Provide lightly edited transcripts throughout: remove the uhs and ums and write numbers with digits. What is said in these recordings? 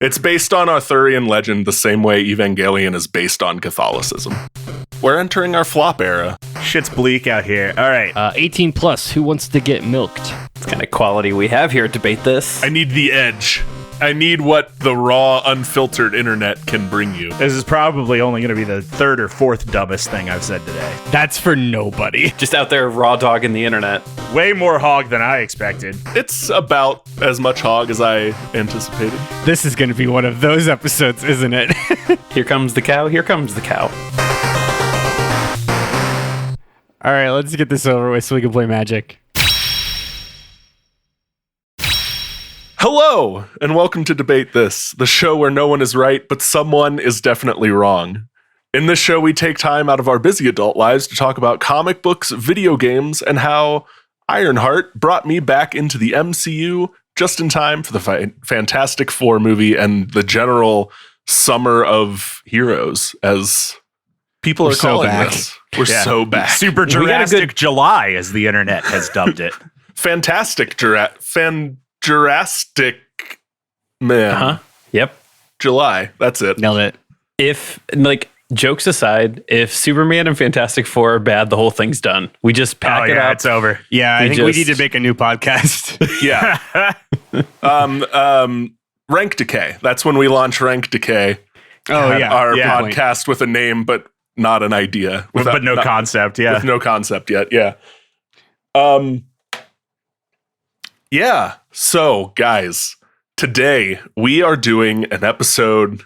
It's based on Arthurian legend the same way Evangelion is based on Catholicism. We're entering our flop era. Shit's bleak out here. All right. 18 plus. Who wants to get milked? It's kind of quality we have here at Debate This. I need the edge. I need what the raw, unfiltered internet can bring you. This is probably only going to be the third or fourth dumbest thing I've said today. That's for nobody. Just out there raw dogging the internet. Way more hog than I expected. It's about as much hog as I anticipated. This is going to be one of those episodes, isn't it? Here comes the cow. Here comes the cow. All right, let's get this over with so we can play Magic. Hello, and welcome to Debate This, the show where no one is right, but someone is definitely wrong. In this show, we take time out of our busy adult lives to talk about comic books, video games, and how Ironheart brought me back into the MCU just in time for the Fantastic Four movie and the general summer of heroes, as people are calling this. We're so back. Super Jurassic July, as the internet has dubbed it. Fantastic Jurassic Man. Uh-huh. Yep. July. That's it. Nailed it. If, jokes aside, if Superman and Fantastic Four are bad, the whole thing's done. We just pack it up. It's over. Yeah, I think we need to make a new podcast. Yeah. Rank Decay. That's when we launch Rank Decay. Oh, yeah. Our Yeah. podcast with a name, but not an idea. But no concept, yeah. With no concept yet, yeah. Yeah. So, guys, today we are doing an episode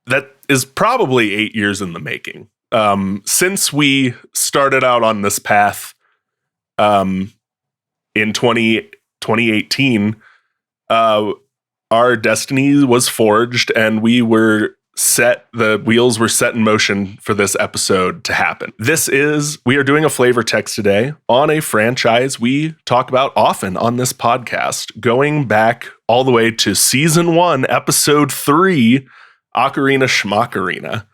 that is probably 8 years in the making. Since we started out on this path in 2018, our destiny was forged and we were the wheels were set in motion for this episode to happen. We are doing a flavor text today on a franchise we talk about often on this podcast, going back all the way to season 1, episode 3, Ocarina Schmockarina.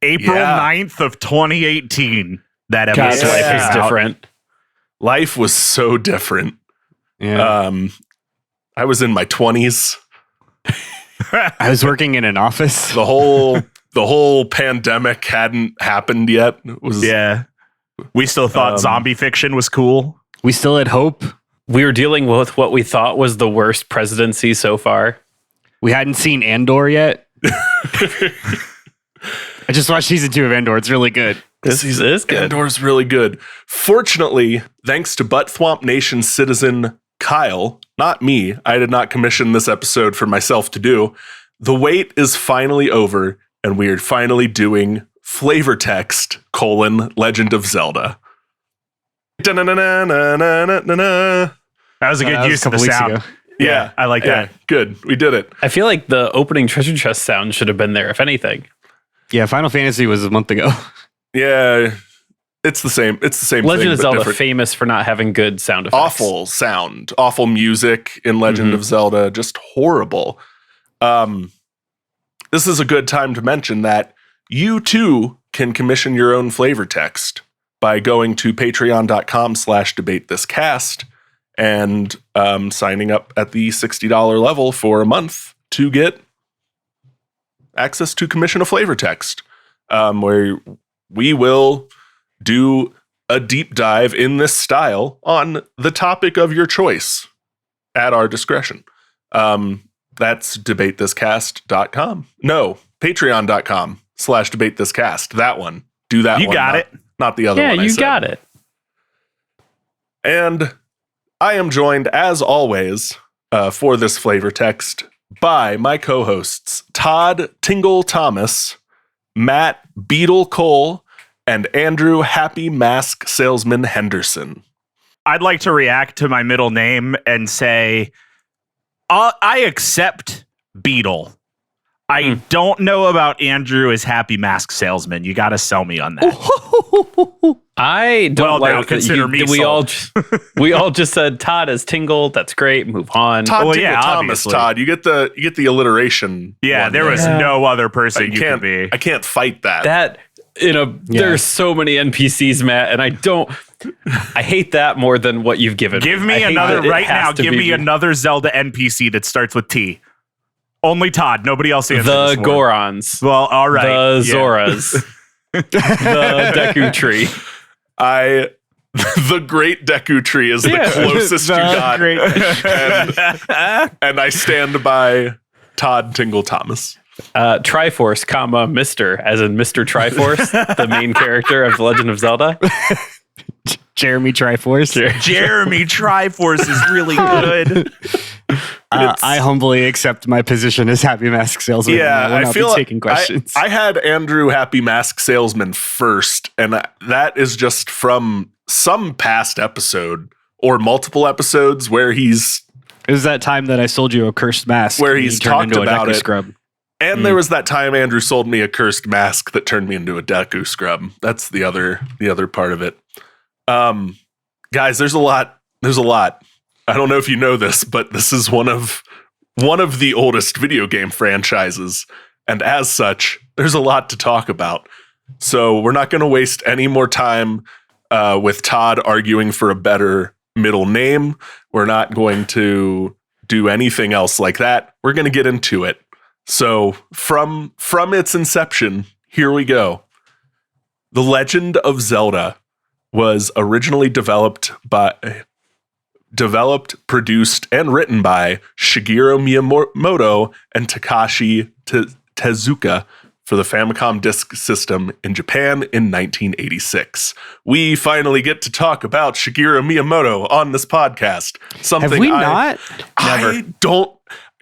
April 9th of 2018. That God, episode. life is different. Life was so different. Yeah. I was in my 20s. I was working in an office. The whole pandemic hadn't happened yet. We still thought zombie fiction was cool. We still had hope. We were dealing with what we thought was the worst presidency so far. We hadn't seen Andor yet. I just watched season 2 of Andor. It's really good. This is good. Andor's really good. Fortunately, thanks to Butt Thwomp Nation citizen Kyle, not me, I did not commission this episode for myself to do. The wait is finally over, and we are finally doing Flavor Text, Legend of Zelda. That was a good use of the sound. Ago. Yeah, I like that. Good. We did it. I feel like the opening treasure chest sound should have been there, if anything. Yeah, Final Fantasy was a month ago. Yeah, it's the same. It's the same Legend thing, of but Zelda different. famous for not having good sound effects. Awful sound, awful music in Legend of Zelda, just horrible. This is a good time to mention that you too can commission your own flavor text by going to patreon.com/debatethiscast and signing up at the $60 level for a month to get access to commission a flavor text, where we will do a deep dive in this style on the topic of your choice at our discretion. That's debatethiscast.com. No, patreon.com/debatethiscast. That one. Do that one. You got it. Not the other one. Yeah, you got it. And I am joined, as always, for this flavor text by my co-hosts, Todd Tingle Thomas, Matt Beetle Cole, and Andrew Happy Mask Salesman Henderson. I'd like to react to my middle name and say, I accept Beetle. I don't know about Andrew as Happy Mask Salesman. You got to sell me on that. I don't now like consider me we sold. we all just said Todd as Tingle. That's great. Move on. Todd Tingle Thomas, obviously. Todd. You get the alliteration. Yeah, one there there. was no other person you could be. I can't fight that. There's so many NPCs, Matt, and I don't. I hate that more than what you've given. Give I me hate another that it right has now. to Give be me another Zelda NPC that starts with T. Only Todd. Nobody else answered The this one. Gorons. Well, all right. The Yeah. Zoras. The Deku Tree. The Great Deku Tree is the closest you got. And I stand by Todd Tingle Thomas. Triforce, comma, Mr., as in Mr. Triforce, the main character of The Legend of Zelda. Jeremy Triforce. Jeremy Triforce is really good. I humbly accept my position as Happy Mask Salesman. Yeah, I will not be taking questions. I had Andrew Happy Mask Salesman first, and that is just from some past episode or multiple episodes where he's... It was that time that I sold you a cursed mask. Where and he's you turned talked into a about Deku it. Scrub. And there was that time Andrew sold me a cursed mask that turned me into a Deku Scrub. That's the other part of it. Guys, there's a lot. I don't know if you know this, but this is one of the oldest video game franchises. And as such, there's a lot to talk about. So we're not going to waste any more time with Todd arguing for a better middle name. We're not going to do anything else like that. We're going to get into it. So from its inception, here we go. The Legend of Zelda was originally developed, produced, and written by Shigeru Miyamoto and Takashi Tezuka for the Famicom Disk System in Japan in 1986. We finally get to talk about Shigeru Miyamoto on this podcast. Something Have we not? I don't.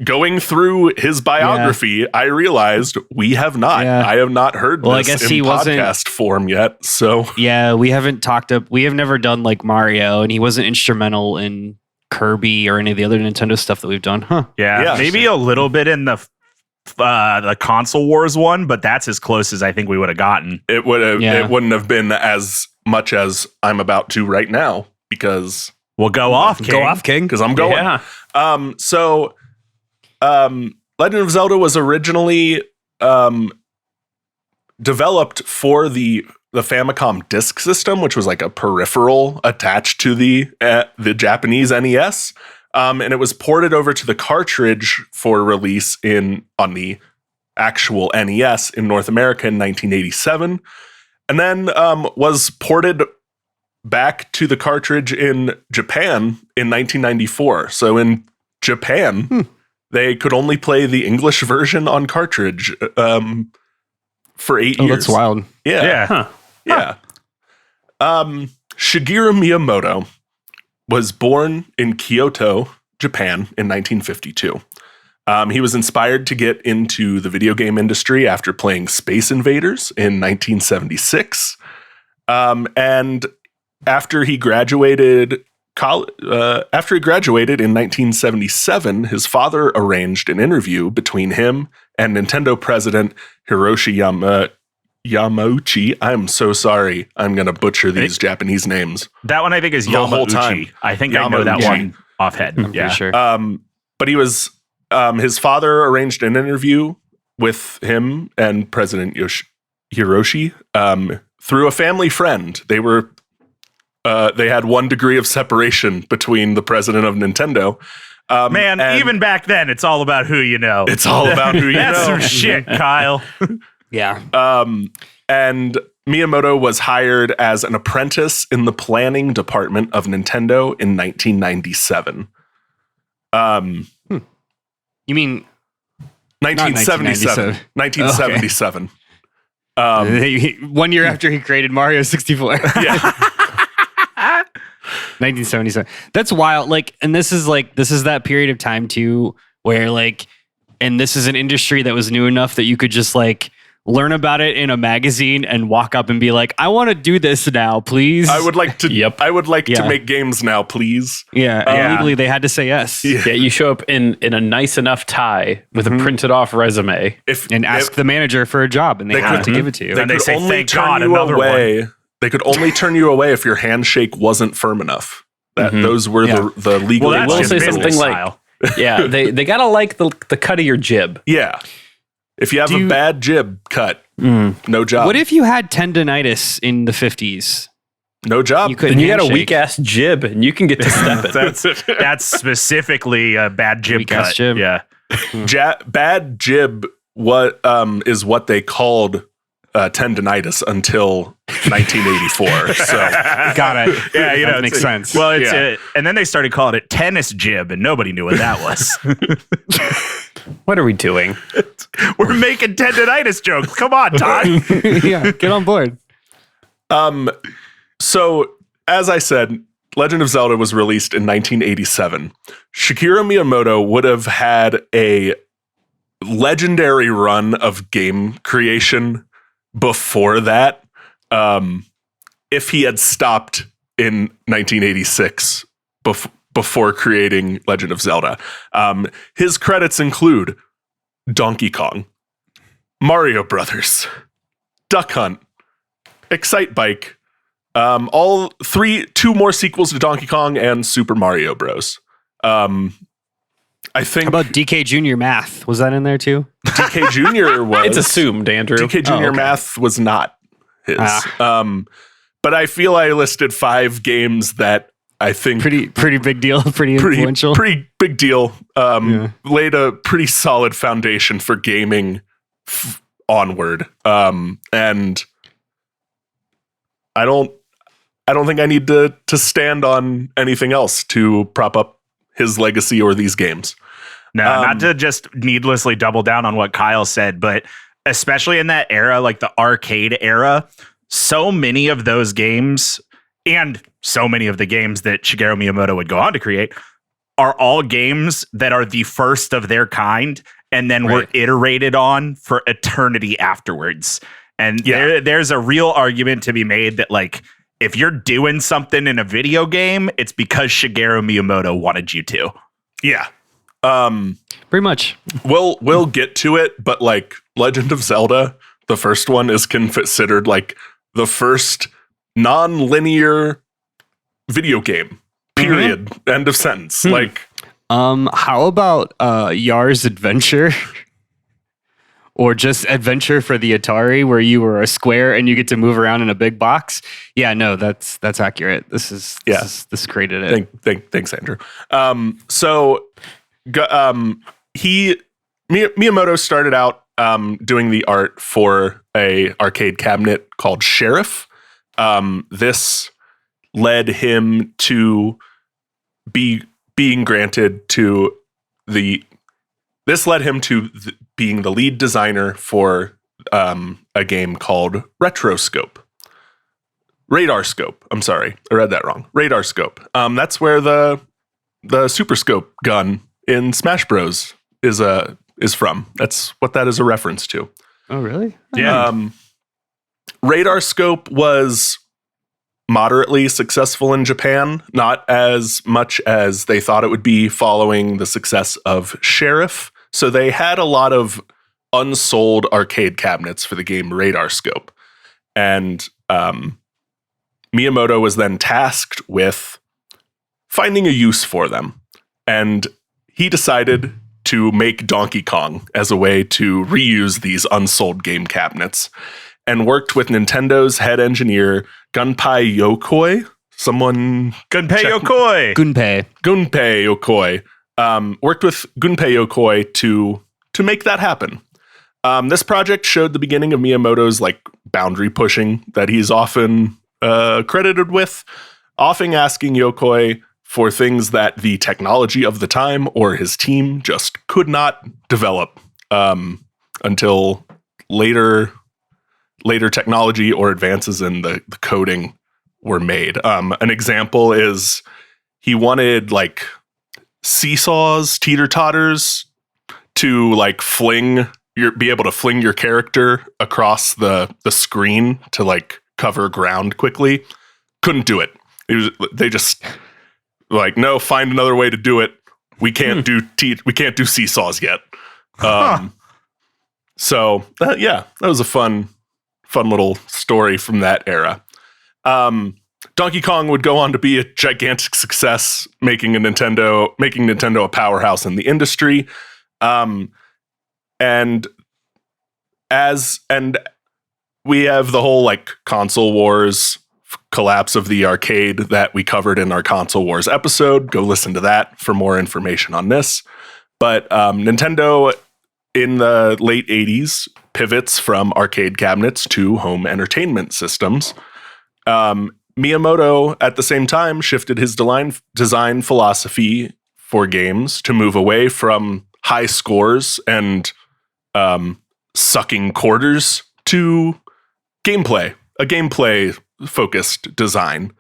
Going through his biography, I realized we have not. Yeah. I have not heard Well, I this guess in he wasn't- podcast form yet. So Yeah, we haven't talked up. We have never done like Mario, and he wasn't instrumental in Kirby or any of the other Nintendo stuff that we've done. Huh. Yeah, maybe a little bit in the console wars one, but that's as close as I think we would have gotten. it would have. Yeah. It wouldn't have been as much as I'm about to right now because We'll go off, King. King. because I'm going. Yeah. Legend of Zelda was originally developed for the Famicom Disk System, which was like a peripheral attached to the Japanese NES, and it was ported over to the cartridge for release on the actual NES in North America in 1987, and then was ported back to the cartridge in Japan in 1994. So in Japan, they could only play the English version on cartridge for 8 years. Oh, that's wild. Yeah. Yeah. Huh. Yeah. Shigeru Miyamoto was born in Kyoto, Japan in 1952. He was inspired to get into the video game industry after playing Space Invaders in 1976. And after he graduated in 1977, his father arranged an interview between him and Nintendo president Hiroshi Yamauchi. I'm so sorry. I'm going to butcher these Japanese names. That one I think is The whole Yamauchi. time. I think I know that Yamauchi. one offhand. I'm Yeah. pretty sure. But he was his father arranged an interview with him and President Hiroshi through a family friend. They had 1 degree of separation between the president of Nintendo. Man, and even back then, it's all about who you know. it's all about who you That's know. some shit, Kyle. Yeah. And Miyamoto was hired as an apprentice in the planning department of Nintendo in 1997. You mean 1977. 1977. 1 year after he created Mario 64? Yeah. 1977. That's wild. Like, and this is that period of time too, where like, and this is an industry that was new enough that you could just like learn about it in a magazine and walk up and be like, I want to do this now, please. I would like to. Yep. I would like to Yeah. make games now, please. Yeah. Yeah. And legally they had to say yes. Yeah. Yeah, you show up in a nice enough tie with a printed off resume. And ask the manager for a job, and they They have could- to give it to you. They And they could say, only "Thank turn God, you another away. They could only turn you away if your handshake wasn't firm enough. That those were Yeah. the legal. Well, that's will his say business something like- style. Yeah, they gotta like the cut of your jib. yeah. If you have Do a you- bad jib cut, no job. What if you had tendonitis in the 50s? No job. You couldn't And you got a handshake. weak ass jib, and you can get to stepping. That's specifically a bad jib Weak-ass cut. jib. Yeah. Bad jib is what they called tendonitis until 1984. So Got it. Yeah, you know, that makes it's- sense. Well, it's Yeah. and then they started calling it tennis jib, and nobody knew what that was. What are we doing? We're making tendonitis jokes. Come on, Todd. Yeah, get on board. So, as I said, Legend of Zelda was released in 1987. Shigeru Miyamoto would have had a legendary run of game creation before that, if he had stopped in 1986 before creating Legend of Zelda. His credits include Donkey Kong, Mario Brothers, Duck Hunt, Excite Bike, two more sequels to Donkey Kong, and Super Mario Bros. I think How about DK Junior Math? Was that in there too? DK Jr. was. It's assumed, Andrew. DK Jr. okay. Math was not his. But I feel I listed 5 games that I think Pretty big deal. Pretty influential. pretty big deal. Laid a pretty solid foundation for gaming onward. And I don't think I need to stand on anything else to prop up his legacy or these games. No, not to just needlessly double down on what Kyle said, but especially in that era, like the arcade era, so many of those games and so many of the games that Shigeru Miyamoto would go on to create are all games that are the first of their kind and then were iterated on for eternity afterwards. And there's a real argument to be made that, like, if you're doing something in a video game, it's because Shigeru Miyamoto wanted you to. Yeah. Pretty much. We'll get to it, but like Legend of Zelda, the first one is considered like the first non-linear video game. Period. End of sentence. Like, How about Yar's Adventure? Or just Adventure for the Atari, where you were a square and you get to move around in a big box. Yeah, no, that's accurate. This created it. thanks, Andrew. Miyamoto started out doing the art for a arcade cabinet called Sheriff. This led him to being granted to being the lead designer for a game called Radarscope. I'm sorry, I read that wrong. Radarscope. That's where the Super Scope gun in Smash Bros is from. That's what that is a reference to. Oh, really? Yeah. Radarscope was moderately successful in Japan, not as much as they thought it would be following the success of Sheriff. So they had a lot of unsold arcade cabinets for the game Radarscope. And Miyamoto was then tasked with finding a use for them. And he decided to make Donkey Kong as a way to reuse these unsold game cabinets, and worked with Nintendo's head engineer, Gunpei Yokoi. Yokoi. Gunpei Yokoi. Worked with Gunpei Yokoi to make that happen. This project showed the beginning of Miyamoto's like boundary pushing that he's often credited with, often asking Yokoi for things that the technology of the time or his team just could not develop until later technology or advances in the coding were made. An example is he wanted like seesaws, teeter-totters to like be able to fling your character across the screen to like cover ground quickly. Couldn't do it. They just like, no, find another way to do it. We can't do seesaws yet. So that was a fun little story from that era. Donkey Kong would go on to be a gigantic success, making Nintendo a powerhouse in the industry. And we have the whole like console wars collapse of the arcade that we covered in our Console Wars episode. Go listen to that for more information on this. But Nintendo in the late 80s pivots from arcade cabinets to home entertainment systems. Miyamoto, at the same time, shifted his design philosophy for games to move away from high scores and sucking quarters to gameplay, a gameplay-focused design.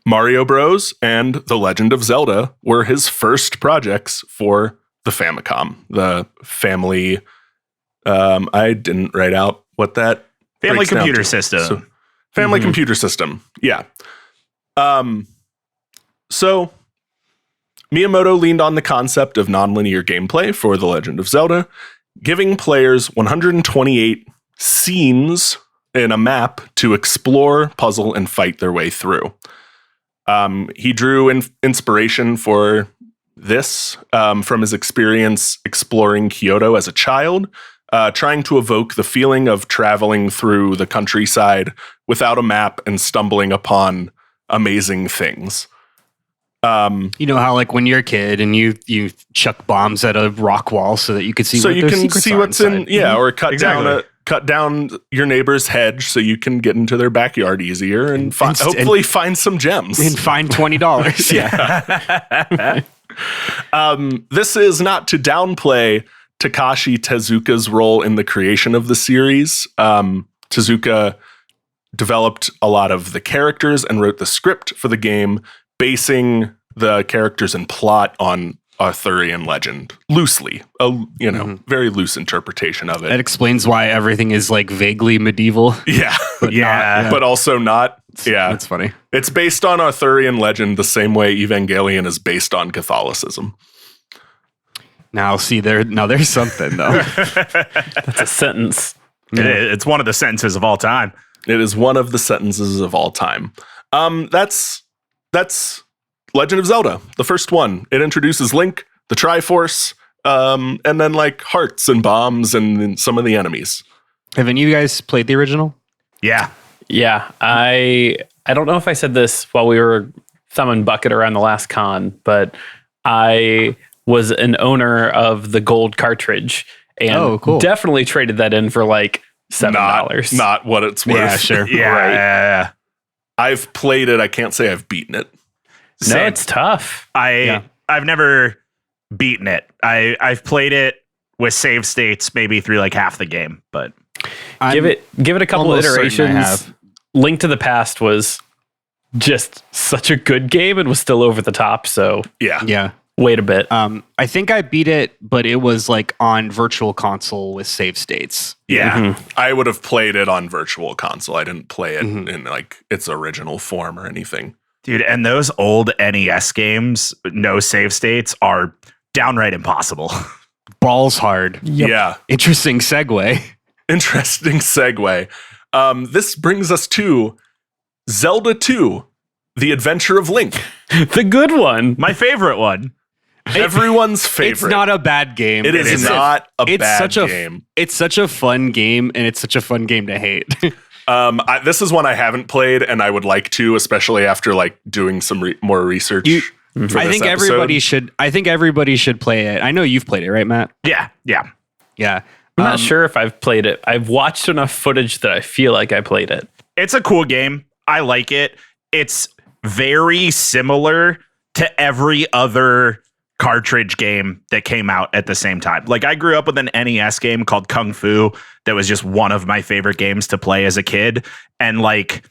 Mario Bros. And The Legend of Zelda were his first projects for the Famicom, the family. I didn't write out what that Family breaks down computer to. system. So, family computer system. Yeah. So Miyamoto leaned on the concept of nonlinear gameplay for The Legend of Zelda, giving players 128 scenes in a map to explore, puzzle, and fight their way through. He drew inspiration for this from his experience exploring Kyoto as a child, trying to evoke the feeling of traveling through the countryside without a map and stumbling upon amazing things. You know how like when you're a kid and you chuck bombs at a rock wall so that you could see So what you their can secrets see are what's inside. in, or Exactly. cut down your neighbor's hedge so you can get into their backyard easier and And- hopefully find some gems. And find $20. This is not to downplay Takashi Tezuka's role in the creation of the series. Tezuka developed a lot of the characters and wrote the script for the game, basing the characters and plot on Arthurian legend loosely, very loose interpretation of That it. explains why everything is like vaguely medieval. Yeah, But not, but also not. Yeah, That's funny. it's based on Arthurian legend the same way Evangelion is based on Catholicism. Now see there's something though. That's a sentence. It's one of the sentences of all time. It is one of the sentences of all time. That's Legend of Zelda, the first one. It introduces Link, the Triforce, and then like hearts and bombs and some of the enemies. Have any of you guys played the original? Yeah. Yeah, I don't know if I said this while we were thumbing bucket around the last con, but I was an owner of the gold cartridge and cool. definitely traded that in for like $7. Not what it's worth. Yeah, sure. Yeah. Right. Yeah. I've played it. I can't say I've beaten it. No, Same. it's tough. I've never beaten it. I've played it with save states maybe through like half the game, but Give it a couple almost certain I iterations. have. Link to the Past was just such a good game and was still over the top, so Yeah. Yeah. wait a bit. I think I beat it, but it was like on virtual console with save states. Yeah. I would have played it on Virtual Console. I didn't play it in like its original form or anything. dude, and those old NES games, no save states, are downright impossible. Balls hard. Yeah. Interesting segue. Interesting segue. This brings us to Zelda 2, The Adventure of Link. The good one. My favorite one. Everyone's favorite. It's not a bad game. It is not a It's bad such a game. It's such a fun game, and it's such a fun game to hate. This is one I haven't played, and I would like to, especially after like doing some more research. For I this think episode. everybody should. I think everybody should play it. I know you've played it, right, Matt? Yeah. Yeah. Yeah. I'm not sure if I've played it. I've watched enough footage that I feel like I played it. It's a cool game. I like it. It's very similar to every other cartridge game that came out at the same time. Like I grew up with an NES game called Kung Fu that was just one of my favorite games to play as a kid. And like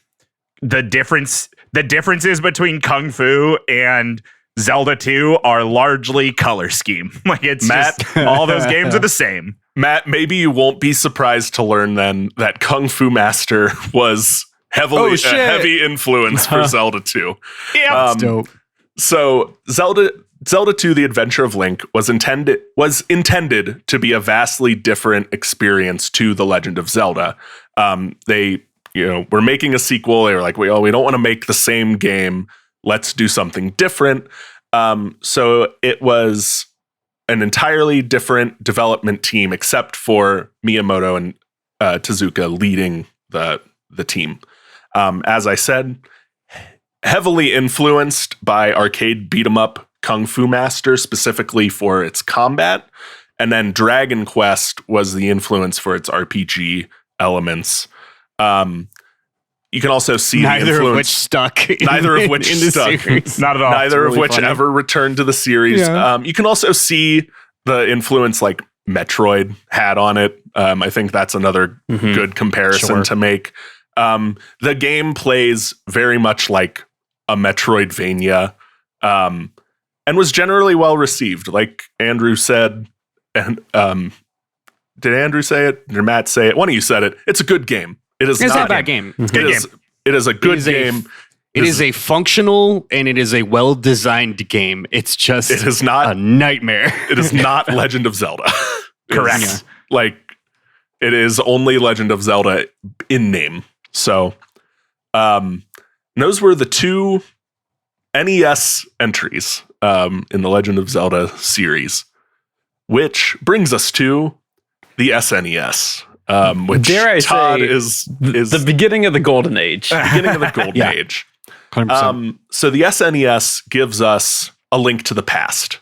the differences between Kung Fu and Zelda 2 are largely color scheme. Like it's Matt- just all those games are the same. Matt, maybe you won't be surprised to learn then that Kung Fu Master was heavily a shit. heavy influence for Zelda 2. Yeah. Dope. So Zelda 2: The Adventure of Link was intended to be a vastly different experience to The Legend of Zelda. They were making a sequel. They were like, we don't want to make the same game. Let's do something different. So it was an entirely different development team, except for Miyamoto and Tezuka leading the the team. As I said, heavily influenced by arcade beat 'em up Kung Fu Master, specifically for its combat. And then Dragon Quest was the influence for its RPG elements. You can also see Neither the influence. of which stuck. Neither of which in the stuck. series. Not at all. Neither really of which funny. ever returned to the series. Yeah. You can also see the influence like Metroid had on it. I think that's another good comparison Sure. to make. The game plays very much like a Metroidvania, and was generally well received. Like Andrew said, and did Andrew say it? Did Matt say it? One of you said it. It's a good game. It is It's not not a bad game. It is a good game. It is a functional and it is a well-designed game. It's just It is not a nightmare. It is not Legend of Zelda. Correct. It's like, it is only Legend of Zelda in name. So, those were the two NES entries in the Legend of Zelda series, which brings us to the SNES, which Dare I Todd say, is the beginning of the golden age. beginning of the golden Yeah. age. 100%. So the SNES gives us A Link to the Past.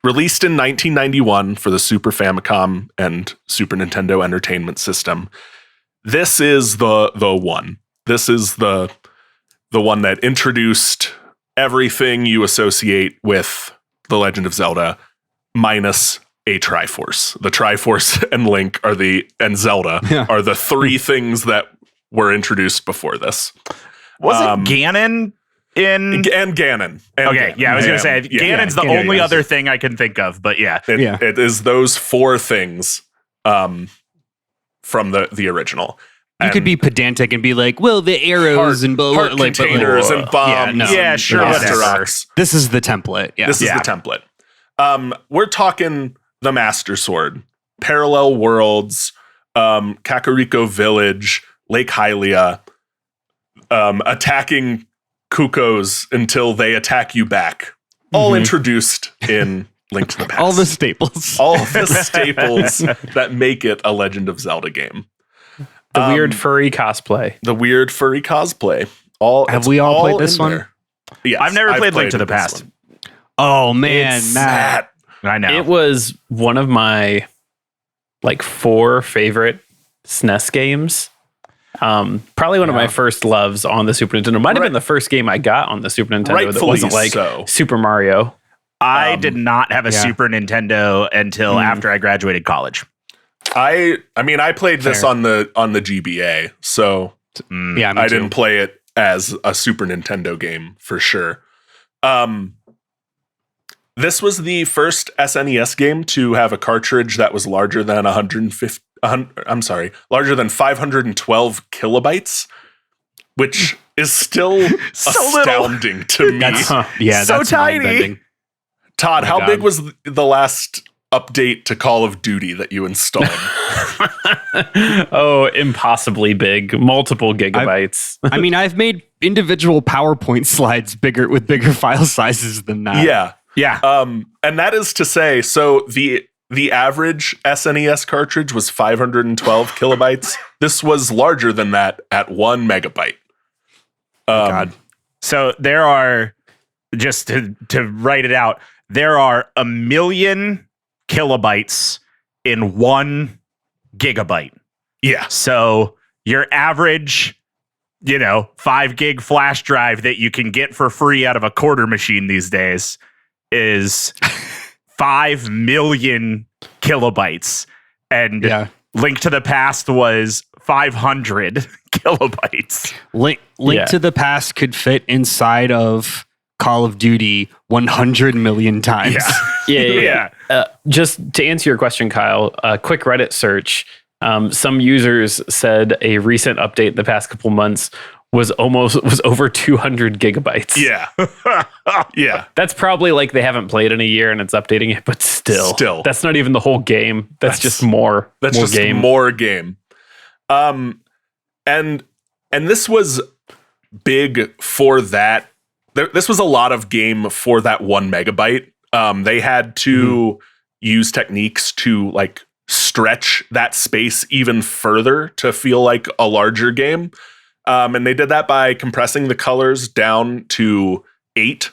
Released in 1991 for the Super Famicom and Super Nintendo Entertainment System. This is the one. This is the one that introduced everything you associate with The Legend of Zelda, minus a Triforce. The Triforce and Link and Zelda Yeah. are the three things that were introduced before this. Was it Ganon in? And Ganon. And Okay, Ganon. yeah, I was going to say, Yeah. Ganon's the Ganon, only yes. other thing I can think of, but yeah. It is those four things from the original. You could be pedantic and be like, well, the arrows and blah, heart blah, like, but, like, containers and bombs. no. Yeah, and sure, blaster whatever. rocks. This is the template. Yeah. This is Yeah. the template. We're talking the Master Sword, Parallel Worlds, Kakariko Village, Lake Hylia, attacking Kukos until they attack you back. All introduced in Link to the Past. all the staples. All the staples that make it a Legend of Zelda game. The weird furry cosplay. The weird furry cosplay. Have It's we all played in this one? there. Yes, I've never played Link to the this Past. one. Oh man, It's Matt. I know. It was one of my like 4 favorite SNES games. Probably one of my first loves on the Super Nintendo. Might have been the first game I got on the Super Nintendo that Rightfully wasn't like so. Super Mario. I did not have a yeah. Super Nintendo until after I graduated college. I mean, I played this Fair. on the GBA, so Yeah, me I too. didn't play it as a Super Nintendo game for sure. This was the first SNES game to have a cartridge that was larger than larger than 512 kilobytes, which is still astounding to me. Yeah, So that's tiny. mind-bending. Todd, my how God. big was the last update to Call of Duty that you installed? Oh, impossibly big, multiple gigabytes. I mean, I've made individual PowerPoint slides bigger with bigger file sizes than that. Yeah. Yeah. And that is to say, so the average SNES cartridge was 512 kilobytes. This was larger than that at 1 megabyte. God. So there are, just to write it out, there are 1 million kilobytes in 1 gigabyte. Yeah. So your average, 5 gig flash drive that you can get for free out of a quarter machine these days is 5 million kilobytes. And Yeah. Link to the Past was 500 kilobytes. Link Yeah. to the Past could fit inside of Call of Duty 100 million times. Yeah. Just to answer your question, Kyle, a quick Reddit search. Some users said a recent update the past couple months was over 200 gigabytes. Yeah. Yeah. That's probably like they haven't played in a year and it's updating it, but still. That's not even the whole game. That's just more. That's more just game. more game. And this was big for that. This was a lot of game for that 1 megabyte. They had to use techniques to like stretch that space even further to feel like a larger game. And they did that by compressing the colors down to 8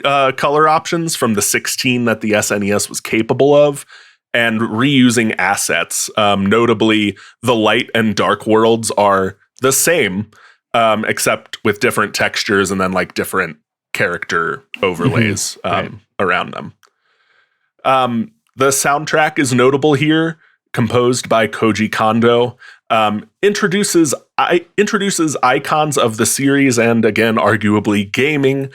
color options from the 16 that the SNES was capable of, and reusing assets. Notably, the light and dark worlds are the same, except with different textures and then like different character overlays around them. The soundtrack is notable here, composed by Koji Kondo. Introduces icons of the series and, again, arguably gaming.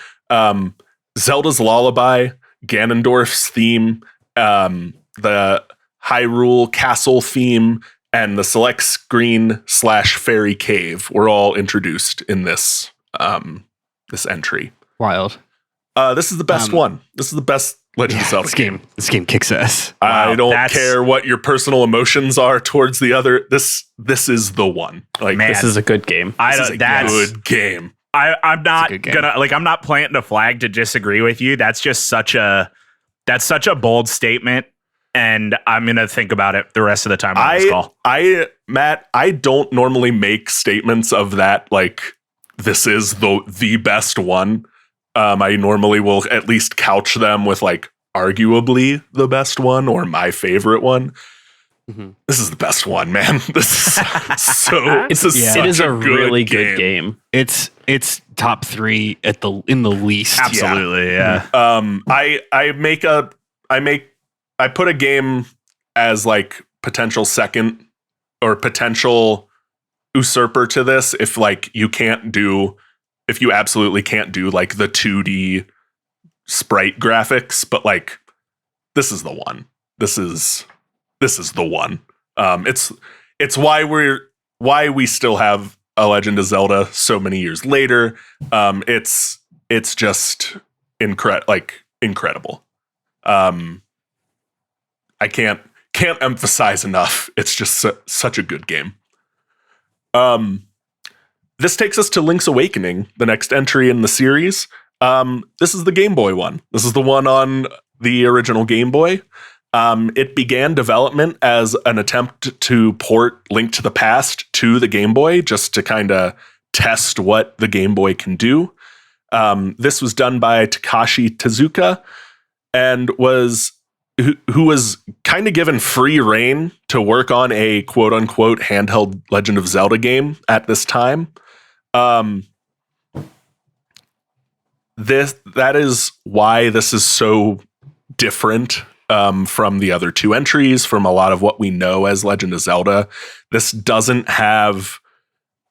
Zelda's Lullaby, Ganondorf's theme, the Hyrule Castle theme, and the select screen / fairy cave were all introduced in this entry. Wild. This is the best one. This is the best Legend of Zelda game. This game kicks ass. I don't care what your personal emotions are towards the other. This is the one. Like, Man, this is a good game. This is a good game. I'm not gonna I'm not planting a flag to disagree with you. That's such a bold statement, and I'm gonna think about it the rest of the time on this call. Matt, I don't normally make statements of that like this is the best one. I normally will at least couch them with like arguably the best one or my favorite one. Mm-hmm. This is the best one, man. This is so. It is a really good game. It's top 3 in the least. Absolutely, yeah. I put a game as like potential second or potential usurper to this if you absolutely can't do like the 2D sprite graphics, but like this is the one. This is the one. It's why we still have a Legend of Zelda so many years later. It's just incredible. I can't emphasize enough. It's just such a good game. This takes us to Link's Awakening, the next entry in the series. This is the Game Boy one. This is the one on the original Game Boy. It began development as an attempt to port Link to the Past to the Game Boy, just to kind of test what the Game Boy can do. This was done by Takashi Tezuka, and who was kind of given free reign to work on a quote unquote handheld Legend of Zelda game at this time. That is why this is so different from the other 2 entries, from a lot of what we know as Legend of Zelda. This doesn't have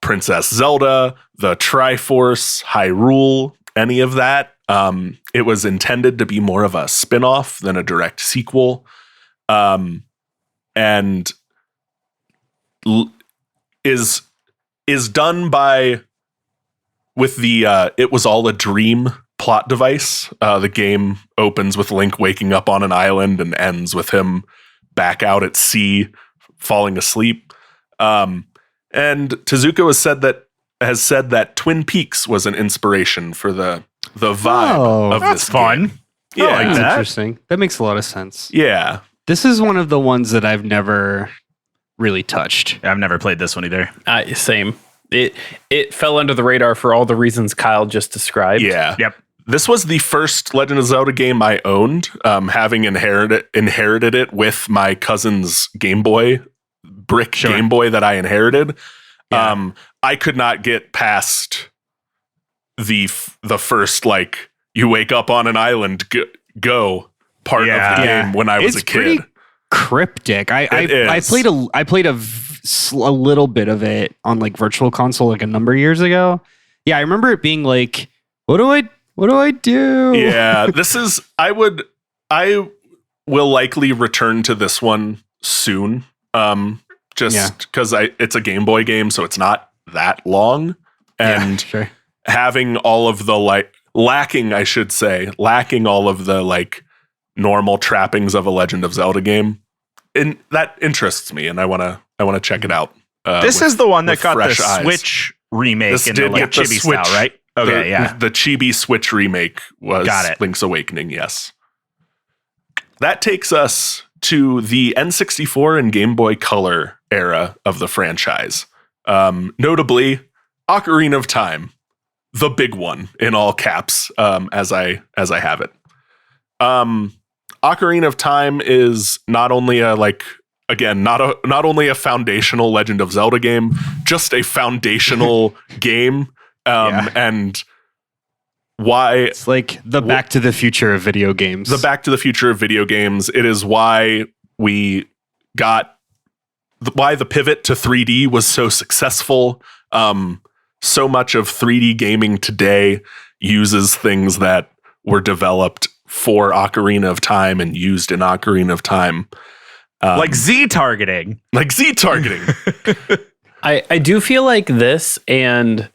Princess Zelda, the Triforce, Hyrule, any of that. It was intended to be more of a spin-off than a direct sequel. And is done with the It Was All a Dream plot device. The game opens with Link waking up on an island and ends with him back out at sea, falling asleep. And Tezuka has said that Twin Peaks was an inspiration for the vibe of this fun game. Yeah, like that's interesting. That makes a lot of sense. Yeah. This is one of the ones that I've never really touched. I've never played this one either. Same. It fell under the radar for all the reasons Kyle just described. Yeah. Yep. This was the first Legend of Zelda game I owned, having inherited it with my cousin's Game Boy, Game Boy that I inherited. Yeah. I could not get past the first, like, you wake up on an island, go part of the game when I was a kid. Pretty cryptic. I played a little bit of it on like Virtual Console like a number of years ago. Yeah, I remember it being like, what do I do? Yeah, I will likely return to this one soon. Just because it's a Game Boy game, so it's not that long. And having all of the lacking all of the like normal trappings of a Legend of Zelda game. And that interests me, and I want to check it out. This is the one that got the eyes. Switch remake This in did the like get the chibi Switch, style, right? Okay, the chibi Switch remake was Link's Awakening, yes. That takes us to the N64 and Game Boy Color era of the franchise. Notably, Ocarina of Time, the big one in all caps, as I have it. Ocarina of Time is not only not only a foundational Legend of Zelda game, just a foundational game. And why It's like the Back to the Future of video games. the Back to the Future of video games. It is why we got why the pivot to 3D was so successful. So much of 3D gaming today uses things that were developed for Ocarina of Time and used in Ocarina of Time. Like Z targeting. I do feel like this and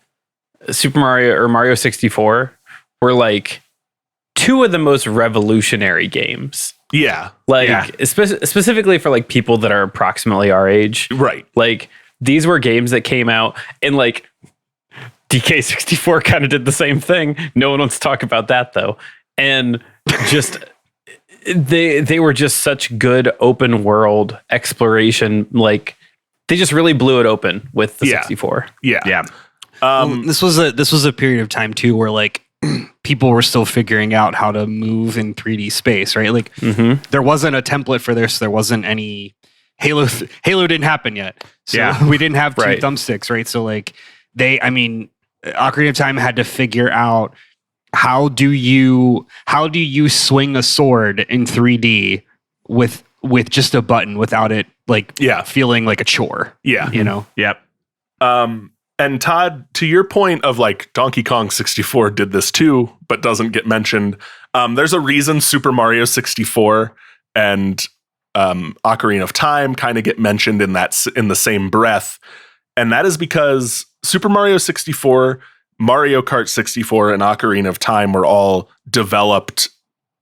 Super Mario or Mario 64 were like two of the most revolutionary games. Yeah. Specifically for like people that are approximately our age. Right. Like these were games that came out and like DK64 kind of did the same thing. No one wants to talk about that though. And just they were just such good open world exploration. Like they just really blew it open with the 64. Yeah. This was a period of time too where like people were still figuring out how to move in 3D space, right? Like there wasn't a template for this. There wasn't any Halo didn't happen yet. So we didn't have two thumbsticks, right? So like Ocarina of Time had to figure out how do you swing a sword in 3D with just a button without it feeling like a chore. Yeah. You know? Yep. And Todd, to your point of like Donkey Kong 64 did this too, but doesn't get mentioned. There's a reason Super Mario 64 and Ocarina of Time kind of get mentioned in the same breath. And that is because Super Mario 64, Mario Kart 64, and Ocarina of Time were all developed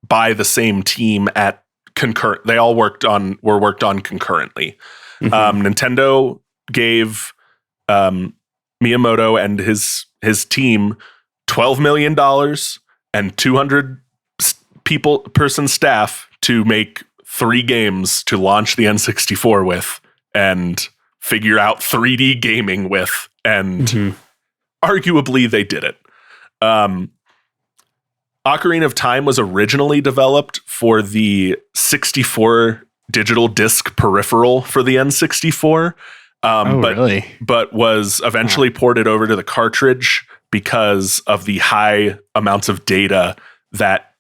by the same team at concurrent. They all were worked on concurrently. Nintendo gave Miyamoto and his team $12 million and 200 person staff to make 3 games to launch the N64 with and figure out 3D gaming with, and arguably they did it. Ocarina of Time was originally developed for the 64 digital disc peripheral for the N64. Really? But was eventually ported over to the cartridge because of the high amounts of data that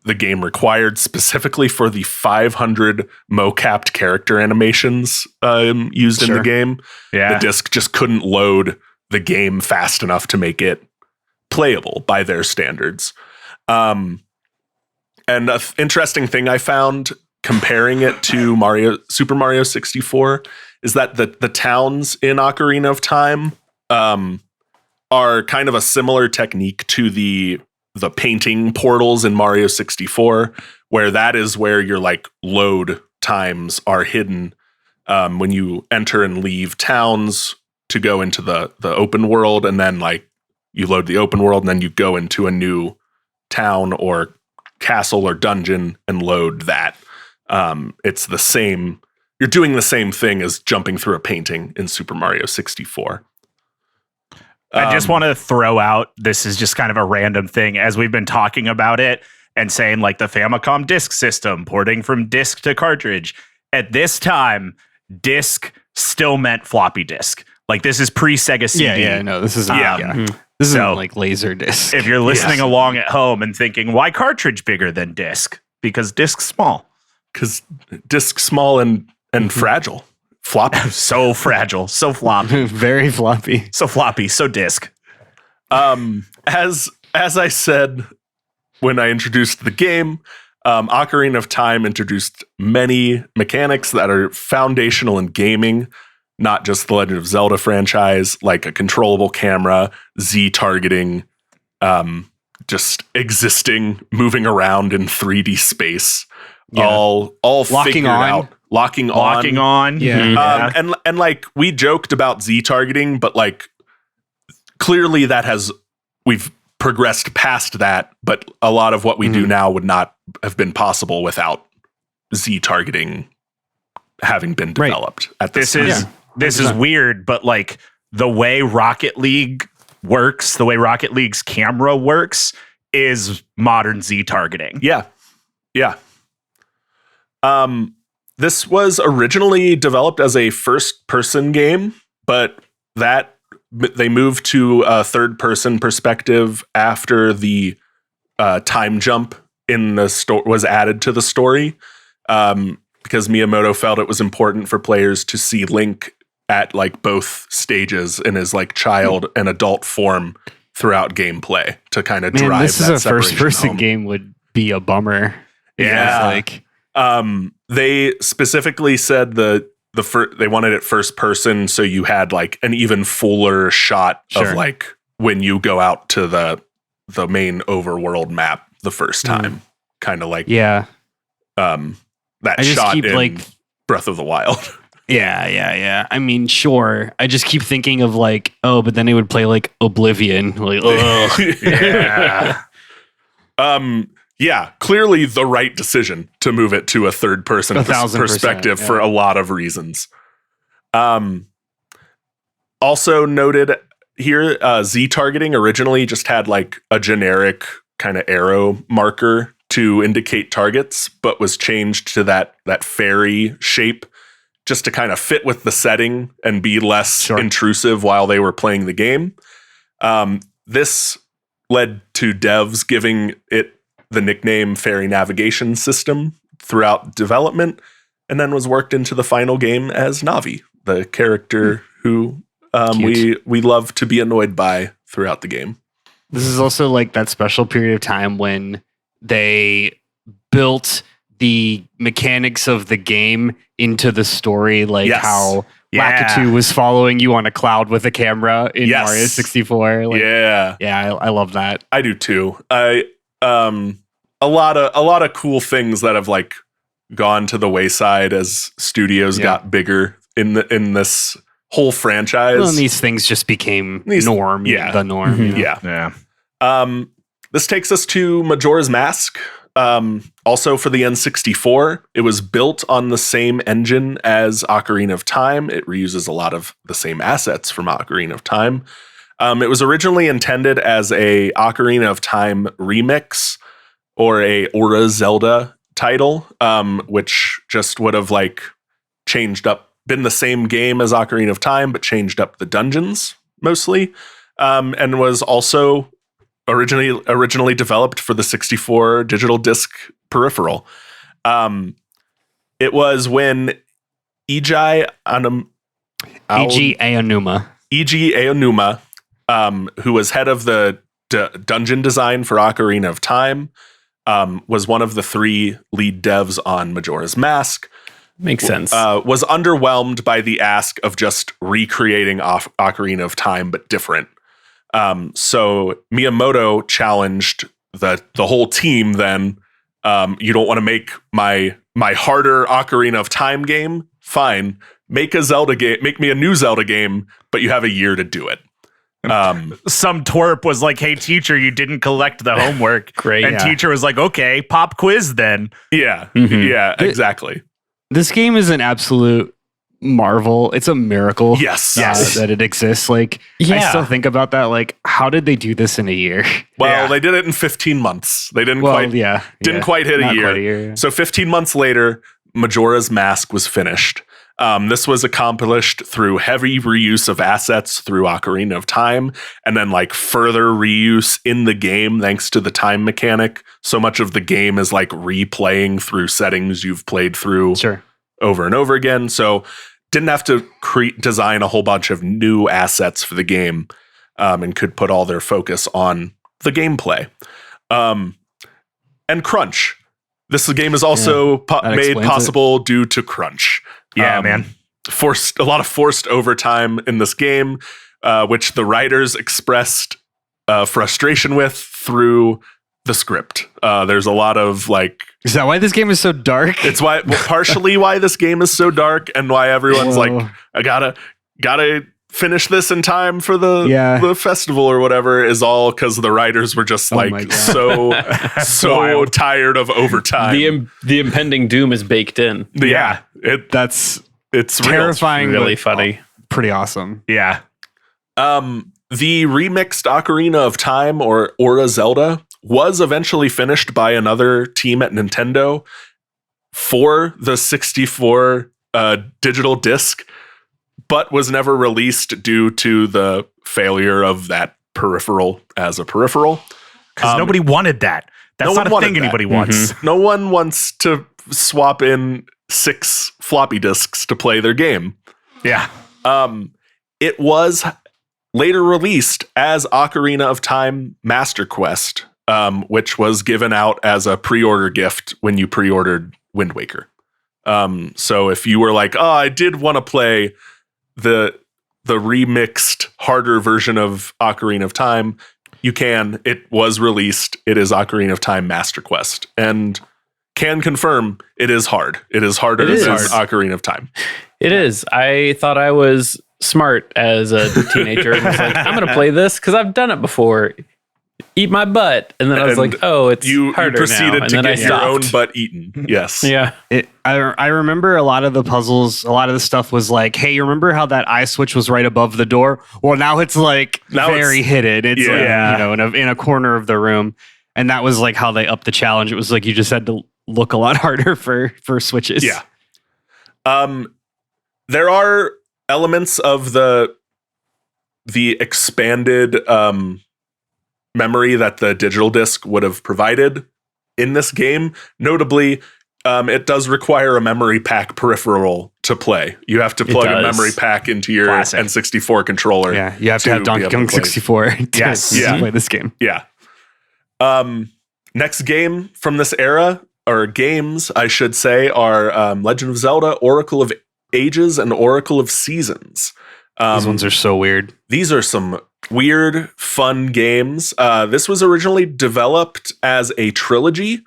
the game required, specifically for the 500 mo-capped character animations used in the game. Yeah. The disc just couldn't load the game fast enough to make it playable by their standards. And an interesting thing I found comparing it to Super Mario 64 is that the towns in Ocarina of Time are kind of a similar technique to the painting portals in Mario 64, where that is where your like load times are hidden when you enter and leave towns to go into the open world, and then like you load the open world and then you go into a new town or castle or dungeon and load that. It's the same. You're doing the same thing as jumping through a painting in Super Mario 64. I just want to throw out, this is just kind of a random thing, as we've been talking about it and saying like the Famicom disk system, porting from disk to cartridge. At this time, disk still meant floppy disk. Like this is pre-Sega CD. Yeah, no, this is This isn't like laser disc. If you're listening along at home and thinking, why cartridge bigger than disk? Because disk's small. Because disk's small and fragile. Floppy. So fragile. So floppy. Very floppy. So floppy. So disk. As I said when I introduced the game, Ocarina of Time introduced many mechanics that are foundational in gaming, not just the Legend of Zelda franchise, like a controllable camera, Z targeting, just existing, moving around in 3D space, all figured out. Locking on. Yeah. And like we joked about Z targeting, but like clearly we've progressed past that, but a lot of what we do now would not have been possible without Z targeting having been developed at this This time. is this is weird, but like the way Rocket League works, the way Rocket League's camera works is modern Z targeting. Yeah. This was originally developed as a first-person game, but they moved to a third-person perspective after the time jump in the story was added to the story, because Miyamoto felt it was important for players to see Link at like both stages in his like child and adult form throughout gameplay to kind of drive. This is that a separation first-person home. game would be a bummer. Yeah. It's They specifically said they wanted it first person, so you had like an even fuller shot of Sure. like when you go out to the main overworld map the first time, kind of like yeah. that I just shot keep in like Breath of the Wild. Yeah. I mean, sure. I just keep thinking of like, oh, but then they would play like Oblivion. Like, ugh. Yeah, clearly the right decision to move it to a third person 1,000%, perspective yeah. for a lot of reasons. Also noted here, Z targeting originally just had like a generic kind of arrow marker to indicate targets, but was changed to that fairy shape just to kind of fit with the setting and be less intrusive while they were playing the game. This led to devs giving it the nickname Fairy Navigation System throughout development, and then was worked into the final game as Navi, the character who we love to be annoyed by throughout the game. This is also like that special period of time when they built the mechanics of the game into the story, like Yes. how Yeah. Lakitu was following you on a cloud with a camera in Yes. Mario 64. Like, Yeah, I love that. I do too. A lot of cool things that have like gone to the wayside as studios got bigger in this whole franchise. Well, and these things just became The norm. the norm. you know? Yeah. This takes us to Majora's Mask. Also for the N64, it was built on the same engine as Ocarina of Time. It reuses a lot of the same assets from Ocarina of Time. It was originally intended as a Ocarina of Time remix or a Aura Zelda title, which just would have like been the same game as Ocarina of Time, but changed up the dungeons mostly, and was also originally developed for the 64 digital disc peripheral. It was when Eiji Aonuma, who was head of the dungeon design for Ocarina of Time, was one of the 3 lead devs on Majora's Mask. Makes sense. Was underwhelmed by the ask of just recreating Ocarina of Time, but different. So Miyamoto challenged the whole team then, you don't want to make my harder Ocarina of Time game? Fine. Make me a new Zelda game, but you have a year to do it. Some twerp was like, hey, teacher, you didn't collect the homework. Great. And teacher was like, okay, pop quiz then. Yeah. Mhm. Yeah, exactly. This game is an absolute marvel. It's a miracle. Yes. That it exists. Like, I still think about that. Like, how did they do this in a year? Well, they did it in 15 months. They didn't quite hit Not a year. quite a year. So 15 months later, Majora's Mask was finished. This was accomplished through heavy reuse of assets through Ocarina of Time, and then like further reuse in the game thanks to the time mechanic. So much of the game is like replaying through settings you've played through over and over again. So didn't have to design a whole bunch of new assets for the game, and could put all their focus on the gameplay. And crunch. This game is also made possible due to crunch. Yeah, man. A lot of forced overtime in this game, which the writers expressed frustration with through the script. There's a lot of like. Is that why this game is so dark? It's partially why this game is so dark, and why everyone's like, I gotta finish this in time for the festival or whatever is all because the writers were just so tired of overtime. The impending doom is baked in. Yeah, that's it's terrifying, really funny, pretty awesome. Yeah. The remixed Ocarina of Time or Aura Zelda was eventually finished by another team at Nintendo for the 64 digital disc, but was never released due to the failure of that peripheral as a peripheral. Because nobody wanted that. That's not a thing anybody wants. Mm-hmm. No one wants to swap in 6 floppy disks to play their game. Yeah. It was later released as Ocarina of Time Master Quest, which was given out as a pre-order gift when you pre-ordered Wind Waker. So if you were like, oh, I did want to play the remixed, harder version of Ocarina of Time, you can. It was released. It is Ocarina of Time Master Quest. And can confirm it is hard. It is harder than Ocarina of Time. It is. I thought I was smart as a teenager and was like, I'm going to play this because I've done it before. Eat my butt. And then I was like, oh, it's harder you proceeded now. to get your own butt eaten. Yes. Yeah. I remember a lot of the puzzles, a lot of the stuff was like, hey, you remember how that eye switch was right above the door? Well, now it's like very hidden. It's in a corner of the room. And that was like how they upped the challenge. It was like you just had to look a lot harder for switches. Yeah. There are elements of the expanded memory that the digital disc would have provided in this game. Notably, it does require a memory pack peripheral to play. You have to plug a memory pack into your N64 controller. Yeah, you have to have Donkey Kong 64 to play this game. Yeah. Next game from this era, or games, I should say, are Legend of Zelda, Oracle of Ages, and Oracle of Seasons. These ones are so weird. These are some weird, fun games. This was originally developed as a trilogy,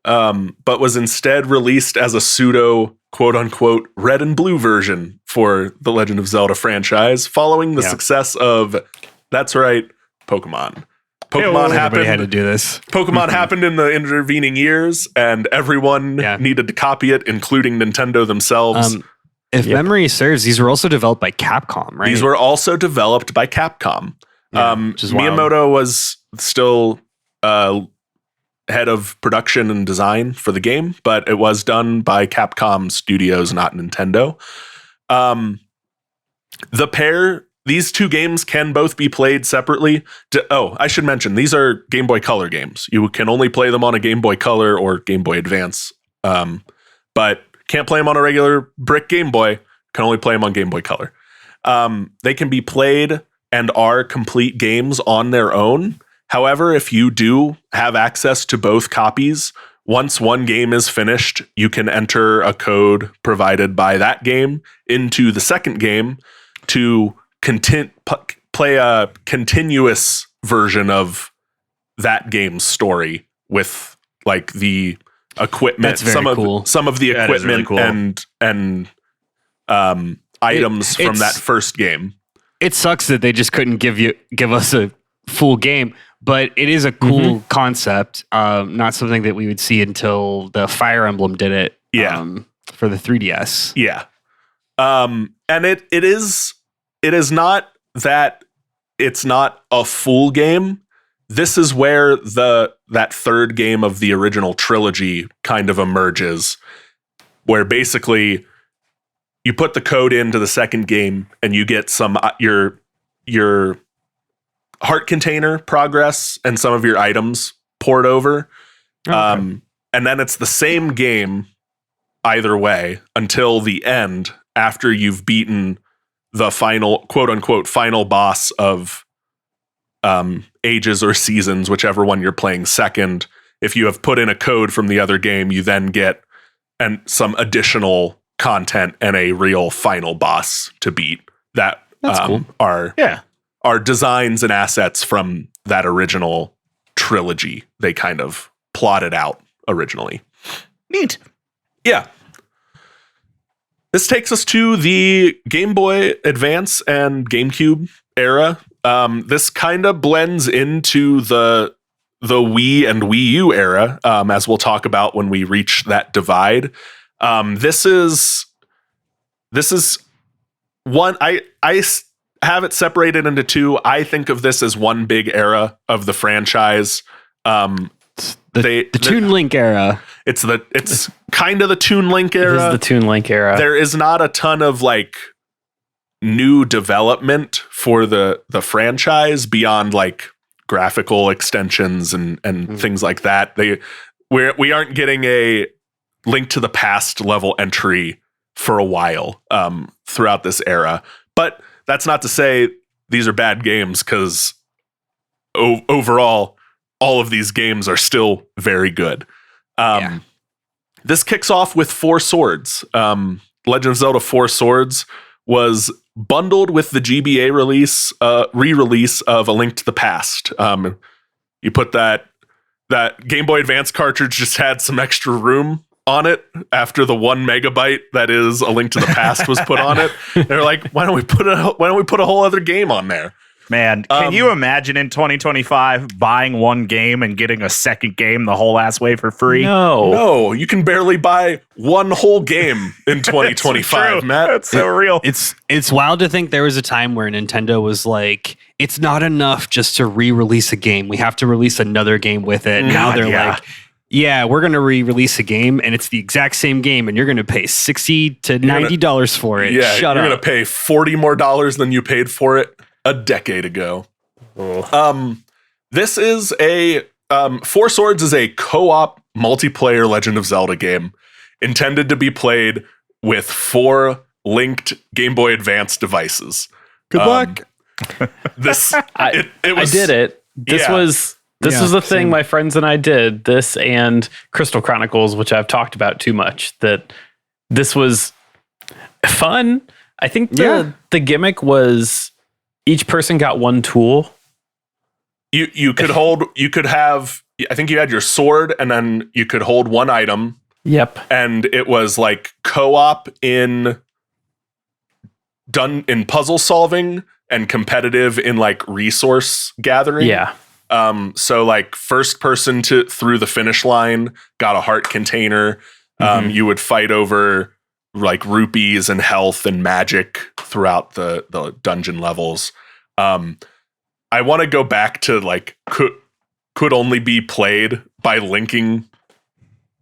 but was instead released as a pseudo, quote-unquote, red and blue version for the Legend of Zelda franchise, following the success of, that's right, Pokemon. Pokemon happened. Had to do this. Pokemon happened in the intervening years, and everyone needed to copy it, including Nintendo themselves. If memory serves, these were also developed by Capcom, right? These were also developed by Capcom. Miyamoto was still head of production and design for the game, but it was done by Capcom Studios, not Nintendo. These two games can both be played separately. I should mention, these are Game Boy Color games. You can only play them on a Game Boy Color or Game Boy Advance, but can't play them on a regular brick Game Boy. Can only play them on Game Boy Color. They can be played and are complete games on their own. However, if you do have access to both copies, once one game is finished, you can enter a code provided by that game into the second game to play a continuous version of that game's story with like the equipment, some of the equipment really cool. and items from that first game. It sucks that they just couldn't give us a full game, but it is a cool concept. Not something that we would see until the Fire Emblem did it. For the 3DS. Yeah. And it is not that it's not a full game. This is where that third game of the original trilogy kind of emerges, where basically you put the code into the second game and you get some your heart container progress and some of your items poured over. Okay. And then it's the same game either way until the end, after you've beaten the final, quote unquote, final boss of Ages or Seasons, whichever one you're playing second. If you have put in a code from the other game, you then get some additional content and a real final boss to beat that cool. are designs and assets from that original trilogy they kind of plotted out originally. Neat. Yeah. this takes us to the Game Boy Advance and GameCube era. This kind of blends into the Wii and Wii U era, as we'll talk about when we reach that divide. This is one. I have it separated into two. I think of this as one big era of the franchise. The Toon Link era. It's kind of the Toon Link era. It is the Toon Link era. There is not a ton of like new development for the franchise beyond like graphical extensions and things like that. We aren't getting a Link to the Past level entry for a while throughout this era. But that's not to say these are bad games, because overall, all of these games are still very good. This kicks off with Four Swords. Legend of Zelda Four Swords was bundled with the GBA re-release of A Link to the Past. You put that Game Boy Advance cartridge just had some extra room on it after the 1 megabyte that is A Link to the Past was put on it. They're like, why don't we put a whole other game on there? Man, can you imagine in 2025 buying one game and getting a second game the whole ass way for free? No, you can barely buy one whole game in 2025, Matt. That's so real. It's wild to think there was a time where Nintendo was like, it's not enough just to re-release a game. We have to release another game with it. Now they're like, yeah, we're going to re-release a game, and it's the exact same game, and you're going to pay $60 to $90 for it. Yeah, Shut you're up. going to pay $40 more than you paid for it a decade ago. This is Four Swords is a co-op multiplayer Legend of Zelda game intended to be played with 4 linked Game Boy Advance devices. Good luck. I did it. This was the thing my friends and I did. This and Crystal Chronicles, which I've talked about too much. That this was fun. I think the gimmick was each person got one tool. You could have, I think you had your sword, and then you could hold one item. Yep. And it was like co-op in puzzle solving and competitive in like resource gathering. Yeah. So like first person through the finish line got a heart container. You would fight over like rupees and health and magic throughout the dungeon levels. I want to go back to like could only be played by linking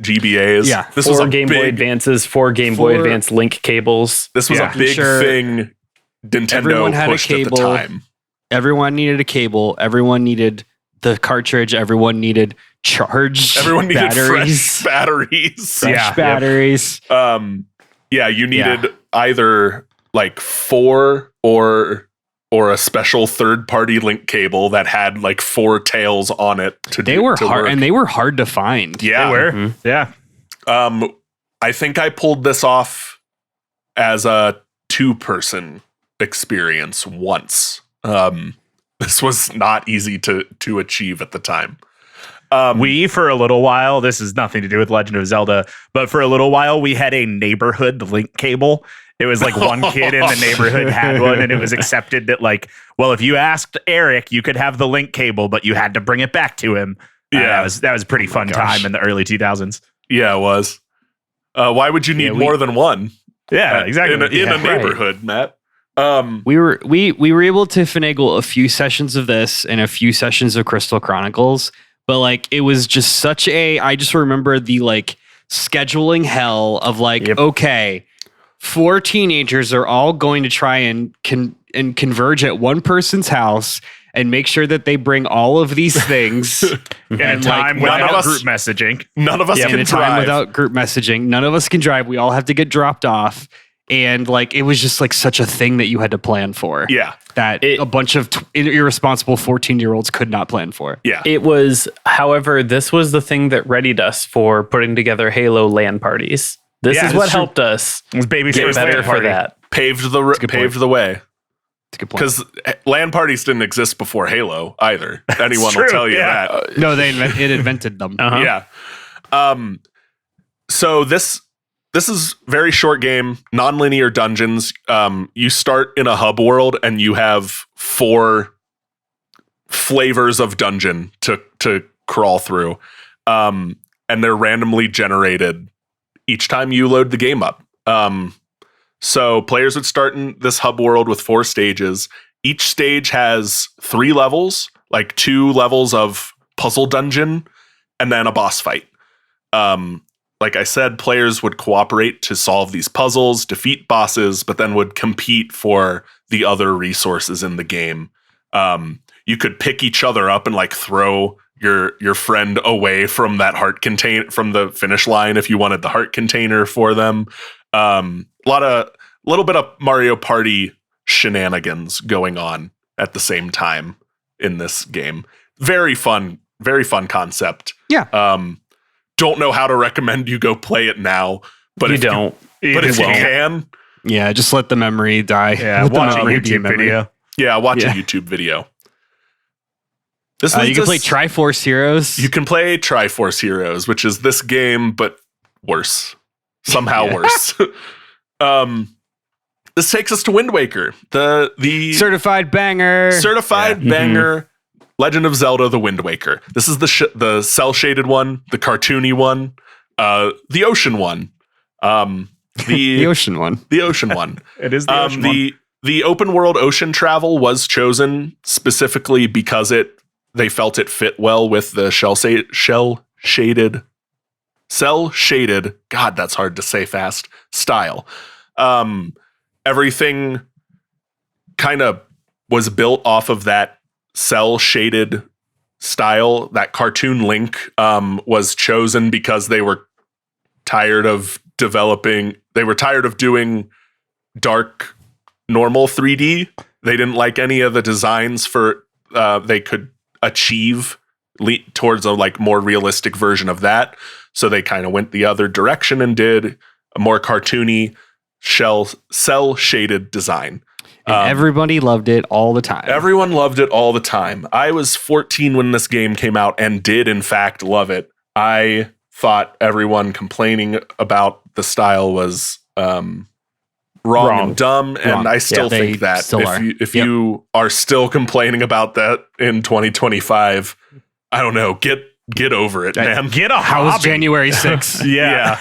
GBAs. Yeah. This 4 was a Game Boy Advances, 4 Game Boy Advance link cables. This was a big thing Nintendo pushed at the time. Everyone needed a cable. Everyone needed the cartridge. Everyone needed charged Everyone needed batteries. fresh batteries. Fresh batteries. You needed either like 4 or a special third-party link cable that had like 4 tails on it They were hard, work. and they were hard to find. Yeah, They were. Yeah. I think I pulled this off as a 2-person experience once. This was not easy to achieve at the time. We, for a little while, this has nothing to do with Legend of Zelda, but for a little while, we had a neighborhood link cable. It was like one kid in the neighborhood had one, and it was accepted that like, well, if you asked Eric, you could have the link cable, but you had to bring it back to him. Yeah, that was a pretty fun time in the early 2000s. Yeah, it was. Why would you need more than one? Yeah, exactly. In a neighborhood, Matt. We were able to finagle a few sessions of this and a few sessions of Crystal Chronicles, but like it was just such I just remember the like scheduling hell of like, okay, 4 teenagers are all going to try and converge at one person's house and make sure that they bring all of these things and time without group messaging. None of us can drive. Time without group messaging. None of us can drive. We all have to get dropped off. And like, it was just like such a thing that you had to plan for. Yeah. That a bunch of irresponsible 14-year-olds could not plan for. Yeah. It was, however, this was the thing that readied us for putting together Halo LAN parties. This is what helped us It was baby's get first better LAN for party. that. Paved the way. That's a good point. Because LAN parties didn't exist before Halo either. Anyone will tell you that. No, it invented them. Yeah. So this this is very short game, non-linear dungeons. You start in a hub world and you have 4 flavors of dungeon to crawl through. And they're randomly generated each time you load the game up. So players would start in this hub world with 4 stages. Each stage has 3 levels, like 2 levels of puzzle dungeon, and then a boss fight. Like I said, players would cooperate to solve these puzzles, defeat bosses, but then would compete for the other resources in the game. You could pick each other up and like throw your friend away from that heart container, from the finish line, if you wanted the heart container for them. Little bit of Mario Party shenanigans going on at the same time in this game. Very fun concept. Yeah. Don't know how to recommend you go play it now, but if you can, yeah, just let the memory die. Yeah, Let the watch a memory be YouTube memory. video. yeah, watch a YouTube video. This You leads can play us- Triforce Heroes. You can play Triforce Heroes, which is this game, but worse. Somehow Yeah. worse. This takes us to Wind Waker, the Certified banger. certified banger Legend of Zelda: The Wind Waker. This is the cell shaded one, the cartoony one, the ocean one, the ocean one. the ocean one. It is the ocean one. The open world ocean travel was chosen specifically because they felt it fit well with the cell shaded. God, that's hard to say fast. Style. Everything kind of was built off of that cell shaded style. That cartoon Link was chosen because they were tired of doing dark normal 3D. They didn't like any of the designs for they could achieve towards a like more realistic version of that. So they kind of went the other direction and did a more cartoony cell shaded design. And everybody loved it all the time. Everyone loved it all the time. I was 14 when this game came out and did in fact love it. I thought everyone complaining about the style was wrong and dumb, and I still think that if you are still complaining about that in 2025, I don't know, get over it, man. Get a How was hobby. January 6th? Yeah.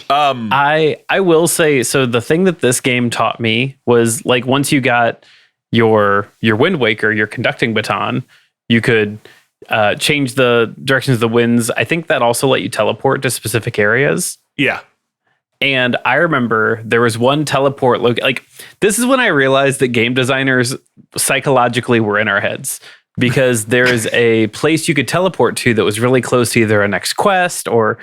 I will say, so the thing that this game taught me was like once you got your Wind Waker, your conducting baton, you could change the directions of the winds. I think that also let you teleport to specific areas. Yeah. And I remember there was one teleport like this is when I realized that game designers psychologically were in our heads, because there's a place you could teleport to that was really close to either a next quest or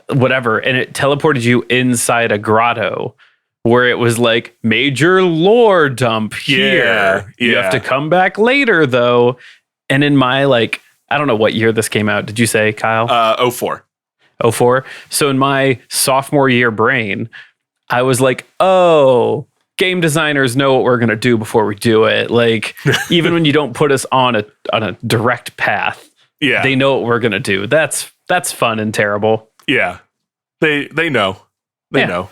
whatever, and it teleported you inside a grotto where it was like major lore dump here. Yeah, You yeah. have to come back later though. And in my like, I don't know what year this came out. Did you say, Kyle? 04. 04. So in my sophomore year brain, I was like, oh, game designers know what we're going to do before we do it. Like, even when you don't put us on a direct path, Yeah. they know what we're going to do. That's fun and terrible. Yeah. They know. They Yeah.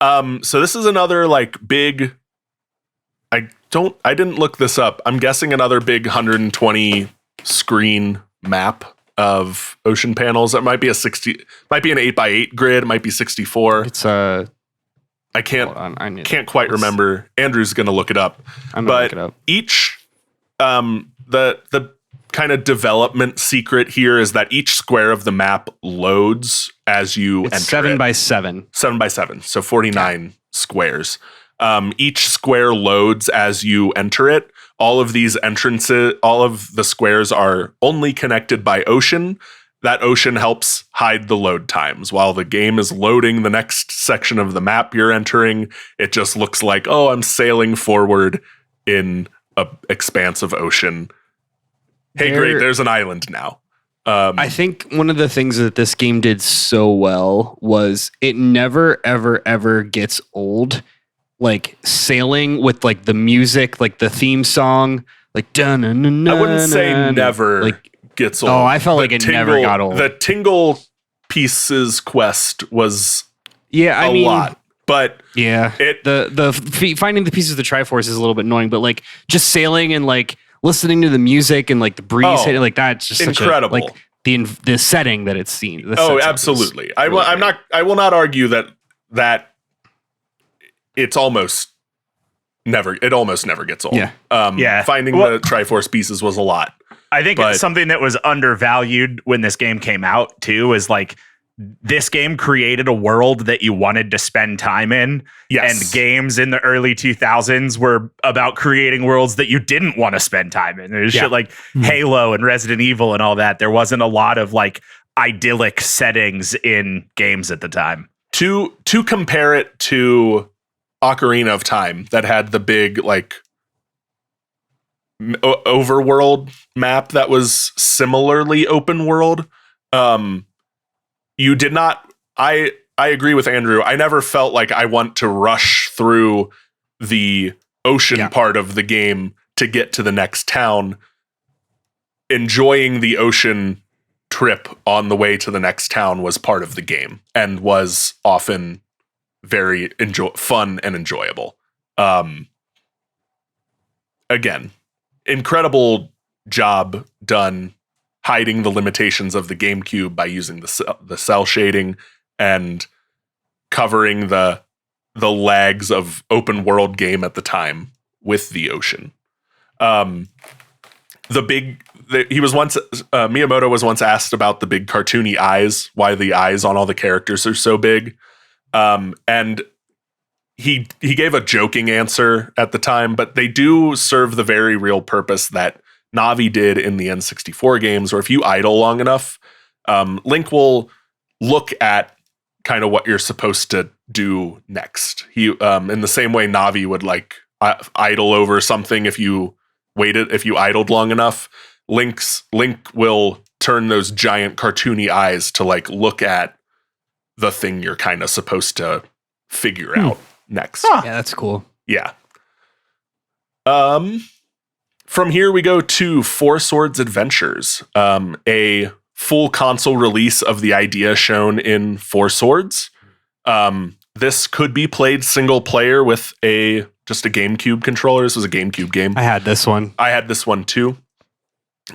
know. So this is another like big, I didn't look this up. I'm guessing another big 120 screen map of ocean panels. That might be an 8x8 grid. It might be 64. It's I hold can't on, I need can't quite remember. Andrew's going to look it up. I'm gonna But look it up. each the kind of development secret here is that each square of the map loads as you It's enter 7 it. by 7. 7 by 7, so 49 squares. Each square loads as you enter it. All of these entrances, all of the squares are only connected by ocean. That ocean helps hide the load times. While the game is loading the next section of the map you're entering, it just looks like, oh, I'm sailing forward in an expanse of ocean. Hey, great, there's an island now. I think one of the things that this game did so well was it never, ever, ever gets old. Like sailing with like the music, like the theme song, like I wouldn't say never like gets old. Oh, I felt like it never got old. The tingle Pieces quest was Yeah, a lot, but yeah, finding the pieces of the Triforce is a little bit annoying, but like just sailing and like listening to the music and like the breeze hitting, like that's just incredible. Such a, like the setting that it's seen. Absolutely. I will not argue that it almost never gets old. Finding the Triforce pieces was a lot. I think something that was undervalued when this game came out too is like this game created a world that you wanted to spend time in. Yes. And games in the early 2000s were about creating worlds that you didn't want to spend time in. There's shit like Halo and Resident Evil and all that. There wasn't a lot of like idyllic settings in games at the time. To compare it to Ocarina of Time that had the big like overworld map that was similarly open world. You did not. I agree with Andrew. I never felt like I want to rush through the ocean part of the game to get to the next town. Enjoying the ocean trip on the way to the next town was part of the game and was often very fun and enjoyable. Again, incredible job done hiding the limitations of the GameCube by using the cell shading and covering the lags of open world game at the time with the ocean. Miyamoto was once asked about the big cartoony eyes, why the eyes on all the characters are so big. And he gave a joking answer at the time, but they do serve the very real purpose that Navi did in the N64 games, or if you idle long enough, Link will look at kind of what you're supposed to do next. He, in the same way Navi would like idle over something if you idled long enough, Link will turn those giant cartoony eyes to like look at the thing you're kind of supposed to figure out next. Yeah, that's cool. Yeah. From here we go to Four Swords Adventures, a full console release of the idea shown in Four Swords. This could be played single player with just a GameCube controller. This was a GameCube game. I had this one. I had this one too.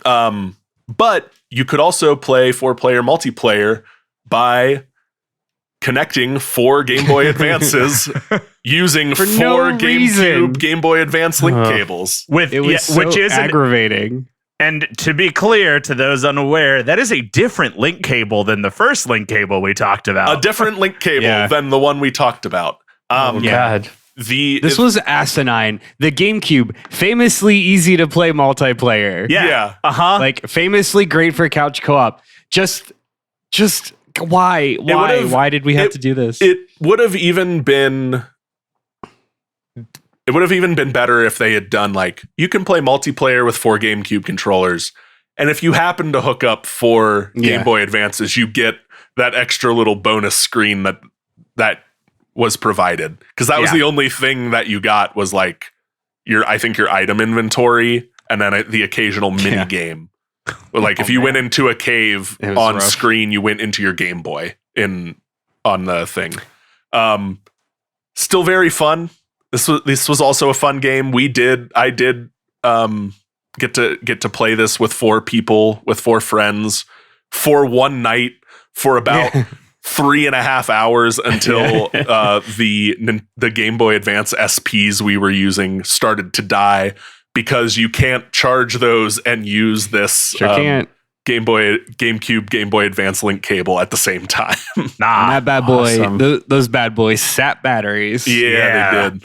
But you could also play 4-player multiplayer by connecting 4 Game Boy Advances using 4 GameCube Game Boy Advance link cables. Which is aggravating. And to be clear to those unaware, that is a different link cable than the first link cable we talked about. A different link cable than the one we talked about. God. This was asinine. The GameCube, famously easy to play multiplayer. Yeah. Like famously great for couch co-op. Just why? Why did we have to do this? It would have even been better if they had done like, you can play multiplayer with 4 GameCube controllers, and if you happen to hook up 4 Game Boy Advances, you get that extra little bonus screen that was provided, because that was the only thing that you got was like your item inventory and then the occasional mini game. Like if you went into a cave on rough screen, you went into your Game Boy on the thing. Still very fun. This was also a fun game. I did get to play this with 4 people, with 4 friends for one night for about 3.5 hours until the Game Boy Advance SPs we were using started to die, because you can't charge those and use this GameCube Game Boy Advance link cable at the same time. And that bad boy, awesome. those bad boys sap batteries. Yeah, they did.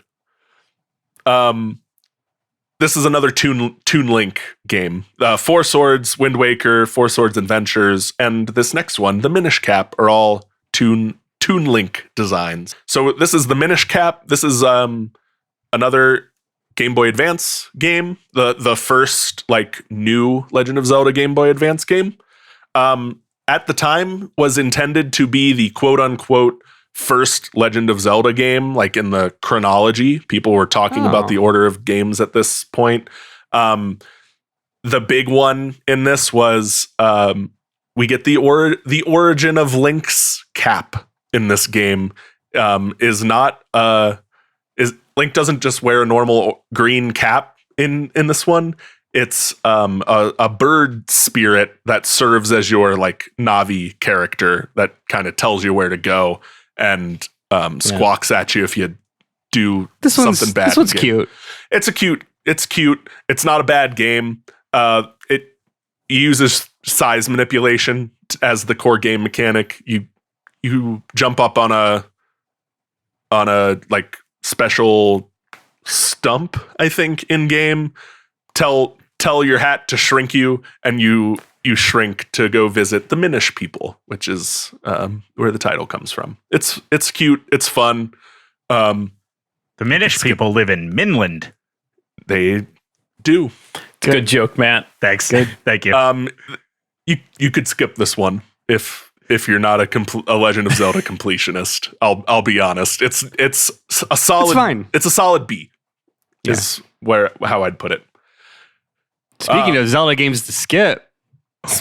This is another Toon Link game. Four Swords, Wind Waker, Four Swords Adventures, and this next one, the Minish Cap, are all Toon Link designs. So this is the Minish Cap. This is another Game Boy Advance game, the first like new Legend of Zelda Game Boy Advance game. At the time was intended to be the quote unquote first Legend of Zelda game, like in the chronology. People were talking about the order of games at this point. The big one in this was we get the origin of Link's cap in this game. Is not is Link doesn't just wear a normal green cap in this one. It's a bird spirit that serves as your like Navi character that kind of tells you where to go and squawks at you if you do something bad. This one's cute. It's cute. It's not a bad game. It uses size manipulation as the core game mechanic. You jump up on a like special stump, I think, in game. Tell your hat to shrink you, and you shrink to go visit the Minish people, which is where the title comes from. It's cute. It's fun. The Minish people live in Minland. They do. Good joke, Matt. Thanks. Good. Thank you. You could skip this one if you're not a Legend of Zelda completionist. I'll be honest. It's a solid. It's fine. It's a solid B. Is how I'd put it. Speaking of Zelda games to skip,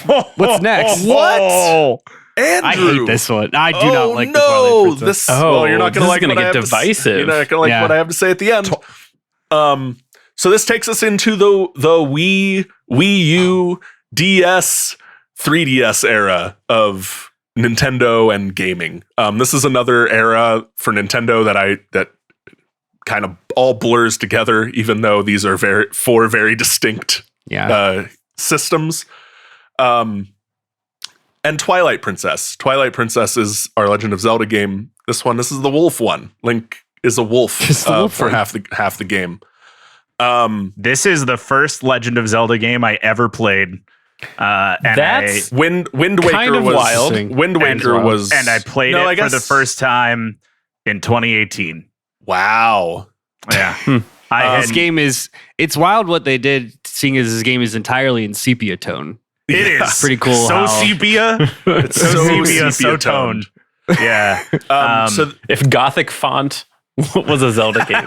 what's next? What? Andrew. I hate this one. I do not like the no. Twilight Princess. Well, you're not going to like going to what I get have divisive. You're not going to like what I have to say at the end. So this takes us into the Wii U, DS, 3DS era of Nintendo and gaming. This is another era for Nintendo that kind of all blurs together, even though these are four very distinct systems. And Twilight Princess. Twilight Princess is our Legend of Zelda game. This is the wolf one. Link is a wolf for half the game. This is the first Legend of Zelda game I ever played. That's Wind Waker kind of was wild. Wind Waker was, and I played it for the first time in 2018. Wow. Yeah. This game it's wild what they did, seeing as this game is entirely in sepia tone. It is pretty cool. So sepia. It's so sepia, so toned. Yeah. So if Gothic font was a Zelda game.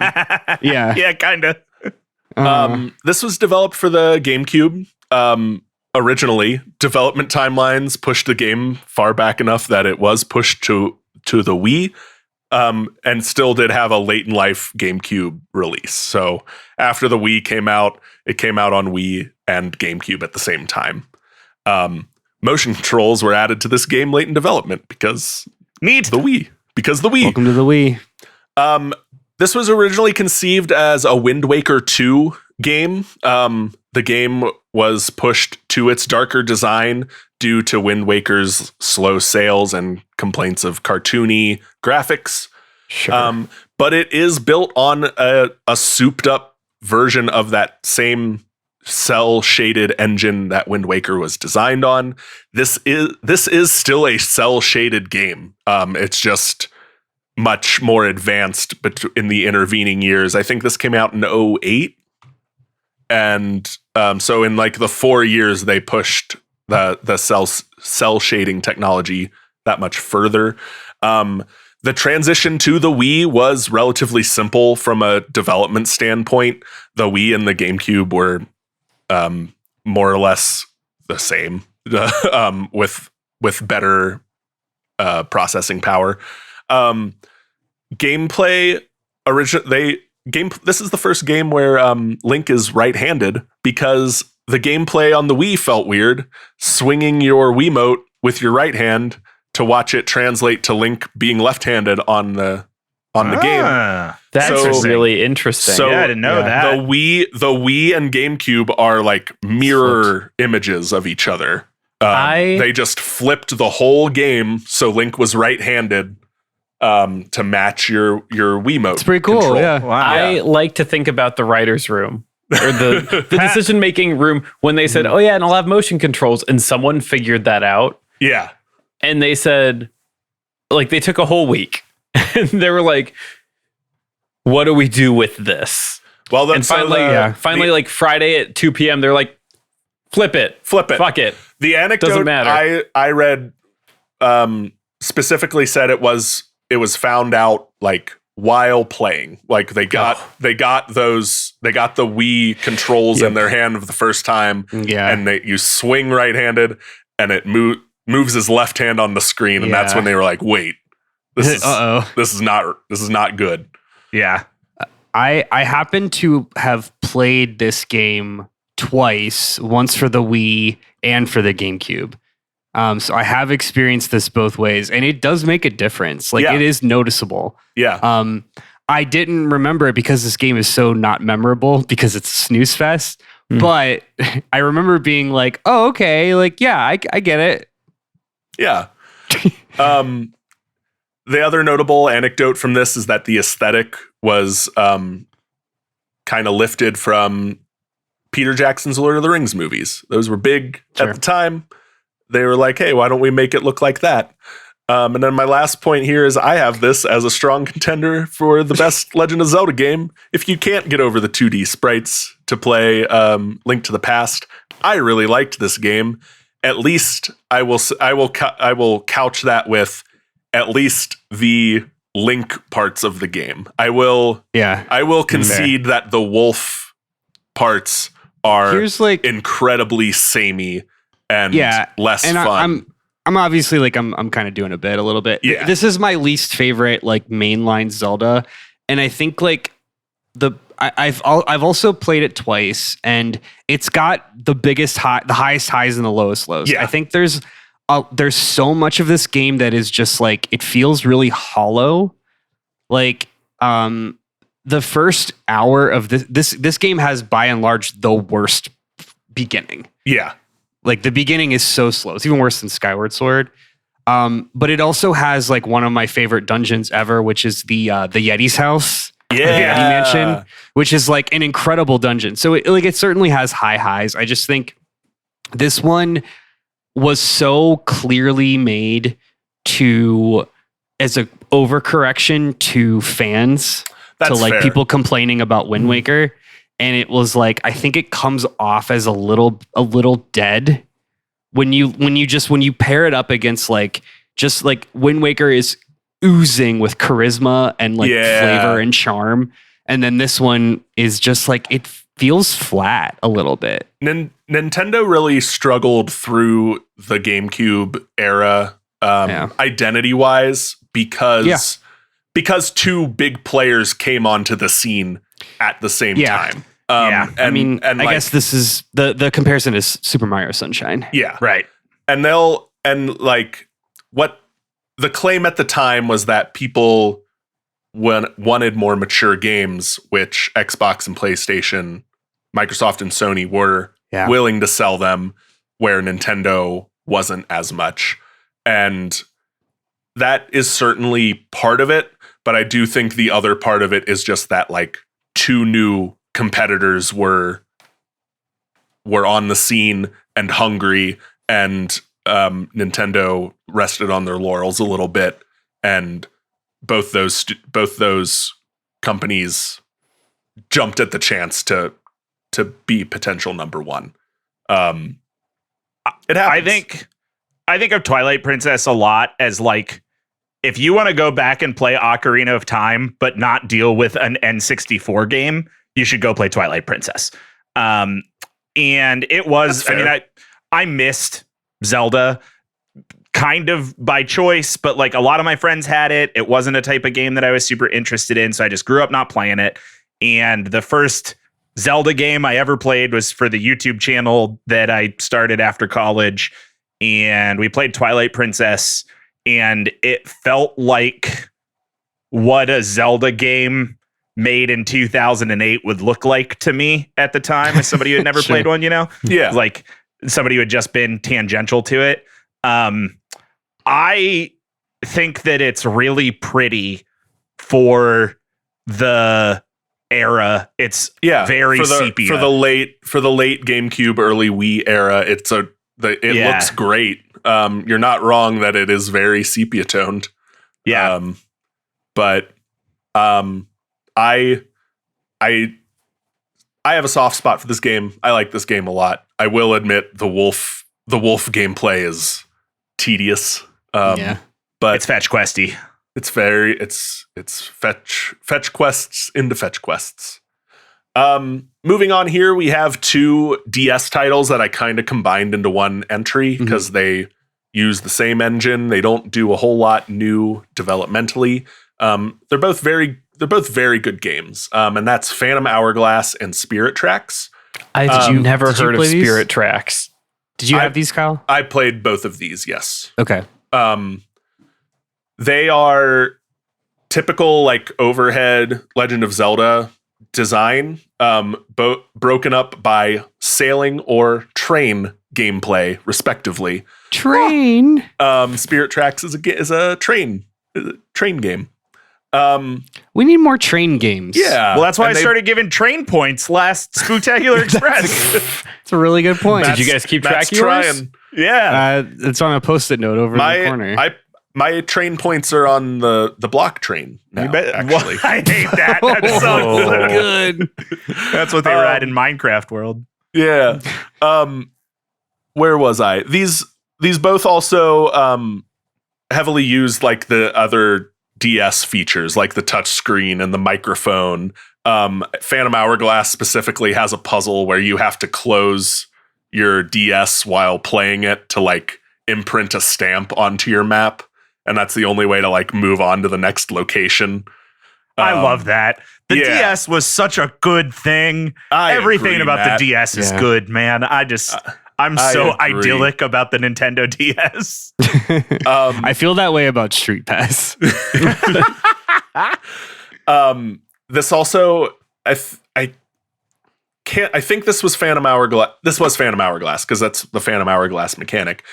Yeah. Kind of. This was developed for the GameCube. Originally, development timelines pushed the game far back enough that it was pushed to the Wii, and still did have a late in life GameCube release. So after the Wii came out, it came out on Wii and GameCube at the same time. Motion controls were added to this game late in development because the Wii. Welcome to the Wii. This was originally conceived as a Wind Waker 2 game. The game was pushed to its darker design due to Wind Waker's slow sales and complaints of cartoony graphics. Sure. But it is built on a souped up version of that same cell shaded engine that Wind Waker was designed on. This is still a cell shaded game. It's just much more advanced in the intervening years. I think this came out in 2008. And so in like the 4 years, they pushed the cell shading technology that much further. The transition to the Wii was relatively simple from a development standpoint. The Wii and the GameCube were more or less the same, with better processing power. Gameplay this is the first game where Link is right-handed because the gameplay on the Wii felt weird, swinging your Wiimote with your right hand to watch it translate to Link being left-handed on the game. That's really interesting. So I didn't know that. The Wii and GameCube are like mirror images of each other. They just flipped the whole game so Link was right-handed to match your Wiimote. It's pretty cool. control. Yeah. Wow. I like to think about the writer's room or the decision-making room when they said, oh yeah, and I'll have motion controls, and someone figured that out. Yeah. And they said, like, they took a whole week and they were like, what do we do with this? Well, And finally, like Friday at 2 p.m., they're like, flip it. flip it. Fuck it. The anecdote Doesn't matter. I read specifically said it was found out like while playing. Like they got the Wii controls in their hand for the first time. Yeah. And you swing right-handed and it moves his left hand on the screen, and that's Yeah. when they were like, "Wait, this is Uh-oh. this is not good." Yeah. I happen to have played this game twice, once for the Wii and for the GameCube. So I have experienced this both ways, and it does make a difference. Like, Yeah. it is noticeable. Yeah, I didn't remember it because this game is so not memorable because it's a snooze fest. But I remember being like, "Oh, okay, like yeah, I get it." yeah. The other notable anecdote from this is that the aesthetic was kind of lifted from Peter Jackson's Lord of the Rings movies. Those were big Sure. at the time. They were like, hey, why don't we make it look like that? And then my last point here is I have this as a strong contender for the best Legend of Zelda game. If you can't get over the 2D sprites to play Link to the Past, I really liked this game. At least I will couch that with at least the Link parts of the game. I will concede that the wolf parts are Here's like incredibly samey and less and fun. I'm obviously like I'm kind of doing a bit a little bit. Yeah. This is my least favorite like mainline Zelda, and I think like I've also played it twice, and it's got the highest highs and the lowest lows. Yeah. I think there's so much of this game that is just like it feels really hollow. Like the first hour of this game has by and large the worst beginning. Yeah. Like the beginning is so slow. It's even worse than Skyward Sword. But it also has like one of my favorite dungeons ever, which is the Yeti's house. The Yeti Mansion, which is like an incredible dungeon. So it certainly has high highs. I just think this one was so clearly made as a overcorrection to fans. That's to like fair. people complaining about Wind Waker. And it was like, I think it comes off as a little dead when you pair it up against like, just like Wind Waker is oozing with charisma and like flavor and charm. And then this one is just like, it feels flat a little bit. Nintendo really struggled through the GameCube era identity wise because two big players came onto the scene at the same time. I guess this is the comparison is Super Mario Sunshine. Yeah. Right. And what the claim at the time was that people wanted more mature games, which Xbox and PlayStation, Microsoft and Sony were willing to sell them, where Nintendo wasn't as much. And that is certainly part of it. But I do think the other part of it is just that like two new competitors were on the scene and hungry, and Nintendo rested on their laurels a little bit, and both those companies jumped at the chance to be potential number one. It happens. I think of Twilight Princess a lot as like, if you want to go back and play Ocarina of Time but not deal with an N64 game, you should go play Twilight Princess. And it was, I missed Zelda kind of by choice, but like a lot of my friends had it. It wasn't a type of game that I was super interested in, so I just grew up not playing it. And the first Zelda game I ever played was for the YouTube channel that I started after college, and we played Twilight Princess, and it felt like what a Zelda game made in 2008 would look like to me at the time, as somebody who had never played one, like somebody who had just been tangential to it. I think that it's really pretty for the era. It's very sepia. For the late GameCube, early Wii era, it looks great. You're not wrong that it is very sepia-toned. Yeah. But I have a soft spot for this game. I like this game a lot. I will admit the wolf gameplay is tedious. But it's fetch questy. It's fetch quests into fetch quests. Moving on here, we have two DS titles that I kind of combined into one entry because they use the same engine. They don't do a whole lot new developmentally. They're both very good games. And that's Phantom Hourglass and Spirit Tracks. I've never did you heard of play these? Spirit Tracks. Did you have these, Kyle? I played both of these, yes. Okay. They are typical like overhead Legend of Zelda design, broken up by sailing or train gameplay, respectively. Train. Spirit Tracks is a train game. We need more train games. Yeah. Well, that's why And I started giving train points last Spooktacular Express. It's a really good point. Did you guys keep track Matt's of yours? trying. Yeah. It's on a post-it note over in the corner. My train points are on the block train now, You bet. actually. I hate that. That's so Oh. good. That's what they ride in Minecraft world. Yeah. Where was I? These both also heavily used like the other DS features, like the touch screen and the microphone. Phantom Hourglass specifically has a puzzle where you have to close your DS while playing it to like imprint a stamp onto your map. And that's the only way to like move on to the next location. I love that. The yeah. DS was such a good thing. Everything agree, about Matt. the DS is Yeah. good, man. I'm I so agree. idyllic about the Nintendo DS. I feel that way about Street Pass. This also, I think this was Phantom Hourglass. This was Phantom Hourglass because that's the Phantom Hourglass mechanic.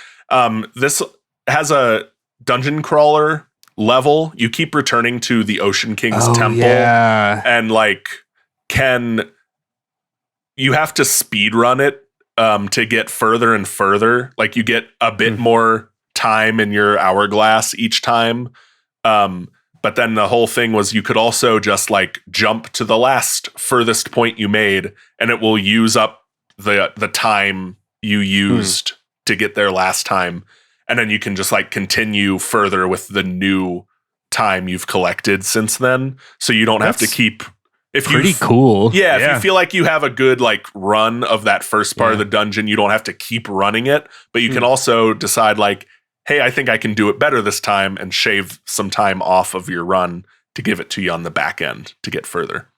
This has a dungeon crawler level. You keep returning to the Ocean King's temple, Yeah. and like you have to speed run it to get further and further. Like you get a bit more time in your hourglass each time. But then the whole thing was you could also just like jump to the last furthest point you made, and it will use up the time you used to get there last time. And then you can just like continue further with the new time you've collected since then. So you don't have to That's keep Pretty cool. Yeah, if Yeah. you feel like you have a good like run of that first part of the dungeon, you don't have to keep running it, but you can also decide like, hey, I think I can do it better this time and shave some time off of your run to give it to you on the back end to get further.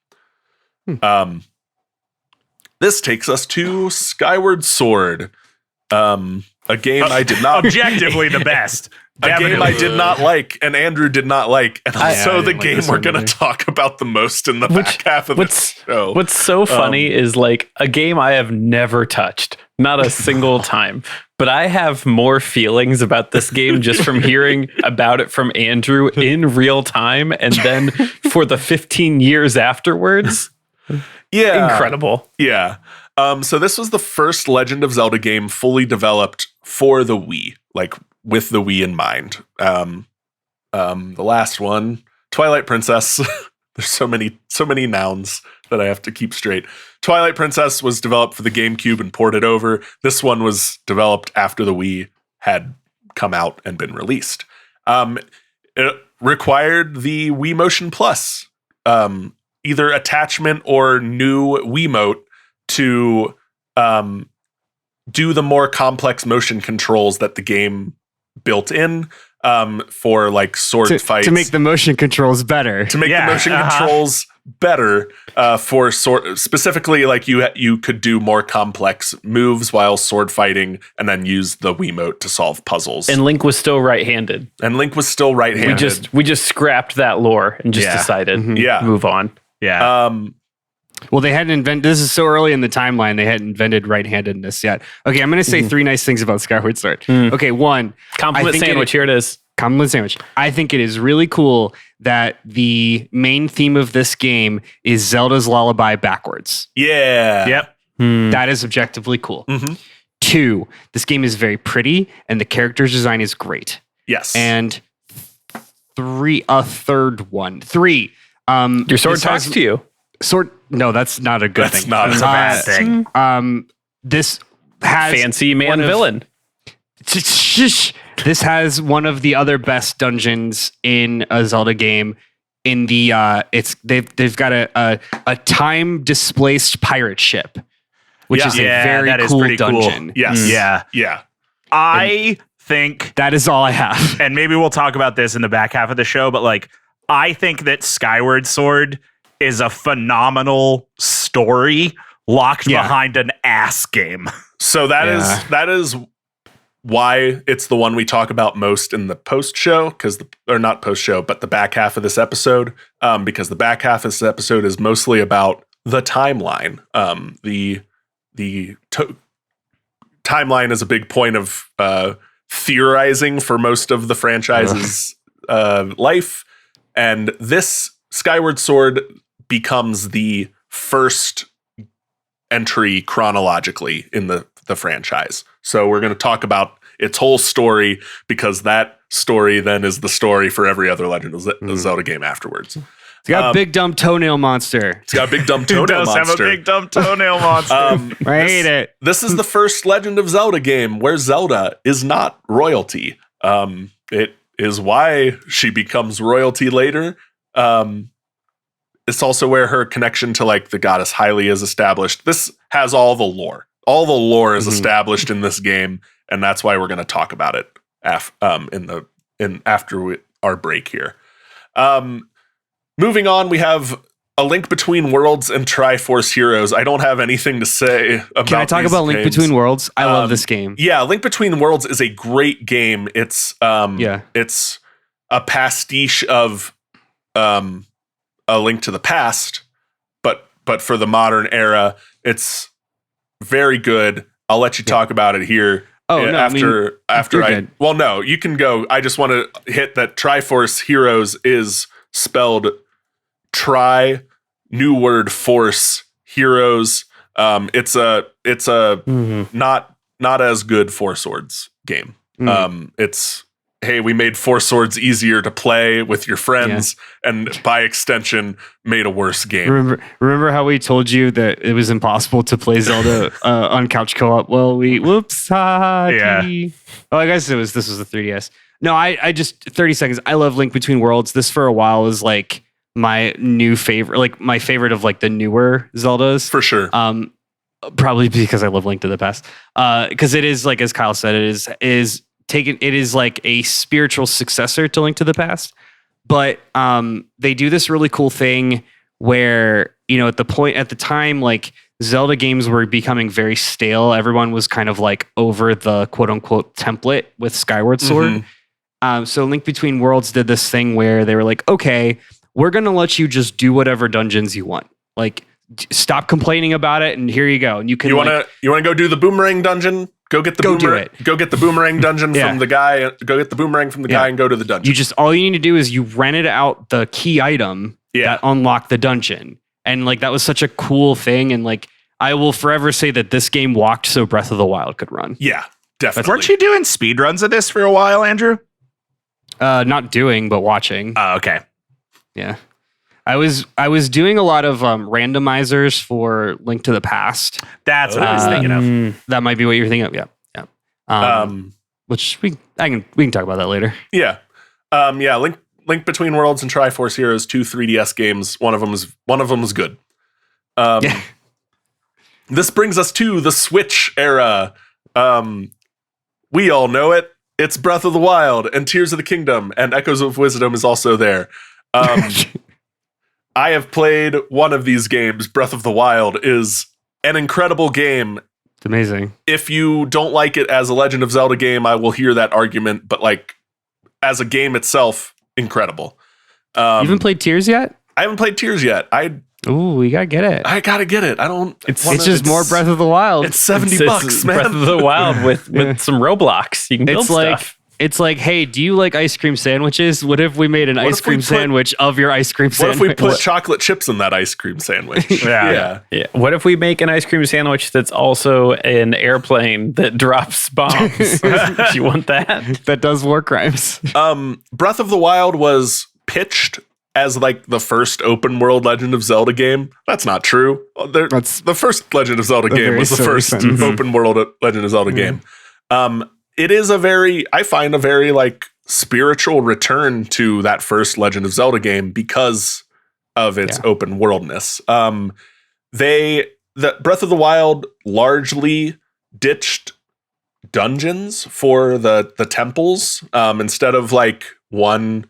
This takes us to Skyward Sword. A game I did not Objectively the best. a game I did not like and Andrew did not like, and also I the didn't like game this we're one going to either. talk about the most in the back half of this show. What's so funny is like a game I have never touched, not a single time. But I have more feelings about this game just from hearing about it from Andrew in real time, and then for the 15 years afterwards. Yeah. Incredible. Yeah. So this was the first Legend of Zelda game fully developed for the Wii, like with the Wii in mind. The last one, Twilight Princess. There's so many nouns that I have to keep straight. Twilight Princess was developed for the GameCube and ported over. This one was developed after the Wii had come out and been released. It required the Wii Motion Plus, either attachment or new Wiimote to do the more complex motion controls that the game built in for like sword fights. To make the motion controls better. To make the motion controls better for sword, specifically like you could do more complex moves while sword fighting and then use the Wiimote to solve puzzles. And Link was still right-handed. right-handed. We just scrapped that lore and just decided move on. Yeah. Well, they hadn't invented. This is so early in the timeline. They hadn't invented right-handedness yet. Okay, I'm going to say three nice things about Skyward Sword. Okay, one, Compliment sandwich. Here it is. compliment sandwich. I think it is really cool that the main theme of this game is Zelda's Lullaby backwards. Yeah. Yep. That is objectively cool. Two, this game is very pretty and the character's design is great. Yes. And three, Your sword talks to you. No, that's not a good That's thing. not a Bad thing. This has Fancy man villain. This has one of the other best dungeons in a Zelda game. In the they've got a time displaced pirate ship, which is a very that is cool pretty cool. dungeon. Yes. Yeah. Yeah. I think, That is all I have. and maybe we'll talk about this in the back half of the show, but like, I think that Skyward Sword is a phenomenal story locked behind an ass game. So that is why it's the one we talk about most in the post show, or not post show, but the back half of this episode, because the back half of this episode is mostly about the timeline. The timeline is a big point of theorizing for most of the franchise's life, and this Skyward Sword becomes the first entry chronologically in the franchise. So we're going to talk about its whole story, because that story then is the story for every other Legend of Zelda game afterwards. It's got a big dumb toenail monster. It's got a big dumb It toenail does monster. have a big dumb toenail monster. I hate it. This is the first Legend of Zelda game where Zelda is not royalty. It is why she becomes royalty later. It's also where her connection to like the goddess Hylia is established. This has all the lore. All the lore is established in this game, and that's why we're going to talk about it after our break here. Moving on, we have A Link Between Worlds and Triforce Heroes. I don't have anything to say about. Can I talk these about Link games. Between Worlds? I love this game. Yeah, Link Between Worlds is a great game. It's it's a pastiche of A Link to the Past, but for the modern era. It's very good. I'll let you talk about it here. Oh, no, after you're I good. well, no, you can go. I just want to hit that Triforce Heroes is spelled tri, new word force, heroes. It's a not as good Four Swords game. It's, hey, we made Four Swords easier to play with your friends, and by extension made a worse game. Remember how we told you that it was impossible to play Zelda on couch co-op? Well, whoops. Yeah. Oh, I guess this was the 3DS. No, I just 30 seconds. I love Link Between Worlds. This for a while was like my new favorite, like my favorite of like the newer Zeldas. For sure. Probably because I love Link to the Past. Because it is like, as Kyle said, it is like a spiritual successor to Link to the Past. But they do this really cool thing where, you know, at the time, like Zelda games were becoming very stale. Everyone was kind of like over the quote unquote template with Skyward Sword. So Link Between Worlds did this thing where they were like, okay, we're going to let you just do whatever dungeons you want. Like, stop complaining about it, and here you go. And you can you want to go do the boomerang dungeon? Go get the boomerang. Go get the boomerang dungeon from the guy. Go get the boomerang from the guy and go to the dungeon. You just, all you need to do is you rented out the key item that unlocked the dungeon. And like, that was such a cool thing. And like, I will forever say that this game walked so Breath of the Wild could run. Yeah, definitely. Weren't you doing speedruns of this for a while, Andrew? Not doing, but watching. Oh, okay. Yeah. I was doing a lot of randomizers for Link to the Past. That's what I was thinking of. That might be what you're thinking of. Yeah. Which we can talk about that later. Yeah. Link Between Worlds and Triforce Heroes, 2 3DS games. One of them is good. This brings us to the Switch era. We all know it. It's Breath of the Wild and Tears of the Kingdom, and Echoes of Wisdom is also there. I have played one of these games. Breath of the Wild is an incredible game. It's amazing. If you don't like it as a Legend of Zelda game, I will hear that argument, but like as a game itself, incredible. You haven't played Tears yet? I haven't played Tears yet. Ooh, you gotta get it. I gotta get it. I don't. It's just more Breath of the Wild. It's $70, man. Breath of the Wild with some Roblox. You can build stuff. It's like, hey, do you like ice cream sandwiches? What if we made an ice cream sandwich of your ice cream sandwich? What if we put chocolate chips in that ice cream sandwich? Yeah. What if we make an ice cream sandwich that's also an airplane that drops bombs? Do you want that? That does war crimes. Breath of the Wild was pitched as like the first open world Legend of Zelda game. That's not true. That's the first Legend of Zelda game was the first open world Legend of Zelda game. It is I find a very like spiritual return to that first Legend of Zelda game because of its open worldness. The Breath of the Wild largely ditched dungeons for the temples, instead of like one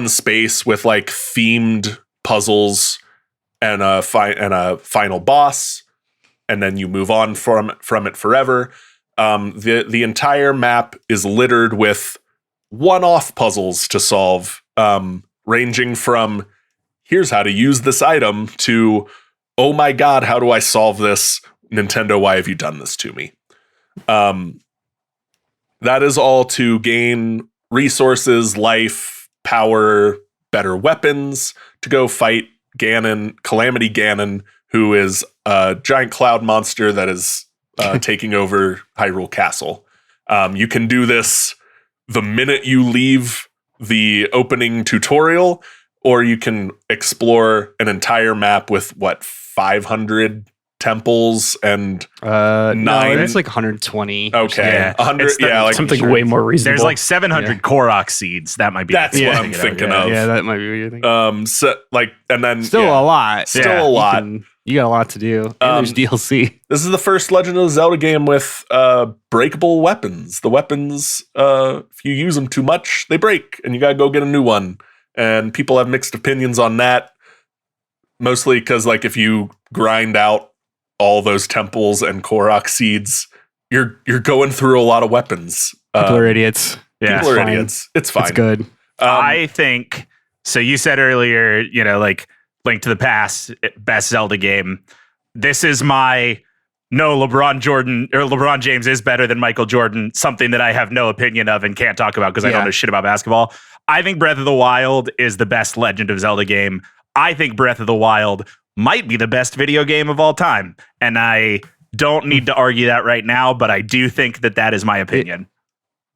space with like themed puzzles and a final boss, and then you move on from it forever. The entire map is littered with one-off puzzles to solve, ranging from here's how to use this item to, oh my god, how do I solve this? Nintendo, why have you done this to me? That is all to gain resources, life, power, better weapons to go fight Calamity Ganon, who is a giant cloud monster that is taking over Hyrule Castle. You can do this the minute you leave the opening tutorial, or you can explore an entire map with 500 temples and No, 9. it's like 120. Okay, Yeah. 100. It's the- Yeah, like Something way more reasonable. There's like 700 Korok seeds. That might be. That's the what thing I'm to get thinking over. of. Yeah, that might be what you're thinking. So like, and then Still yeah, a lot. still Yeah. a lot. You got a lot to do. And there's DLC. This is the first Legend of Zelda game with breakable weapons. The weapons, if you use them too much, they break, and you gotta go get a new one. And people have mixed opinions on that. Mostly because, like, if you grind out all those temples and Korok seeds, you're going through a lot of weapons. People are idiots. Yeah. People are fine. idiots. It's fine. It's good. I think so. You said earlier, like Link to the Past, best Zelda game. This is my LeBron James is better than Michael Jordan, something that I have no opinion of and can't talk about because I don't know shit about basketball. I think Breath of the Wild is the best Legend of Zelda game. I think Breath of the Wild might be the best video game of all time. And I don't need to argue that right now, but I do think that is my opinion.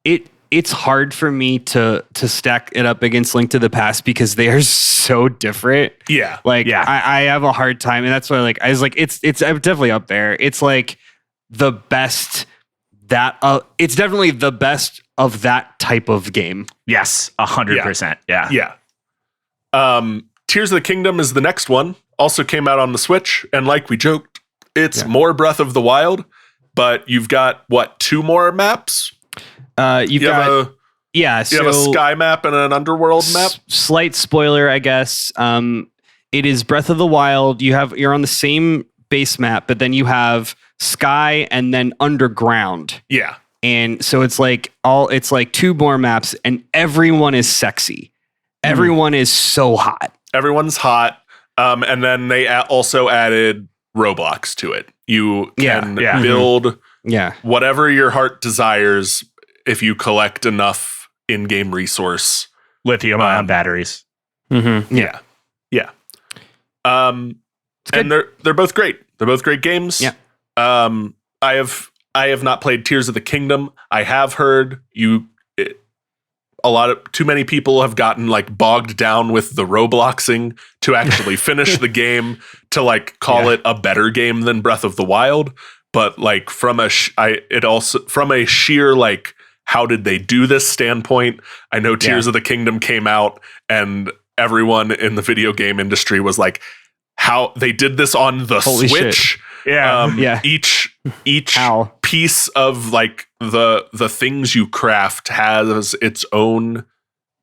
It's hard for me to stack it up against Link to the Past because they are so different. Yeah. Like, Yeah. I have a hard time, and that's why, like, I was like, it's definitely up there. It's like the best it's definitely the best of that type of game. Yes, 100%. Yeah. Yeah. Tears of the Kingdom is the next one. Also came out on the Switch, and like we joked, it's more Breath of the Wild, but you've got 2 more maps? You have a sky map and an underworld map. Slight spoiler, I guess. It is Breath of the Wild. You're on the same base map, but then you have sky and then underground. Yeah. And so it's like 2 more maps, and everyone is sexy. Everyone is so hot. Everyone's hot. And then they also added Roblox to it. You can build whatever your heart desires if you collect enough in-game resource. Lithium-ion batteries. Mm-hmm. Yeah. Yeah. And they're both great. They're both great games. Yeah. I have not played Tears of the Kingdom. I have heard too many people have gotten like bogged down with the Robloxing to actually finish the game to like call it a better game than Breath of the Wild. But like from a sheer like how did they do this standpoint, I know Tears of the Kingdom came out and everyone in the video game industry was like, how they did this on the Holy Switch. shit. Each How? piece of like the things you craft has its own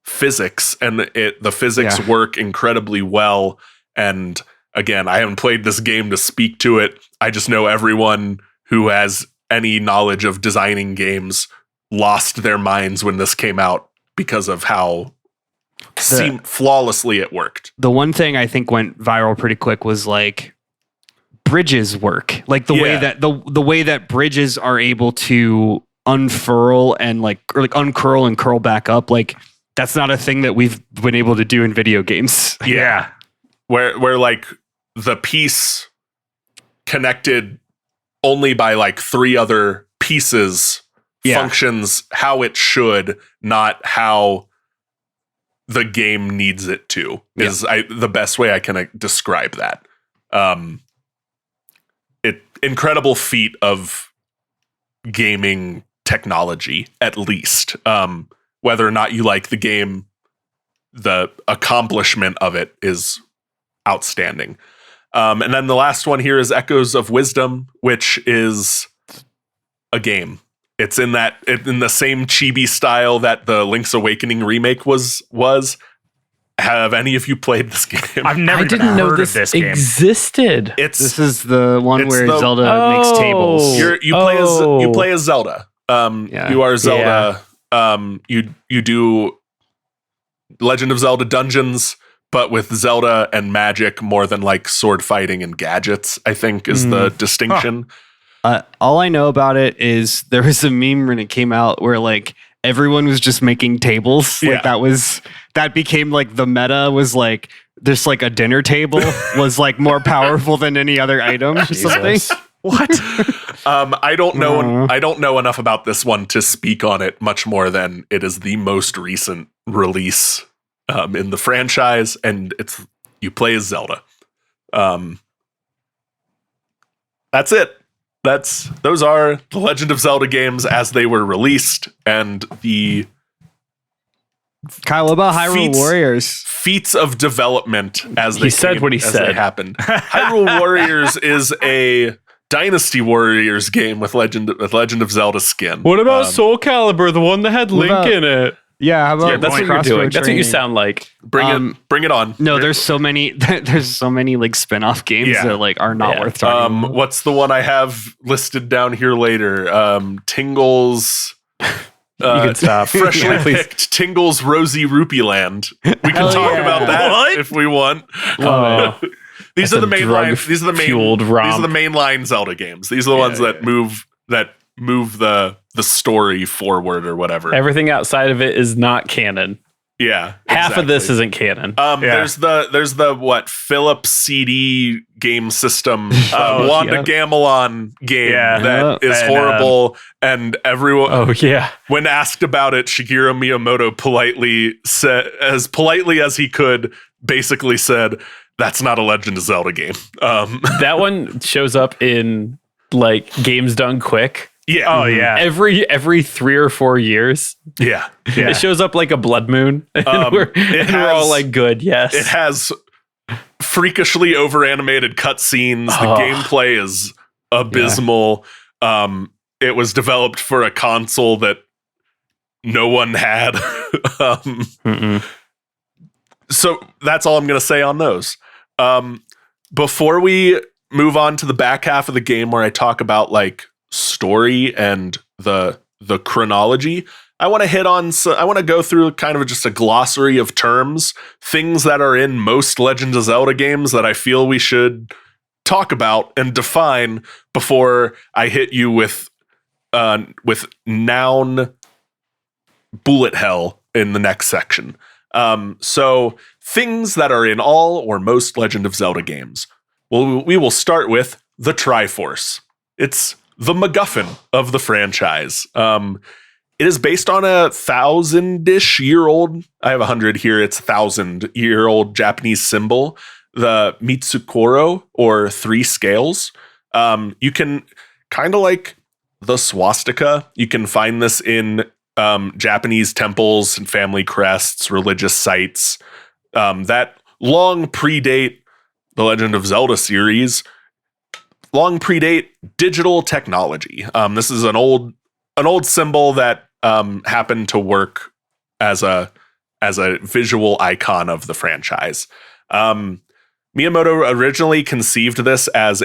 physics, and the physics work incredibly well. And again, I haven't played this game to speak to it. I just know everyone who has any knowledge of designing games lost their minds when this came out because of how flawlessly it worked. The one thing I think went viral pretty quick was like bridges work, like the way that the way that bridges are able to unfurl and like uncurl and curl back up. Like that's not a thing that we've been able to do in video games. Yeah. Where like the piece connected only by like 3 other pieces functions how it should, not how the game needs it to, is the best way I can describe that. Incredible feat of gaming technology, at least. Whether or not you like the game, the accomplishment of it is outstanding. And then the last one here is Echoes of Wisdom, which is a game. It's in the same chibi style that the Link's Awakening remake was. Have any of you played this game? I've never I even didn't know heard this of this game. existed. This is the one It's where the- Zelda makes tables. You play as Zelda. Yeah. You are Zelda. You do Legend of Zelda dungeons, but with Zelda and magic more than like sword fighting and gadgets, I think is the distinction. All I know about it is there was a meme when it came out where like everyone was just making tables. Yeah. Like that became like the meta was like just like a dinner table was like more powerful than any other item or something. What? I don't know enough about this one to speak on it much more than it is the most recent release in the franchise, and you play as Zelda. That's it. Those are the Legend of Zelda games as they were released, and the Kyle, what about Hyrule Warriors? feats of development as they said what he said. they happened. Hyrule Warriors is a Dynasty Warriors game with Legend of Zelda skin. What about Soul Calibur, the one that had Link about- in it? Yeah, how about Yeah, that's what you're Crossroad doing. That's what you Training? sound like. Bring it on. No, there's so many like spin-off games Yeah. that like are not Yeah. worth talking about. What's the one I have listed down here later? Tingle's You can stop. freshly Yeah, please. picked Tingle's Rosy Rupee Land. We can Hell talk yeah. about that What? if we want. Oh, These That's are the a main line. drug-fueled These are the mainline Zelda games. These are the ones that move the story forward or whatever. everything outside of it is not canon. Yeah, Half of this exactly. isn't canon. There's the what Philips CD game system, Wanda yep. Gamelon game Yeah. that is And, horrible, and everyone Oh yeah. when asked about it, Shigeru Miyamoto politely said, as politely as he could, basically said, "That's not a Legend of Zelda game." That one shows up in like games done quick. Yeah. Oh yeah. Every 3 or 4 years. Yeah. It shows up like a blood moon. And, we're all like, good, yes. It has freakishly over animated cutscenes. The gameplay is abysmal. It was developed for a console that no one had. So that's all I'm going to say on those. Before we move on to the back half of the game where I talk about like story and the chronology, I want to go through kind of just a glossary of terms, things that are in most Legend of Zelda games that I feel we should talk about and define before I hit you with noun bullet hell in the next section. So things that are in all or most Legend of Zelda games. Well, we will start with the Triforce. It's the MacGuffin of the franchise. It is based on a 1,000-ish year old. I have 100 here. It's 1,000-year-old Japanese symbol, the Mitsukoro, or 3 scales. You can kind of like the swastika. You can find this in Japanese temples and family crests, religious sites that long predate the Legend of Zelda series, long predate digital technology. This is an old symbol that happened to work as a visual icon of the franchise. Miyamoto originally conceived this as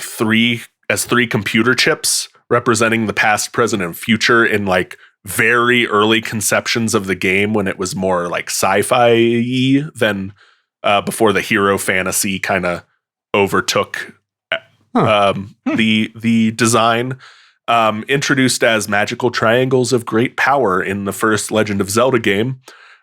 three computer chips representing the past, present, and future in like very early conceptions of the game when it was more like sci-fi than before the hero fantasy kind of overtook the design. Introduced as magical triangles of great power in the first Legend of Zelda game.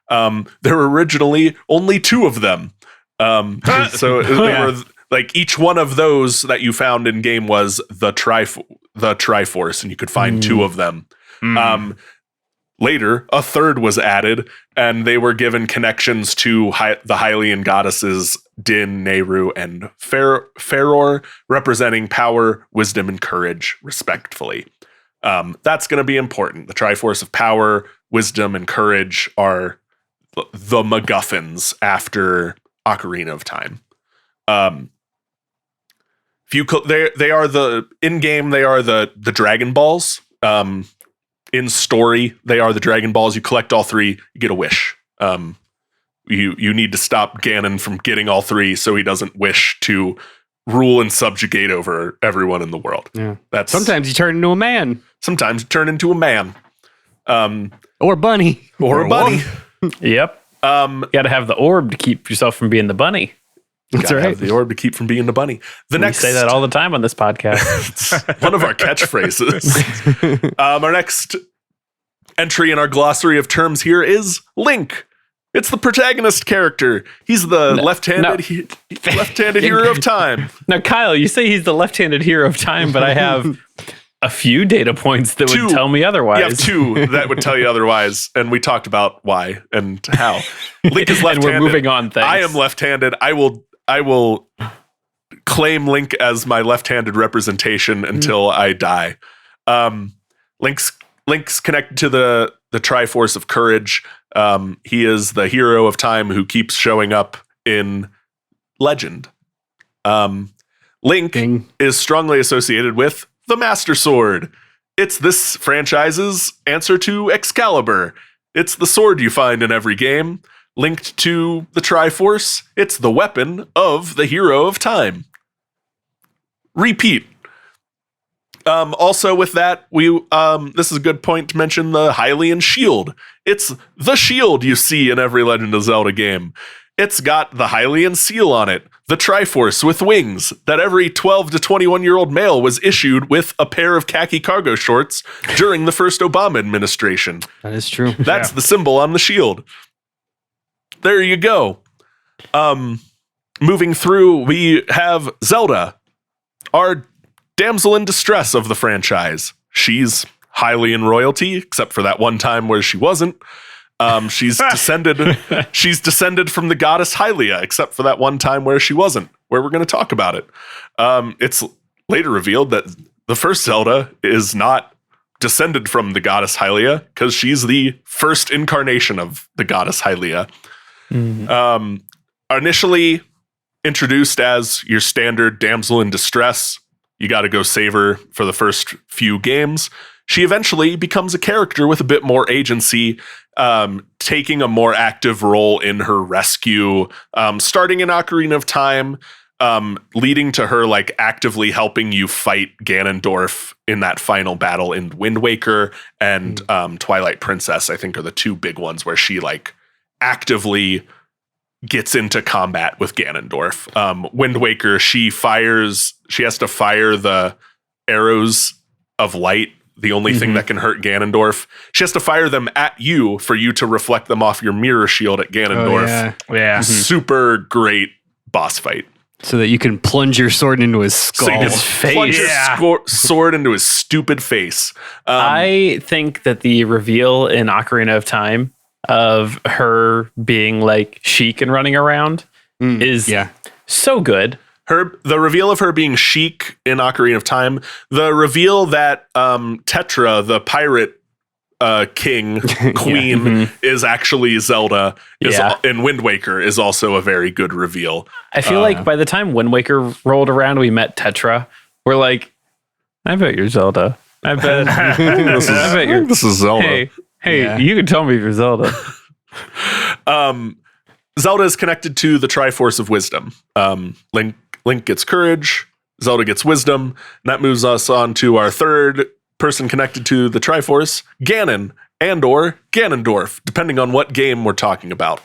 There were originally only 2 of them. So they were like each one of those that you found in game was the Triforce, and you could find 2 of them. Later, a 3rd was added, and they were given connections to the Hylian goddesses Din, Nehru, and Feror, representing power, wisdom, and courage, respectively. That's going to be important. The Triforce of power, wisdom, and courage are the MacGuffins after Ocarina of Time. If you they are the in game, they are the Dragon Balls. In story, they are the Dragon Balls. You collect all 3, you get a wish. You need to stop Ganon from getting all 3 so he doesn't wish to rule and subjugate over everyone in the world. Yeah. That's Sometimes you turn into a man. Sometimes you turn into a man. Or bunny. Or a bunny. Yep. You got to have the orb to keep yourself from being the bunny. That's Gotta right. have the orb to keep from being the bunny. We say that all the time on this podcast. It's one of our catchphrases. Our next entry in our glossary of terms here is Link. It's the protagonist character. He's the left-handed hero of time. Now, Kyle, you say he's the left-handed hero of time, but I have a few data points that would tell me otherwise. You have 2 that would tell you otherwise, and we talked about why and how. Link is left-handed. And we're moving on. Thanks. I am left-handed. I will claim Link as my left-handed representation until I die. Link's connected to the Triforce of Courage. He is the hero of time who keeps showing up in Legend. Link is strongly associated with the Master Sword. It's this franchise's answer to Excalibur. It's the sword you find in every game. Linked to the Triforce, it's the weapon of the hero of time. Repeat. Also with that, this is a good point to mention the Hylian shield. It's the shield you see in every Legend of Zelda game. It's got the Hylian seal on it, the Triforce with wings that every 12 to 21-year-old male was issued with a pair of khaki cargo shorts during the first Obama administration. That is true. That's the symbol on the shield. There you go. Moving through, we have Zelda, our damsel in distress of the franchise. She's highly in royalty, except for that one time where she wasn't. She's descended from the goddess Hylia, except for that one time where she wasn't, where we're going to talk about it. It's later revealed that the first Zelda is not descended from the goddess Hylia because she's the first incarnation of the goddess Hylia. Mm-hmm. Initially introduced as your standard damsel in distress, you got to go save her for the first few games. She eventually becomes a character with a bit more agency, taking a more active role in her rescue, starting in Ocarina of Time, leading to her like actively helping you fight Ganondorf in that final battle in Wind Waker and Twilight Princess, I think are the 2 big ones where she like actively gets into combat with Ganondorf. Wind Waker, she has to fire the arrows of light, the only thing that can hurt Ganondorf. She has to fire them at you for you to reflect them off your mirror shield at Ganondorf. Oh, yeah. Super great boss fight. So that you can plunge your sword into his skull. So you can plunge your sword into his stupid face. I think that the reveal in Ocarina of Time of her being like chic and running around is so good. The reveal of her being chic in Ocarina of Time, the reveal that Tetra, the pirate queen, is actually Zelda in Wind Waker is also a very good reveal. I feel like by the time Wind Waker rolled around, we met Tetra. We're like, I bet you're Zelda. I bet this is Zelda. Hey, you can tell me if you're Zelda. Zelda is connected to the Triforce of Wisdom. Link gets courage, Zelda gets wisdom, and that moves us on to our third person connected to the Triforce, Ganon and/or Ganondorf, depending on what game we're talking about.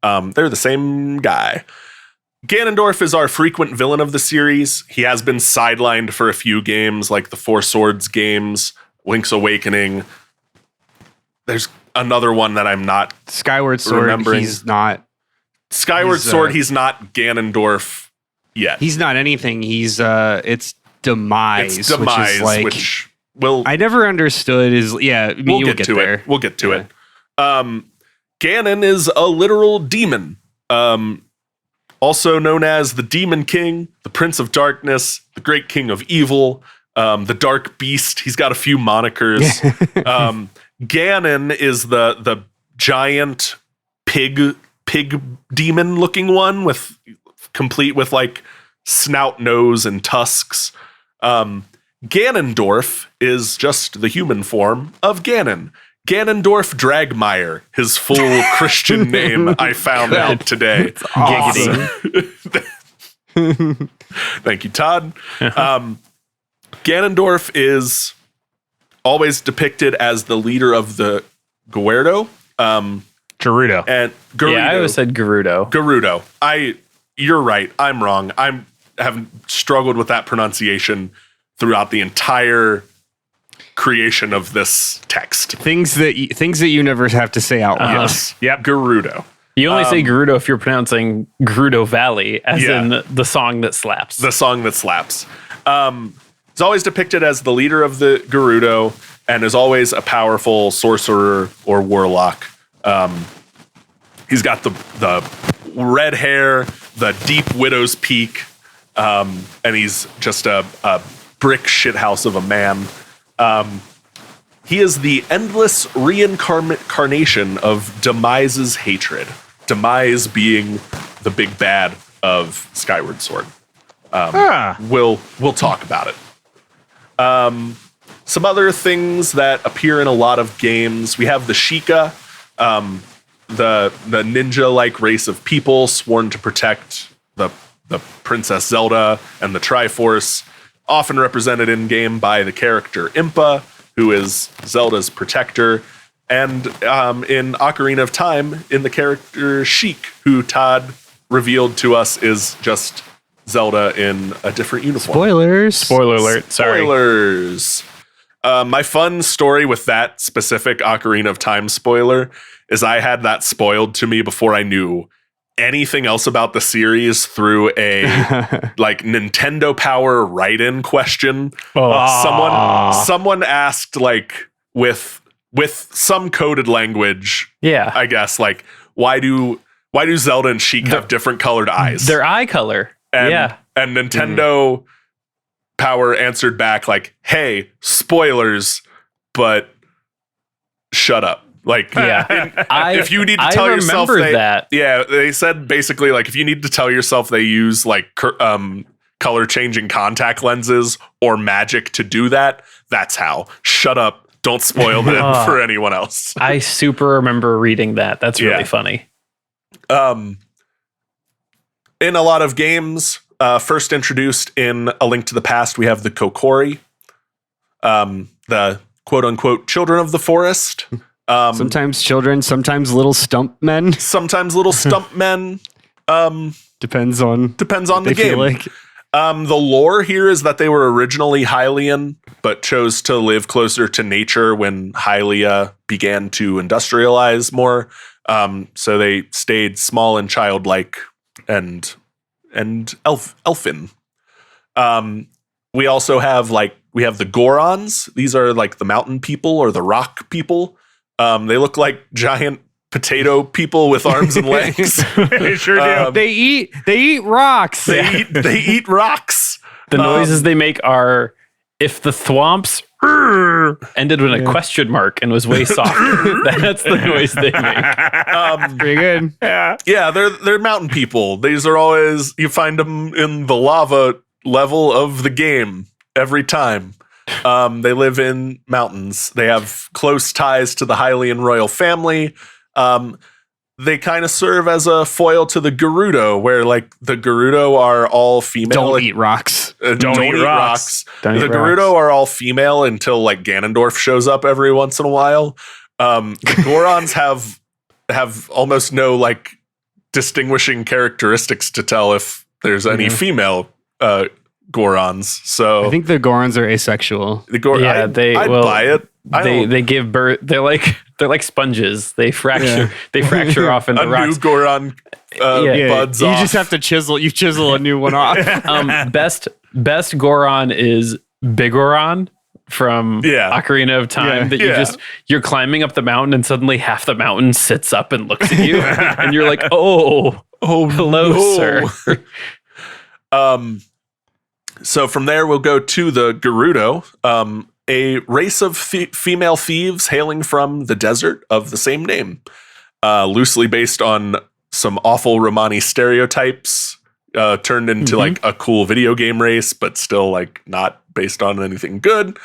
They're the same guy. Ganondorf is our frequent villain of the series. He has been sidelined for a few games, like the Four Swords games, Link's Awakening. There's another one that I'm not Skyward Sword, remembering. He's not Sword, he's not Ganondorf yet. He's not anything. He's it's Demise. It's Demise, which will I never understood is we'll get to there. it. We'll get to it. Ganon is a literal demon. Also known as the Demon King, the Prince of Darkness, the Great King of Evil, the Dark Beast. He's got a few monikers. Ganon is the giant pig demon looking one complete with like snout, nose, and tusks. Ganondorf is just the human form of Ganon. Ganondorf Dragmire, his full Christian name, I found out today. Awesome. Thank you, Todd. Ganondorf is always depicted as the leader of the Gerudo. Gerudo. And Gerudo. Yeah, I always said Gerudo. Gerudo. You're right. I'm wrong. I have struggled with that pronunciation throughout the entire creation of this text. Things that you never have to say out loud. Yes. Yep. Gerudo. You only say Gerudo if you're pronouncing Gerudo Valley, as Yeah. in the song that slaps. The song that slaps. He's always depicted as the leader of the Gerudo and is always a powerful sorcerer or warlock. He's got the red hair, the deep widow's peak, and he's just a brick shithouse of a man. He is the endless reincarnation of Demise's hatred. Demise being the big bad of Skyward Sword. We'll talk about it. Some other things that appear in a lot of games. We have the Sheikah, the ninja-like race of people sworn to protect the Princess Zelda and the Triforce, often represented in game by the character Impa, who is Zelda's protector, and in Ocarina of Time, in the character Sheik, who Todd revealed to us is just Zelda in a different uniform. Spoiler alert. Sorry. Spoilers. My fun story with that specific Ocarina of Time spoiler is I had that spoiled to me before I knew anything else about the series through a like Nintendo Power write-in question. Someone asked like with some coded language. Yeah. I guess like why do Zelda and Sheik have different colored eyes? Their eye color. And Nintendo Power answered back like, "Hey, spoilers, but shut up." Like, if you need to tell yourself that. Yeah, they said basically like if you need to tell yourself they use like color changing contact lenses or magic to do that, that's how. Shut up. Don't spoil them for anyone else. I super remember reading that. That's really funny. In a lot of games, first introduced in A Link to the Past, we have the Kokori, the quote-unquote children of the forest. Sometimes children, sometimes little stump men. Sometimes little stump men. Depends on the game. Like. The lore here is that they were originally Hylian, but chose to live closer to nature when Hylia began to industrialize more. So they stayed small and childlike and elfin. We also have we have the Gorons. These are like the mountain people or the rock people. They look like giant potato people with arms and legs. They sure do. They eat rocks. They eat rocks. The noises they make are if the thwomps ended with a question mark and was way softer. That's the noise they make. Pretty good. Yeah, they're mountain people. These are always, you find them in the lava level of the game every time. They live in mountains. They have close ties to the Hylian royal family. They kind of serve as a foil to the Gerudo, where like the Gerudo are all female. Don't eat rocks. Don't eat rocks. Don't eat The Gerudo are all female until like Ganondorf shows up every once in a while. The Gorons have almost no like distinguishing characteristics to tell if there's any female Gorons. So I think the Gorons are asexual. the I'd buy it. They give birth. They're like sponges. They fracture. They fracture off into a rocks. new Goron buds you off. just have to chisel. You chisel a new one off. Best Goron is Bigoron from Ocarina of Time. You're climbing up the mountain and suddenly half the mountain sits up and looks at you, and you're like, oh, hello, no. sir. So from there, we'll go to the Gerudo, a race of female thieves hailing from the desert of the same name, loosely based on some awful Romani stereotypes. turned into like a cool video game race, but still like not based on anything good.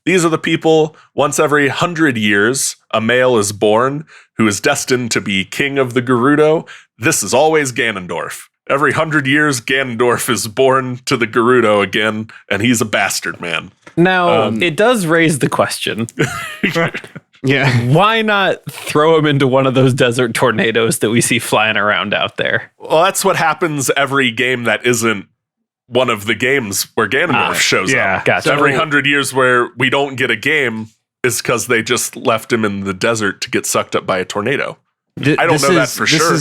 These are the people. Once every 100 years, a male is born who is destined to be king of the Gerudo. This is always Ganondorf. Every 100 years, Ganondorf is born to the Gerudo again, and he's a bastard man. Now, it does raise the question. Yeah. Why not throw him into one of those desert tornadoes that we see flying around out there? Well, that's what happens every game that isn't one of the games where Ganondorf shows up. Gotcha. So every 100 years where we don't get a game is because they just left him in the desert to get sucked up by a tornado. I don't know that for sure.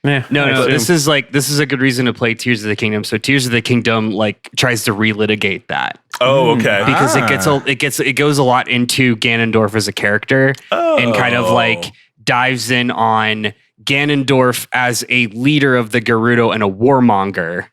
No, this is a good reason to play Tears of the Kingdom. So Tears of the Kingdom like tries to relitigate that. Oh, okay. Because it goes a lot into Ganondorf as a character and kind of like dives in on Ganondorf as a leader of the Gerudo and a warmonger.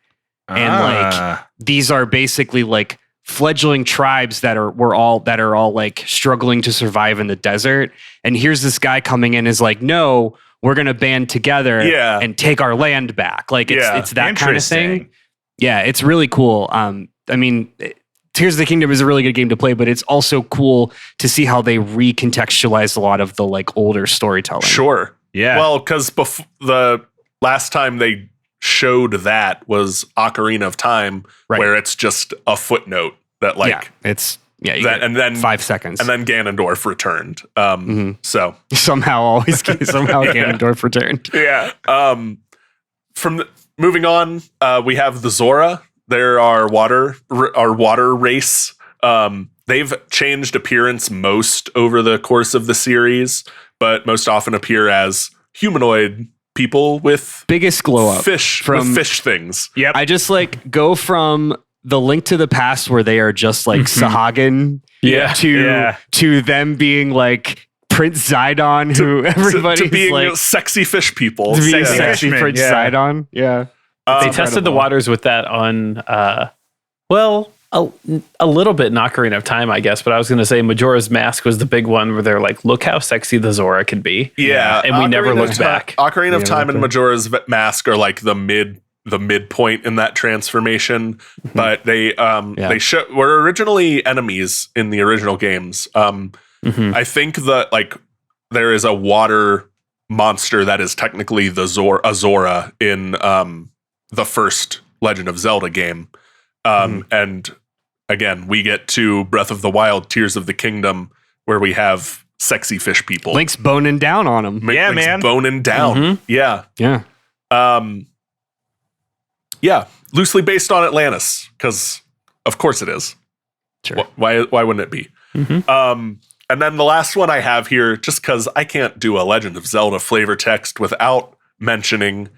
And like these are basically like fledgling tribes that are all like struggling to survive in the desert. And here's this guy coming in is like, no, we're gonna band together and take our land back. Like it's that kind of thing. Yeah, it's really cool. I mean, Tears of the Kingdom is a really good game to play, but it's also cool to see how they recontextualize a lot of the like older storytelling. Sure. Yeah. Well, because the last time they showed that was Ocarina of Time, where it's just a footnote that like and then 5 seconds, and then Ganondorf returned. So somehow Ganondorf returned. Yeah. Moving on, we have the Zora. They're our water race. They've changed appearance most over the course of the series, but most often appear as humanoid people with biggest glow up fish things. Yep. I just like go from the Link to the Past where they are just like Sahagin to them being like Prince Zidon, who everybody's to being like sexy fish people. to being Sexy sexy fishmen, Prince Zidon. Yeah. They tested the waters with that on, a little bit in Ocarina of Time, I guess. But I was going to say Majora's Mask was the big one where they're like, look how sexy the Zora could be. Yeah. And we never looked back. Ocarina of Time and Majora's Mask are like the midpoint in that transformation. But they were originally enemies in the original games. I think that like there is a water monster that is technically the Zora in the first Legend of Zelda game. And again, we get to Breath of the Wild, Tears of the Kingdom, where we have sexy fish people. Link's boning down on him. Yeah, Link's man. boning down. Yeah. Yeah. Yeah. Loosely based on Atlantis, because of course it is. Sure. Why wouldn't it be? And then the last one I have here, just because I can't do a Legend of Zelda flavor text without mentioning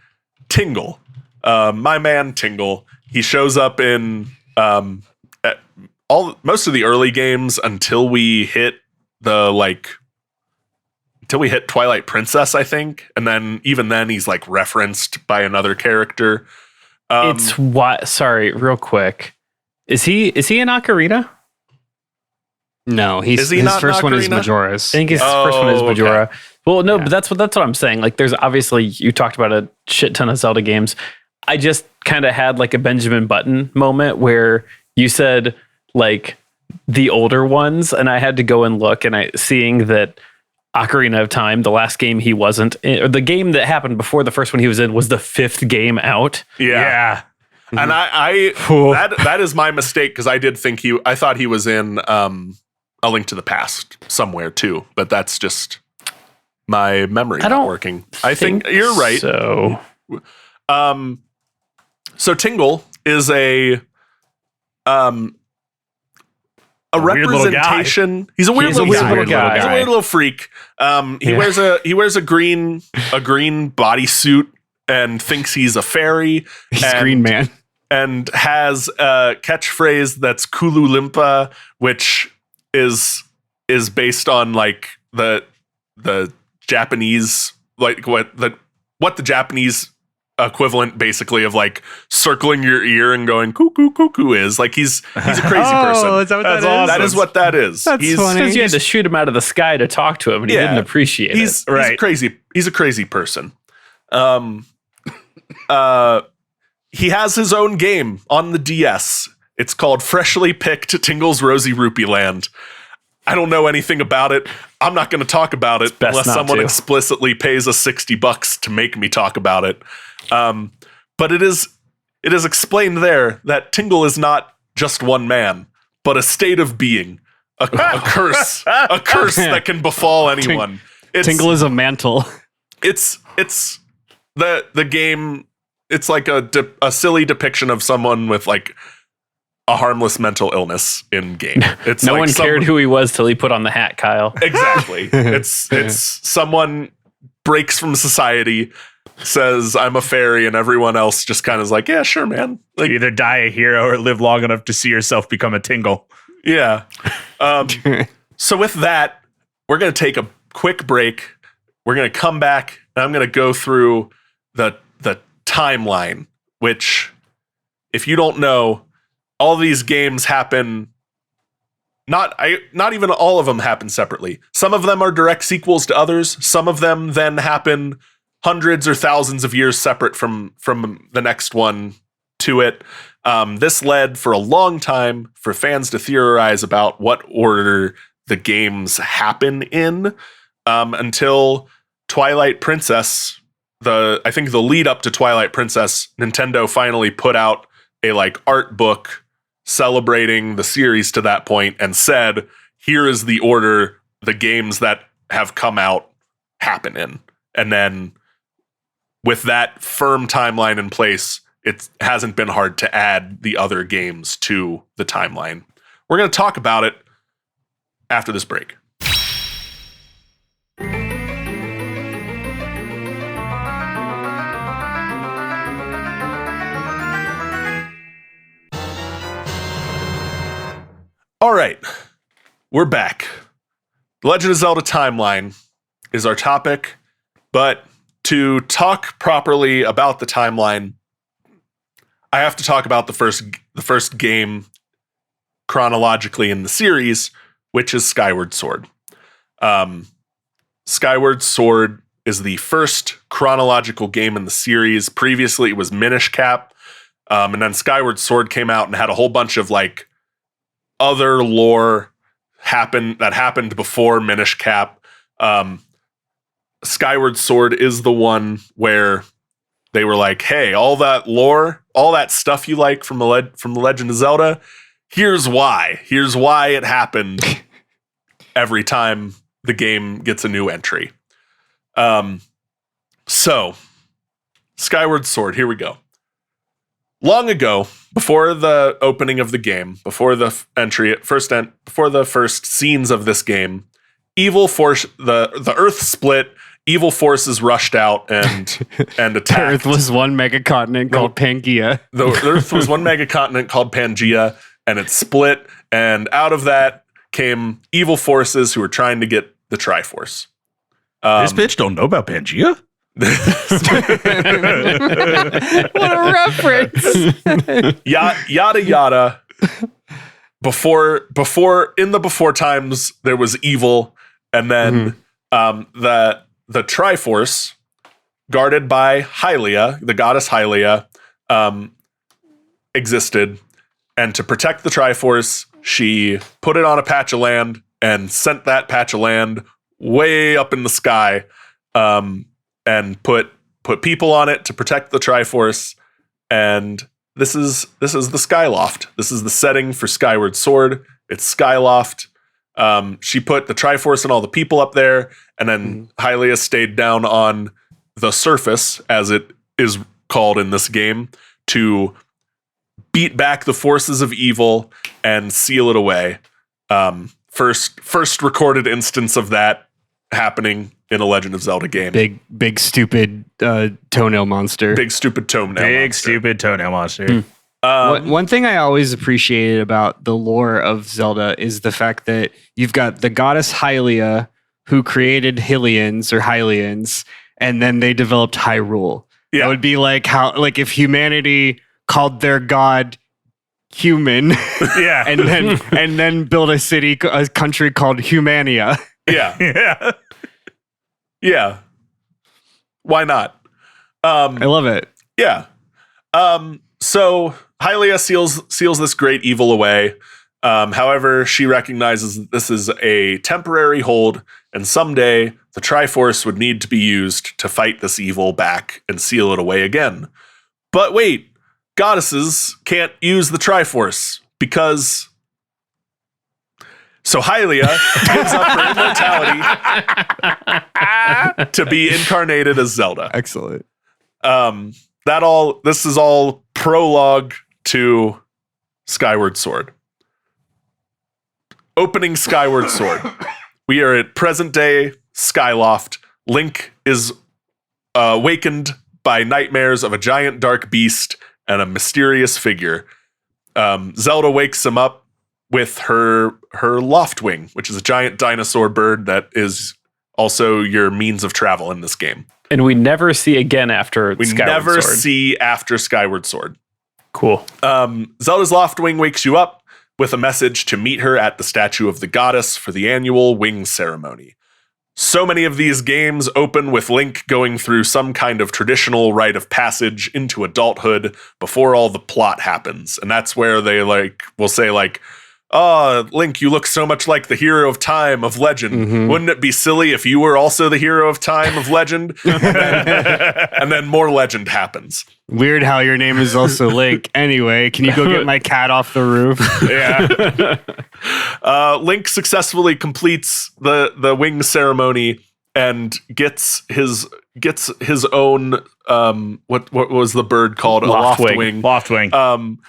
Tingle. My man Tingle. He shows up in most of the early games until we hit Twilight Princess, I think, and then even then he's like referenced by another character. Sorry, real quick. Is he in Ocarina? No, his first one is Majora's. I think his first one is Majora. Okay. Well, no, but that's what I'm saying. Like, there's obviously, you talked about a shit ton of Zelda games. I just kind of had like a Benjamin Button moment where you said like the older ones, and I had to go and look, and seeing that Ocarina of Time, the last game he wasn't in, or the game that happened before the first one he was in, was the 5th game out. Yeah. And that is my mistake, because I thought he was in A Link to the Past somewhere too, but that's just my memory not working. I think you're right. So Tingle is a representation. He's a weird little guy. He's a weird little freak. He wears a green bodysuit and thinks he's a fairy. He's Green Man. And has a catchphrase that's Kulu Limpa, which is based on like the Japanese, like what the Japanese equivalent basically of like circling your ear and going cuckoo cuckoo is. Like he's a crazy person. Is that what that is? Awesome. That is what that is. That's funny. Because you had to shoot him out of the sky to talk to him, and he didn't appreciate it. He's crazy. He's a crazy person. he has his own game on the DS. It's called Freshly Picked Tingle's Rosy Rupee Land. I don't know anything about it. I'm not going to talk about it unless someone explicitly pays us $60 to make me talk about it. But it is explained there that Tingle is not just one man, but a state of being, a curse that can befall anyone. Tingle is a mantle. It's the game. It's like a silly depiction of someone with like a harmless mental illness in game. It's no like one cared who he was till he put on the hat, Kyle. Exactly. It's someone breaks from society, says I'm a fairy, and everyone else just kind of is like, yeah, sure, man. Like, you either die a hero or live long enough to see yourself become a Tingle. Yeah. So with that, we're going to take a quick break. We're going to come back, and I'm going to go through the timeline, which, if you don't know, all these games happen. Not even all of them happen separately. Some of them are direct sequels to others. Some of them then happen hundreds or thousands of years separate from the next one to it. This led for a long time for fans to theorize about what order the games happen in, until Twilight Princess. I think the lead up to Twilight Princess, Nintendo finally put out a like art book celebrating the series to that point and said, here is the order the games that have come out happen in. And then with that firm timeline in place, it hasn't been hard to add the other games to the timeline. We're going to talk about it after this break. All right, we're back. The Legend of Zelda timeline is our topic, but to talk properly about the timeline, I have to talk about the first game chronologically in the series, which is Skyward Sword. Skyward Sword is the first chronological game in the series. Previously, it was Minish Cap, and then Skyward Sword came out and had a whole bunch of like other lore happened before Minish Cap. Skyward Sword is the one where they were like, hey, all that lore, all that stuff you like from the Legend of Zelda, here's why it happened every time the game gets a new entry. So Skyward Sword, here we go. Long ago, before the opening of the game, before the before the first scenes of this game, evil force, the Earth split. Evil forces rushed out and attacked. The Earth was one megacontinent called Pangaea. The Earth was one megacontinent called Pangaea, and it split. And out of that came evil forces who were trying to get the Triforce. This bitch don't know about Pangaea. What a reference! Yada yada. Before times there was evil, and then the Triforce, guarded by Hylia, the goddess Hylia, existed, and to protect the Triforce, she put it on a patch of land and sent that patch of land way up in the sky. And put people on it to protect the Triforce, and this is the Skyloft. This is the setting for Skyward Sword. It's Skyloft. She put the Triforce and all the people up there, and then Hylia stayed down on the surface, as it is called in this game, to beat back the forces of evil and seal it away. First recorded instance of that happening in a Legend of Zelda game. Big stupid toenail monster. Big stupid toenail monster. One thing I always appreciated about the lore of Zelda is the fact that you've got the goddess Hylia, who created Hylians, and then they developed Hyrule. Yeah. That would be like if humanity called their god human, Yeah. and then built a country called Humania. Yeah. Yeah. Yeah. Why not? I love it. Yeah. So Hylia seals this great evil away. However, she recognizes that this is a temporary hold, and someday the Triforce would need to be used to fight this evil back and seal it away again. But wait, goddesses can't use the Triforce because... So Hylia gives up her immortality to be incarnated as Zelda. Excellent. This is all prologue to Skyward Sword. Opening Skyward Sword. We are at present day Skyloft. Link is awakened by nightmares of a giant dark beast and a mysterious figure. Zelda wakes him up with her Loftwing, which is a giant dinosaur bird that is also your means of travel in this game. And we never see again after We Skyward never Sword. see after Skyward Sword. Cool. Zelda's Loftwing wakes you up with a message to meet her at the statue of the goddess for the annual wing ceremony. So many of these games open with Link going through some kind of traditional rite of passage into adulthood before all the plot happens. And that's where they will say "Oh, Link, you look so much like the hero of time of legend. Mhm. Wouldn't it be silly if you were also the hero of time of legend?" And then more legend happens. Weird how your name is also Link. Anyway, can you go get my cat off the roof? Yeah. Link successfully completes the wing ceremony and gets his own what was the bird called? Loftwing. A Loftwing.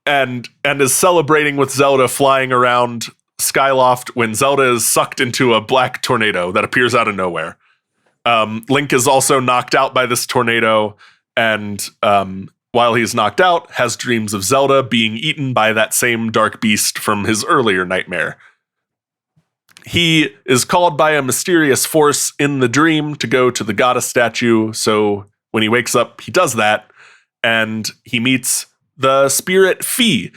And is celebrating with Zelda flying around Skyloft when Zelda is sucked into a black tornado that appears out of nowhere. Link is also knocked out by this tornado, and while he's knocked out, has dreams of Zelda being eaten by that same dark beast from his earlier nightmare. He is called by a mysterious force in the dream to go to the goddess statue, so when he wakes up, he does that, and he meets the spirit Fee.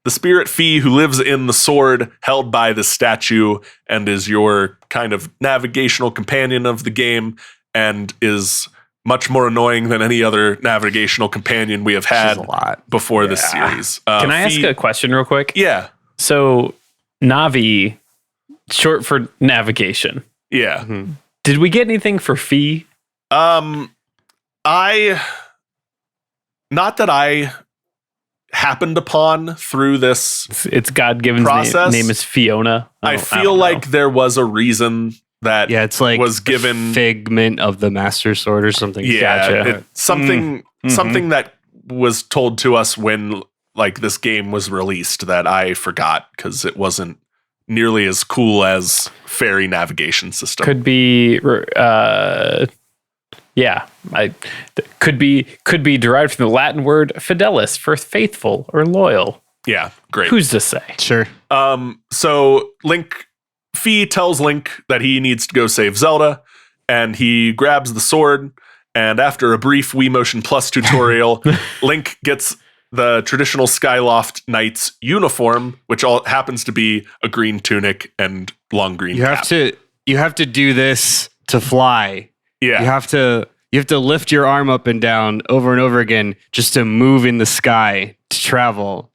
The spirit Fee who lives in the sword held by the statue and is your kind of navigational companion of the game and is much more annoying than any other navigational companion we have had a lot. before this series. Can I ask Fee- a question real quick? Yeah. So, Navi, short for navigation. Yeah. Did we get anything for fee? Not that I happened upon through this. It's God-given Process? name is Fiona. I don't feel know. like there was a reason that Yeah, it's like was given. figment of the Master Sword or something. Yeah, Gotcha. something that was told to us when this game was released that I forgot because it wasn't nearly as cool as fairy navigation system. could be could be derived from the Latin word fidelis for faithful or loyal. Yeah, great. Who's to say? Sure. So Fee tells Link that he needs to go save Zelda, and he grabs the sword, and after a brief Wii Motion Plus tutorial, Link gets the traditional Skyloft Knight's uniform, which all happens to be a green tunic and long green You cap. have to do this to fly. Yeah. You have to lift your arm up and down over and over again just to move in the sky to travel.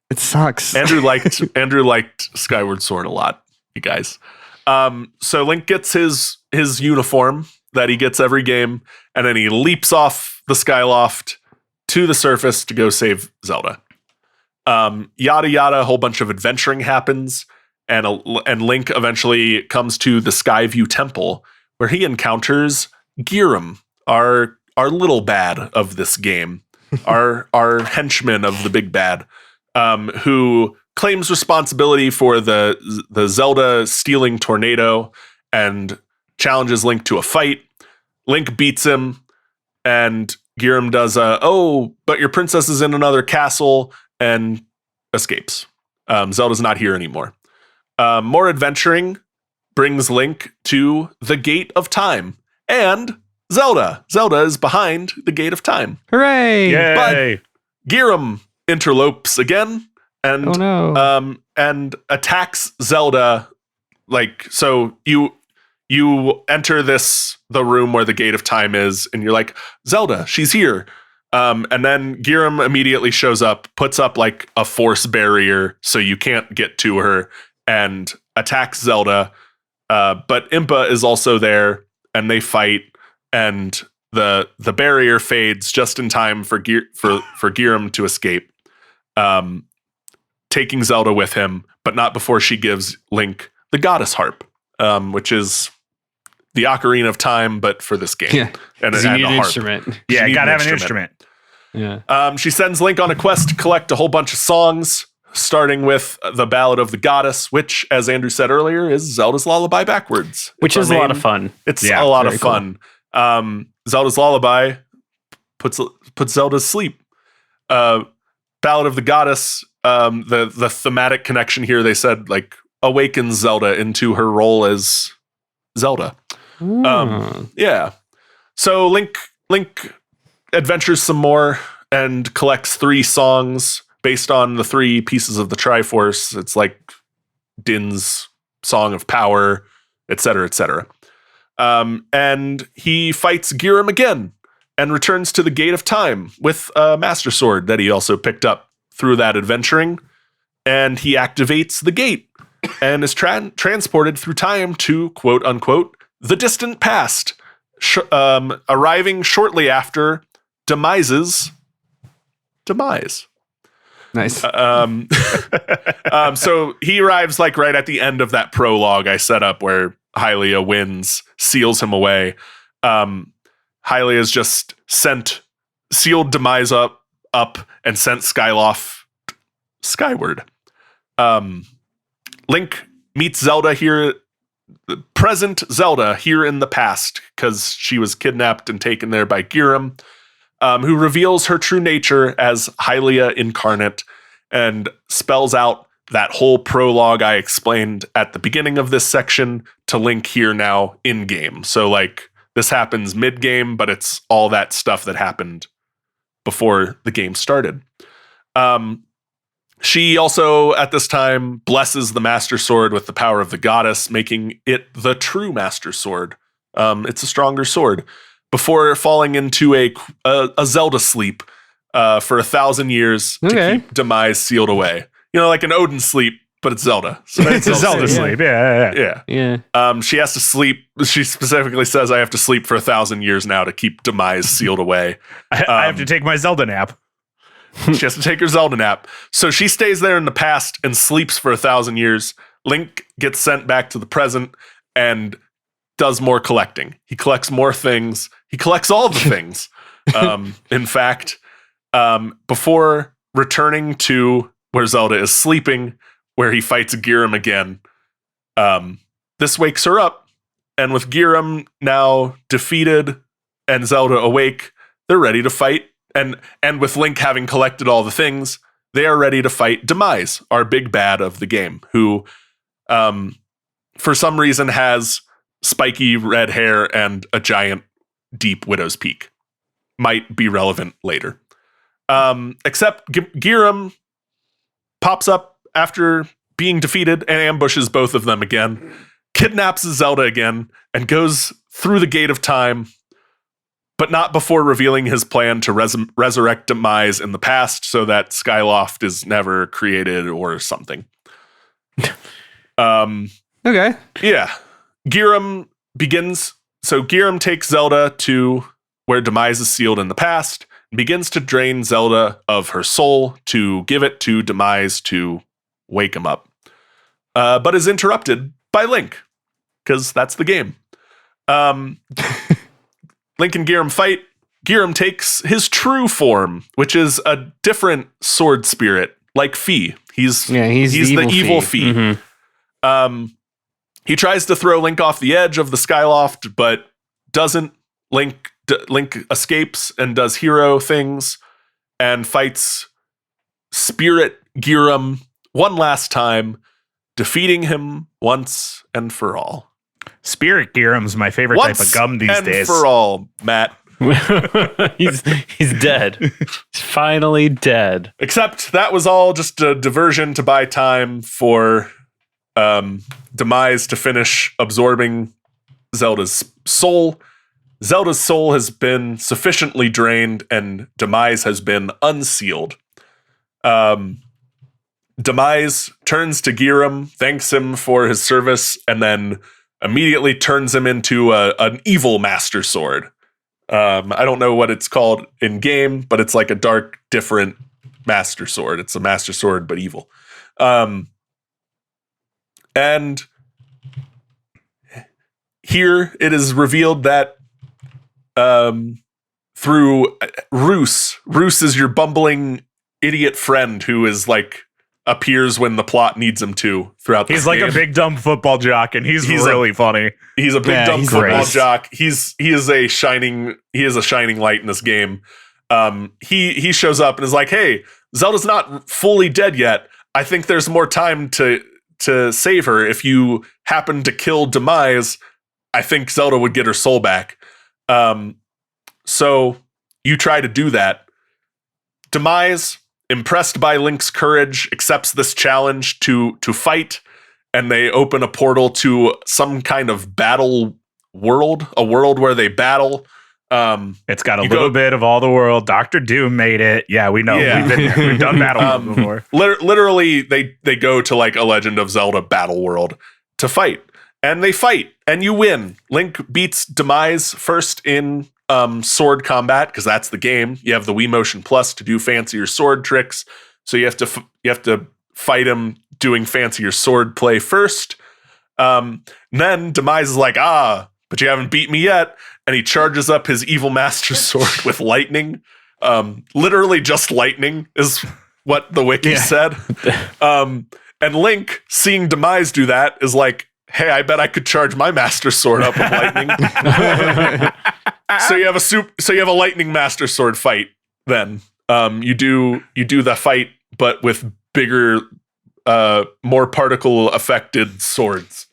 It sucks. Andrew liked Skyward Sword a lot, you guys. So Link gets his uniform that he gets every game, and then he leaps off the Skyloft to the surface to go save Zelda. Yada yada, a whole bunch of adventuring happens, and Link eventually comes to the Skyview Temple, where he encounters Giram, our little bad of this game, our henchman of the big bad, who claims responsibility for the Zelda stealing tornado and challenges Link to a fight. Link beats him, and Giram does but your princess is in another castle, and escapes. Zelda's not here anymore. More adventuring brings Link to the Gate of Time, and Zelda is behind the Gate of Time. Hooray! Yay. Giram interlopes again and Oh no. And attacks Zelda. So you enter the room where the Gate of Time is, and you're like, Zelda, she's here. And then Giram immediately shows up, puts up like a force barrier so you can't get to her, and attacks Zelda. But Impa is also there, and they fight, and the barrier fades just in time for Giram to escape, taking Zelda with him, but not before she gives Link the Goddess Harp, which is the Ocarina of Time, but for this game. Yeah, and you need a an harp. instrument. Yeah, need gotta an have an instrument. instrument. Yeah. She sends Link on a quest to collect a whole bunch of songs, starting with the Ballad of the Goddess, which, as Andrew said earlier, is Zelda's Lullaby backwards. Which It's is our a lot main- of fun. It's Yeah, a lot of very cool. fun. Zelda's Lullaby puts Zelda to sleep. Ballad of the Goddess, the thematic connection here, they said, like, awakens Zelda into her role as Zelda. Yeah. So Link adventures some more and collects 3 songs based on the 3 pieces of the Triforce. It's like Din's Song of Power, etc., etc. And he fights Giram again and returns to the Gate of Time with a Master Sword that he also picked up through that adventuring. And he activates the gate and is transported through time to, quote unquote, the distant past, arriving shortly after Demise's demise. Nice. So he arrives like right at the end of that prologue I set up where Hylia wins, seals him away. Hylia's just sealed Demise up and sent Skyloft skyward. Link meets Zelda here, present Zelda here in the past, because she was kidnapped and taken there by Giram, who reveals her true nature as Hylia incarnate and spells out that whole prologue I explained at the beginning of this section to Link here now in game. So like this happens mid game, but it's all that stuff that happened before the game started. She also at this time blesses the Master Sword with the power of the goddess, making it the true Master Sword. It's a stronger sword before falling into a Zelda sleep for 1,000 years to keep Demise sealed away. You know, like an Odin sleep, but it's Zelda. So It's a Zelda sleep. Yeah. Yeah. She has to sleep. She specifically says, I have to sleep for 1,000 years now to keep Demise sealed away. I have to take my Zelda nap. She has to take her Zelda nap. So she stays there in the past and sleeps for 1,000 years. Link gets sent back to the present and does more collecting. He collects more things. He collects all the things. In fact, before returning to where Zelda is sleeping, where he fights Giram again, this wakes her up. And with Giram now defeated and Zelda awake, they're ready to fight. And with Link having collected all the things, they are ready to fight Demise, our big bad of the game, who for some reason has spiky red hair and a giant deep widow's peak. Might be relevant later. Except Giram pops up after being defeated and ambushes both of them again, kidnaps Zelda again, and goes through the Gate of Time, but not before revealing his plan to resurrect Demise in the past so that Skyloft is never created or something. Okay. Yeah. Giram begins. So Giram takes Zelda to where Demise is sealed in the past and begins to drain Zelda of her soul to give it to Demise to wake him up. But is interrupted by Link, because that's the game. Link and Giram fight. Giram takes his true form, which is a different sword spirit, like Fi. He's the evil Fi. Mm-hmm. He tries to throw Link off the edge of the Skyloft, but doesn't. Link escapes and does hero things and fights Spirit Giram one last time, defeating him once and for all. Spirit Giram's my favorite type of gum these days. For all, Matt. he's dead. He's finally dead. Except that was all just a diversion to buy time for Demise to finish absorbing Zelda's soul. Zelda's soul has been sufficiently drained and Demise has been unsealed. Demise turns to Giram, thanks him for his service, and then immediately turns him into an evil Master Sword. I don't know what it's called in game, but it's like a dark, different Master Sword. It's a Master Sword, but evil. And here it is revealed that through Roos is your bumbling idiot friend who is like appears when the plot needs him to throughout the game. He's like a big dumb football jock, and he's really funny. He's a big dumb football great. jock. He is a shining light in this game. He shows up and is like, "Hey, Zelda's not fully dead yet. I think there's more time to save her. If you happen to kill Demise, I think Zelda would get her soul back." So you try to do that. Demise, impressed by Link's courage, accepts this challenge to fight, and they open a portal to some kind of battle world, a world where they battle. It's got a little bit of all the world. Dr. Doom made it. Yeah, we know. Yeah. We've been there. We've done battle world before. Literally, they go to like a Legend of Zelda battle world to fight, and they fight, and you win. Link beats Demise first in sword combat, because that's the game. You have the Wii Motion Plus to do fancier sword tricks, so you have to fight him doing fancier sword play first. Then Demise is like, but you haven't beat me yet, and he charges up his evil Master Sword with lightning. Literally just lightning is what the wiki said. And Link, seeing Demise do that, is like, hey, I bet I could charge my Master Sword up with lightning. So you have a lightning Master Sword fight. Then you do the fight, but with bigger, more particle affected swords.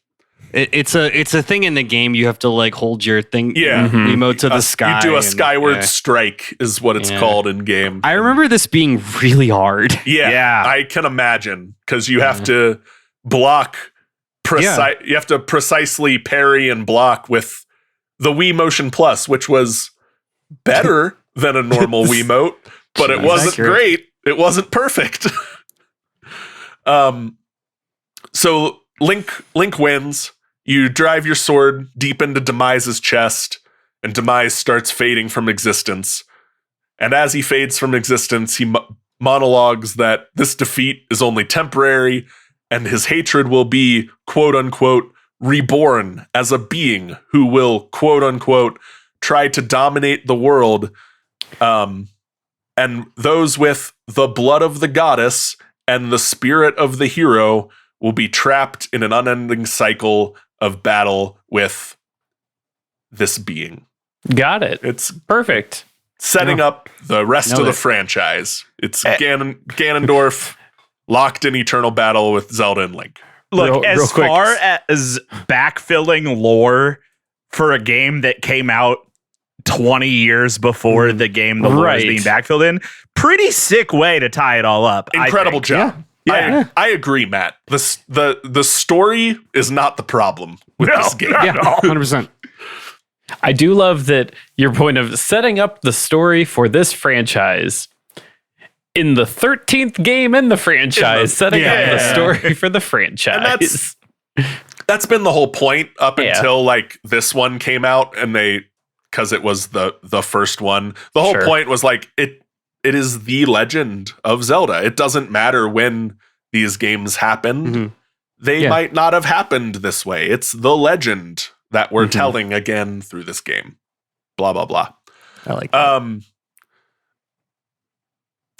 It's a thing in the game. You have to like hold your thing, remote to the sky. You do a skyward strike, is what it's called in game. I remember this being really hard. Yeah. I can imagine, because you have to block. You have to precisely parry and block with the Wii Motion Plus, which was better than a normal Wiimote, but it wasn't great. It wasn't perfect. So Link wins. You drive your sword deep into Demise's chest, and Demise starts fading from existence. And as he fades from existence, he monologues that this defeat is only temporary, and his hatred will be, quote unquote, reborn as a being who will, quote unquote, try to dominate the world. And those with the blood of the goddess and the spirit of the hero will be trapped in an unending cycle of battle with this being. Got it. It's perfect. Setting up the rest of the franchise. It's Ganondorf locked in eternal battle with Zelda and Link. Look, as far as backfilling lore for a game that came out 20 years before the game the lore is being backfilled in, pretty sick way to tie it all up. Incredible job. Yeah. I agree, Matt. The story is not the problem with this game. Yeah, 100%. I do love that your point of setting up the story for this franchise in the 13th game in the franchise, setting up the story for the franchise. And that's been the whole point up until like this one came out, and because it was the first one. The whole point was like it is the Legend of Zelda. It doesn't matter when these games happened. Mm-hmm. They might not have happened this way. It's the legend that we're telling again through this game. Blah, blah, blah. I like that.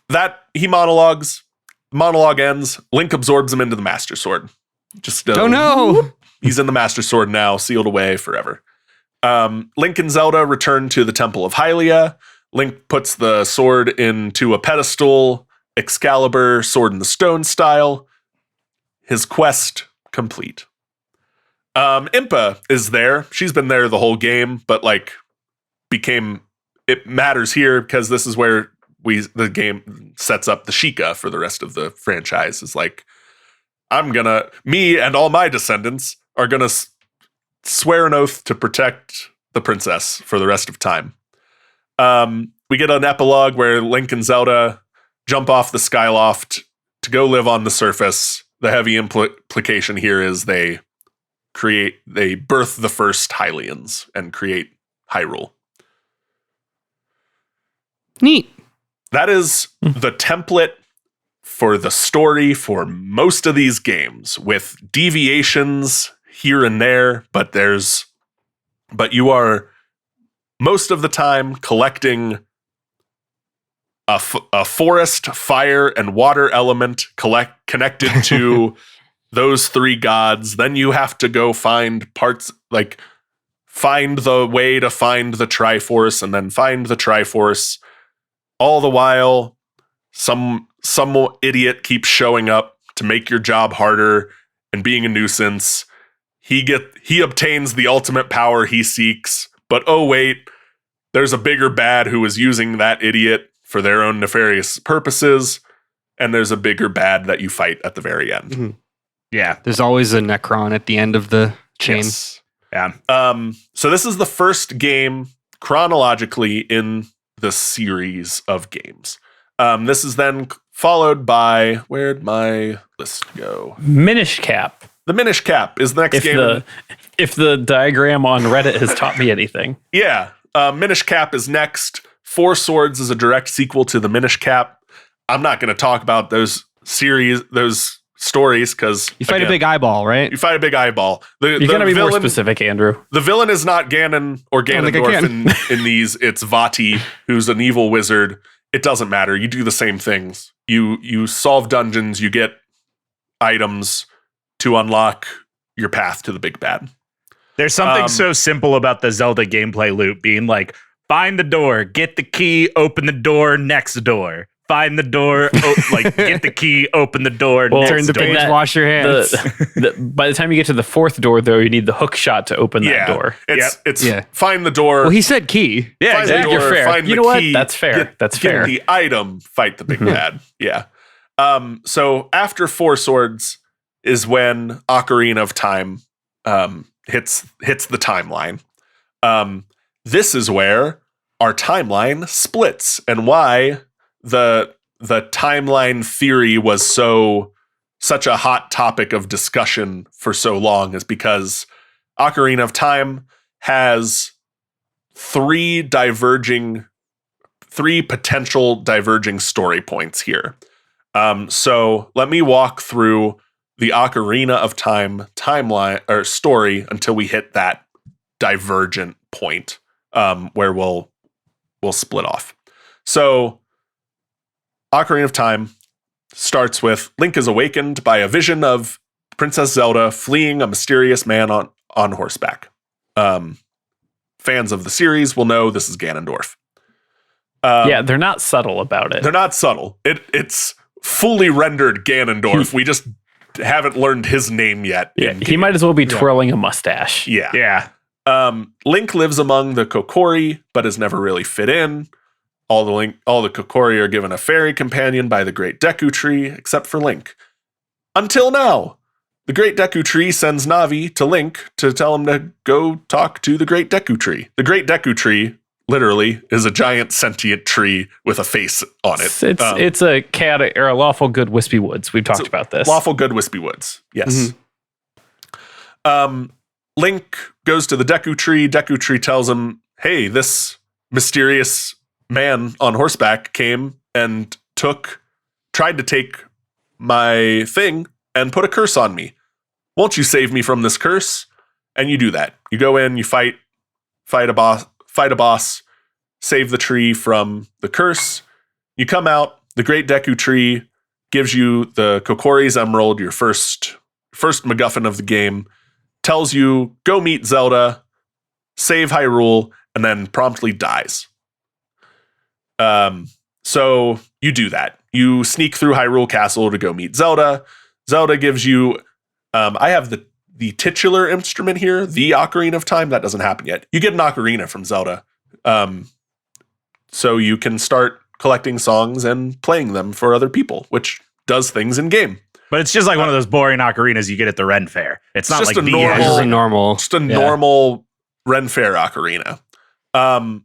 That he monologue ends. Link absorbs him into the Master Sword. Just oh no! He's in the Master Sword now, sealed away forever. Link and Zelda return to the Temple of Hylia. Link puts the sword into a pedestal, Excalibur, Sword in the Stone style. His quest complete. Impa is there. She's been there the whole game, but like it matters here because this is where the game sets up the Sheikah for the rest of the franchise. Is like, me and all my descendants are gonna swear an oath to protect the princess for the rest of time. We get an epilogue where Link and Zelda jump off the Skyloft to go live on the surface. The heavy implication here is they birth the first Hylians and create Hyrule. Neat. That is the template for the story for most of these games, with deviations here and there, but you are most of the time collecting a forest, fire, and water element connected to those three gods. Then you have to go find find the way to find the Triforce, and then find the Triforce. All the while, some idiot keeps showing up to make your job harder and being a nuisance. He obtains the ultimate power he seeks, but oh wait, there's a bigger bad who is using that idiot for their own nefarious purposes, and there's a bigger bad that you fight at the very end. Mm-hmm. Yeah. There's always a Necron at the end of the chain. Yes. Yeah. So this is the first game chronologically in the series of games. This is then followed by, where'd my list go? Minish Cap. The Minish Cap is the next game. If the diagram on Reddit has taught me anything. Yeah. Minish Cap is next. Four Swords is a direct sequel to the Minish Cap. I'm not going to talk about those stories because You fight a big eyeball, right? You fight a big eyeball. You're going to be more specific, Andrew. The villain is not Ganon or Ganondorf in these. It's Vati, who's an evil wizard. It doesn't matter. You do the same things. You solve dungeons. You get items to unlock your path to the big bad. There's something so simple about the Zelda gameplay loop being like, find the door, get the key, open the door, next door. Find the door, get the key, open the door, next turn the door. page, wash your hands. By the time you get to the fourth door, though, you need the hook shot to open that door. It's find the door. Well, he said key. Yeah, find exactly. the door, You're fair. find You the know key, what? That's fair. That's fair. Get the item, fight the big bad. Yeah. So after Four Swords is when Ocarina of Time hits the timeline. This is where our timeline splits, and why the timeline theory was such a hot topic of discussion for so long is because Ocarina of Time has three potential diverging story points here. So let me walk through the Ocarina of Time timeline or story until we hit that divergent point where we'll split off. So Ocarina of Time starts with Link is awakened by a vision of Princess Zelda fleeing a mysterious man on horseback. Fans of the series will know this is Ganondorf. They're not subtle about it. They're not subtle. It's fully rendered Ganondorf. We just haven't learned his name yet. Yeah, he might as well be twirling a mustache. Yeah. Link lives among the Kokori, but has never really fit in. All the Kokori are given a fairy companion by the Great Deku Tree, except for Link. Until now, the Great Deku Tree sends Navi to Link to tell him to go talk to the Great Deku Tree. The Great Deku Tree, literally, is a giant sentient tree with a face on it. It's a chaotic or a lawful good wispy woods. We've talked about this. Lawful good wispy woods. Yes. Mm-hmm. Link goes to the Deku Tree. Deku Tree tells him, hey, this mysterious man on horseback came and tried to take my thing and put a curse on me. Won't you save me from this curse? And you do that. You go in, you fight a boss, save the tree from the curse. You come out, the Great Deku Tree gives you the Kokori's Emerald, your first MacGuffin of the game, tells you, go meet Zelda, save Hyrule, and then promptly dies. So you do that. You sneak through Hyrule Castle to go meet Zelda. Zelda gives you, I have the titular instrument here, the Ocarina of Time. That doesn't happen yet. You get an ocarina from Zelda. So you can start collecting songs and playing them for other people, which does things in game. But it's just like one of those boring ocarinas you get at the Ren Fair. It's not just like a normal Ren Fair Ocarina. At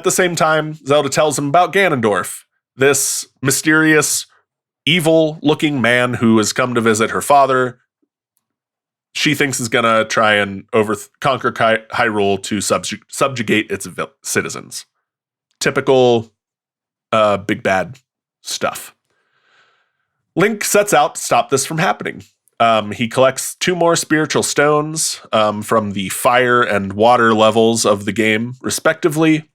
the same time, Zelda tells him about Ganondorf, this mysterious, evil-looking man who has come to visit her father. She thinks is going to try and conquer Hyrule to subjugate its citizens. Typical big bad stuff. Link sets out to stop this from happening. He collects 2 more spiritual stones from the fire and water levels of the game, respectively.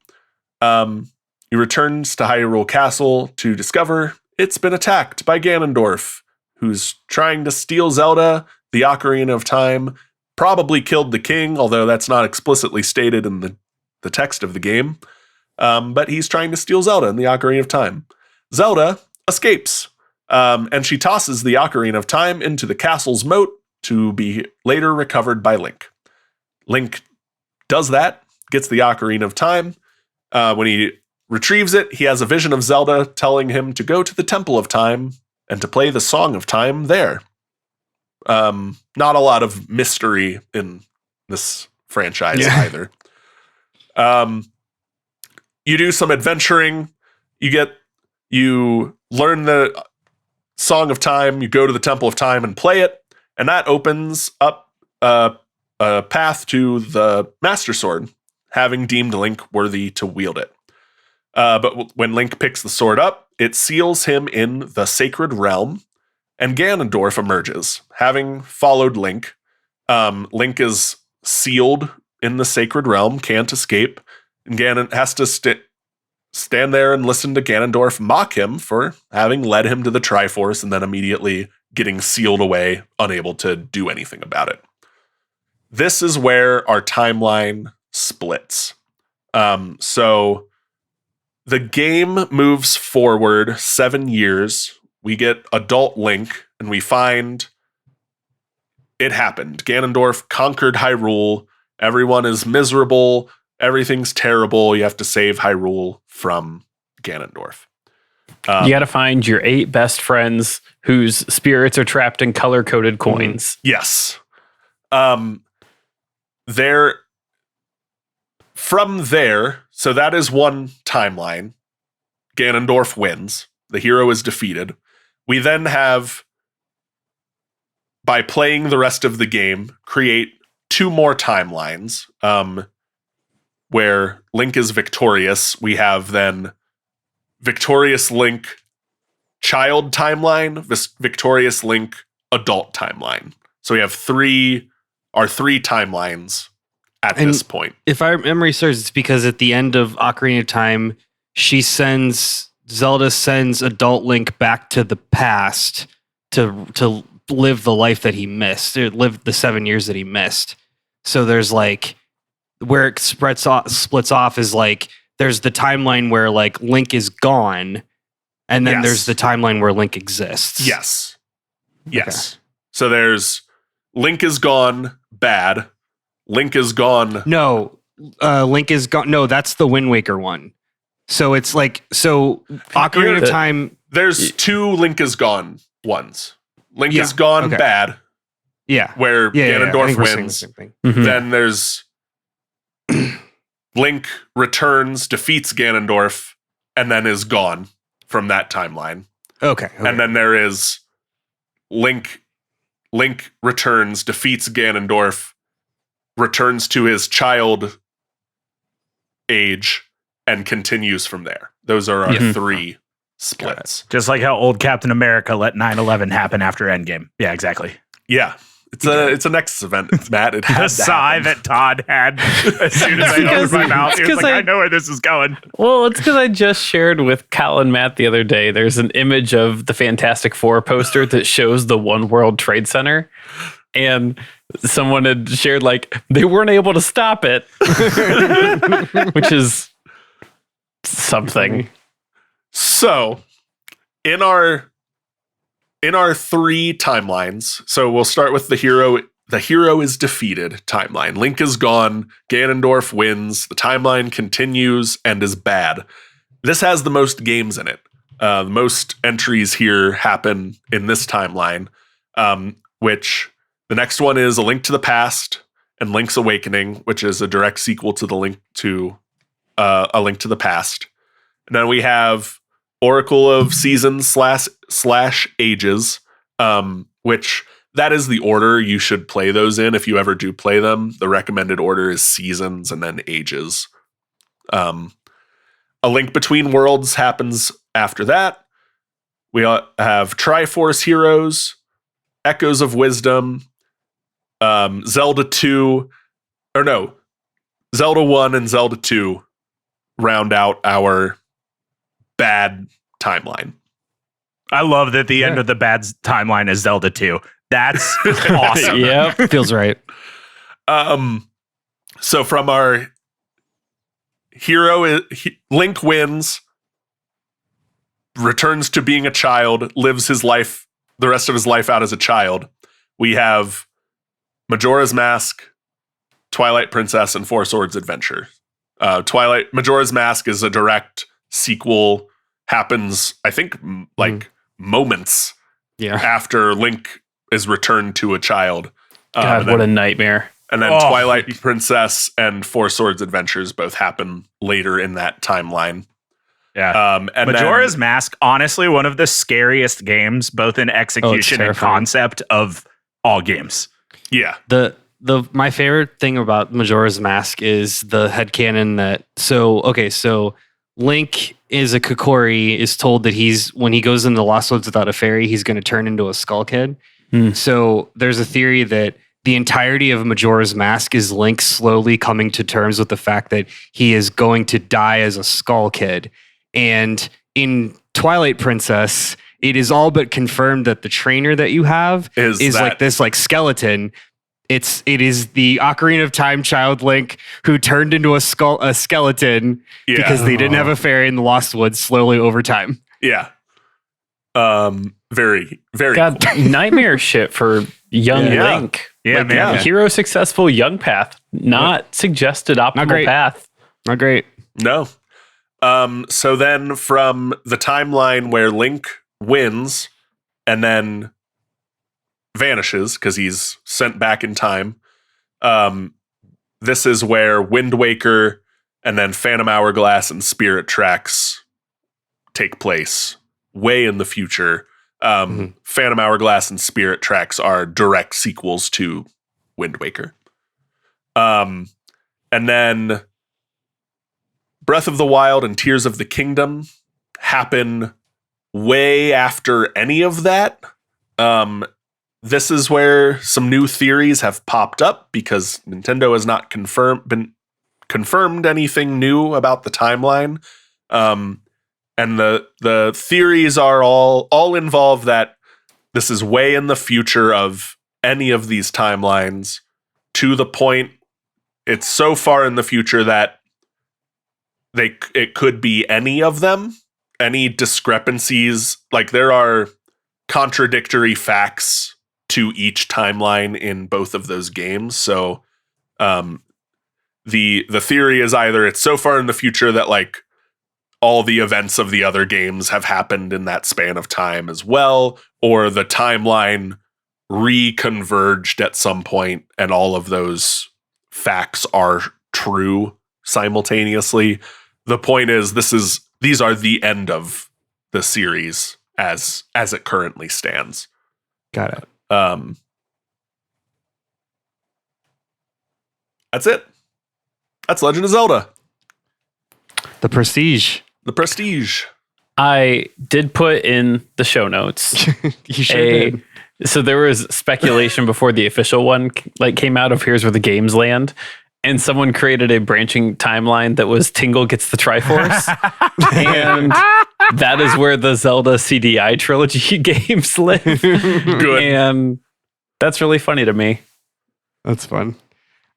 He returns to Hyrule Castle to discover it's been attacked by Ganondorf, who's trying to steal Zelda, the Ocarina of Time, probably killed the king, although that's not explicitly stated in the text of the game. But he's trying to steal Zelda and the Ocarina of Time. Zelda escapes. And she tosses the Ocarina of Time into the castle's moat to be later recovered by Link. Link does that, gets the Ocarina of Time. When he retrieves it, he has a vision of Zelda telling him to go to the Temple of Time and to play the Song of Time there. Not a lot of mystery in this franchise either. You do some adventuring. You learn the Song of Time, you go to the Temple of Time and play it, and that opens up a path to the Master Sword, having deemed Link worthy to wield it. But when Link picks the sword up, it seals him in the Sacred Realm, and Ganondorf emerges. Having followed Link, Link is sealed in the Sacred Realm, can't escape, and Ganon has to stand there and listen to Ganondorf mock him for having led him to the Triforce and then immediately getting sealed away, unable to do anything about it. This is where our timeline splits. So the game moves forward 7 years. We get adult Link, and we find it happened. Ganondorf conquered Hyrule. Everyone is miserable. Everything's terrible. You have to save Hyrule from Ganondorf. You got to find your 8 best friends whose spirits are trapped in color-coded coins. Yes. From there, so that is one timeline. Ganondorf wins. The hero is defeated. We then have, by playing the rest of the game, create 2 more timelines. Where Link is victorious. We have then victorious Link child timeline, victorious Link adult timeline. So we have our three timelines at this point. If our memory serves, it's because at the end of Ocarina of Time, Zelda sends adult Link back to the past to live the life that he missed, or live the 7 years that he missed. So there's like, where it splits off is like, there's the timeline where like Link is gone, and then there's the timeline where Link exists. Yes. Okay. So there's Link is gone, bad. Link is gone. No, Link is gone. No, that's the Wind Waker one. So it's like, Ocarina of Time. There's 2 Link is gone ones. Link is gone, bad. Yeah. Where Ganondorf wins. Mm-hmm. Then there's Link returns, defeats Ganondorf, and then is gone from that timeline. Okay. And then there is Link returns, defeats Ganondorf, returns to his child age, and continues from there. Those are our 3 splits. Just like how old Captain America let 9/11 happen after Endgame. Yeah, exactly. Yeah. It's a Nexus event, Matt. It had the sigh that Todd had as soon as I opened my mouth. He was like, I know where this is going. Well, it's because I just shared with Cal and Matt the other day. There's an image of the Fantastic Four poster that shows the One World Trade Center. And someone had shared, like, they weren't able to stop it, which is something. So, in our 3 timelines, so we'll start with the hero is defeated timeline. Link is gone, Ganondorf wins, the timeline continues and is bad. This has the most games in it. The most entries here happen in this timeline, which the next one is A Link to the Past, and Link's Awakening, which is a direct sequel to A Link to the Past. And then we have Oracle of Seasons slash Ages, which that is the order you should play those in if you ever do play them. The recommended order is Seasons and then Ages. A Link Between Worlds happens after that. We have Triforce Heroes, Echoes of Wisdom, Zelda 1 and Zelda 2 round out our bad timeline. I love that the end of the bad timeline is Zelda 2. That's awesome. Yep, feels right. So from our hero, Link wins, returns to being a child, lives the rest of his life out as a child. We have Majora's Mask, Twilight Princess, and Four Swords Adventure. Majora's Mask is a direct sequel, happens, I think, moments after Link is returned to a child. God, what a nightmare. And then Twilight Princess and Four Swords Adventures both happen later in that timeline. Yeah. And Majora's Mask, honestly, one of the scariest games, both in execution and concept of all games. Yeah. My favorite thing about Majora's Mask is the headcanon that so Link is a Kokori, is told that when he goes into the Lost Woods without a fairy, he's going to turn into a Skull Kid. So there's a theory that the entirety of Majora's Mask is Link slowly coming to terms with the fact that he is going to die as a Skull Kid. And in Twilight Princess, it is all but confirmed that the trainer that you have is like this like skeleton. It is the Ocarina of Time child Link who turned into a skeleton because they didn't have a fairy in the Lost Woods slowly over time. Yeah. Very, very God, cool. Nightmare shit for young Link. Yeah, like, man. Hero successful young path, not suggested optimal path. Not great. No. So then from the timeline where Link wins and then vanishes because he's sent back in time, this is where Wind Waker and then Phantom Hourglass and Spirit Tracks take place way in the future. Phantom Hourglass and Spirit Tracks are direct sequels to Wind Waker. And then Breath of the Wild and Tears of the Kingdom happen way after any of that. This is where some new theories have popped up because Nintendo has not confirmed anything new about the timeline. And the theories are all involve that this is way in the future of any of these timelines, to the point it's so far in the future that it could be any of them. Any discrepancies, like there are contradictory facts to each timeline in both of those games. So the theory is either it's so far in the future that like all the events of the other games have happened in that span of time as well, or the timeline reconverged at some point and all of those facts are true simultaneously. The point is these are the end of the series as it currently stands. Got it. That's it. That's Legend of Zelda. The Prestige. The Prestige. I did put in the show notes. You sure did. So there was speculation before the official one came out of Here's Where the Games Land, and someone created a branching timeline that was Tingle gets the Triforce, and that is where the Zelda CDI trilogy games live. Good. And that's really funny to me. That's fun.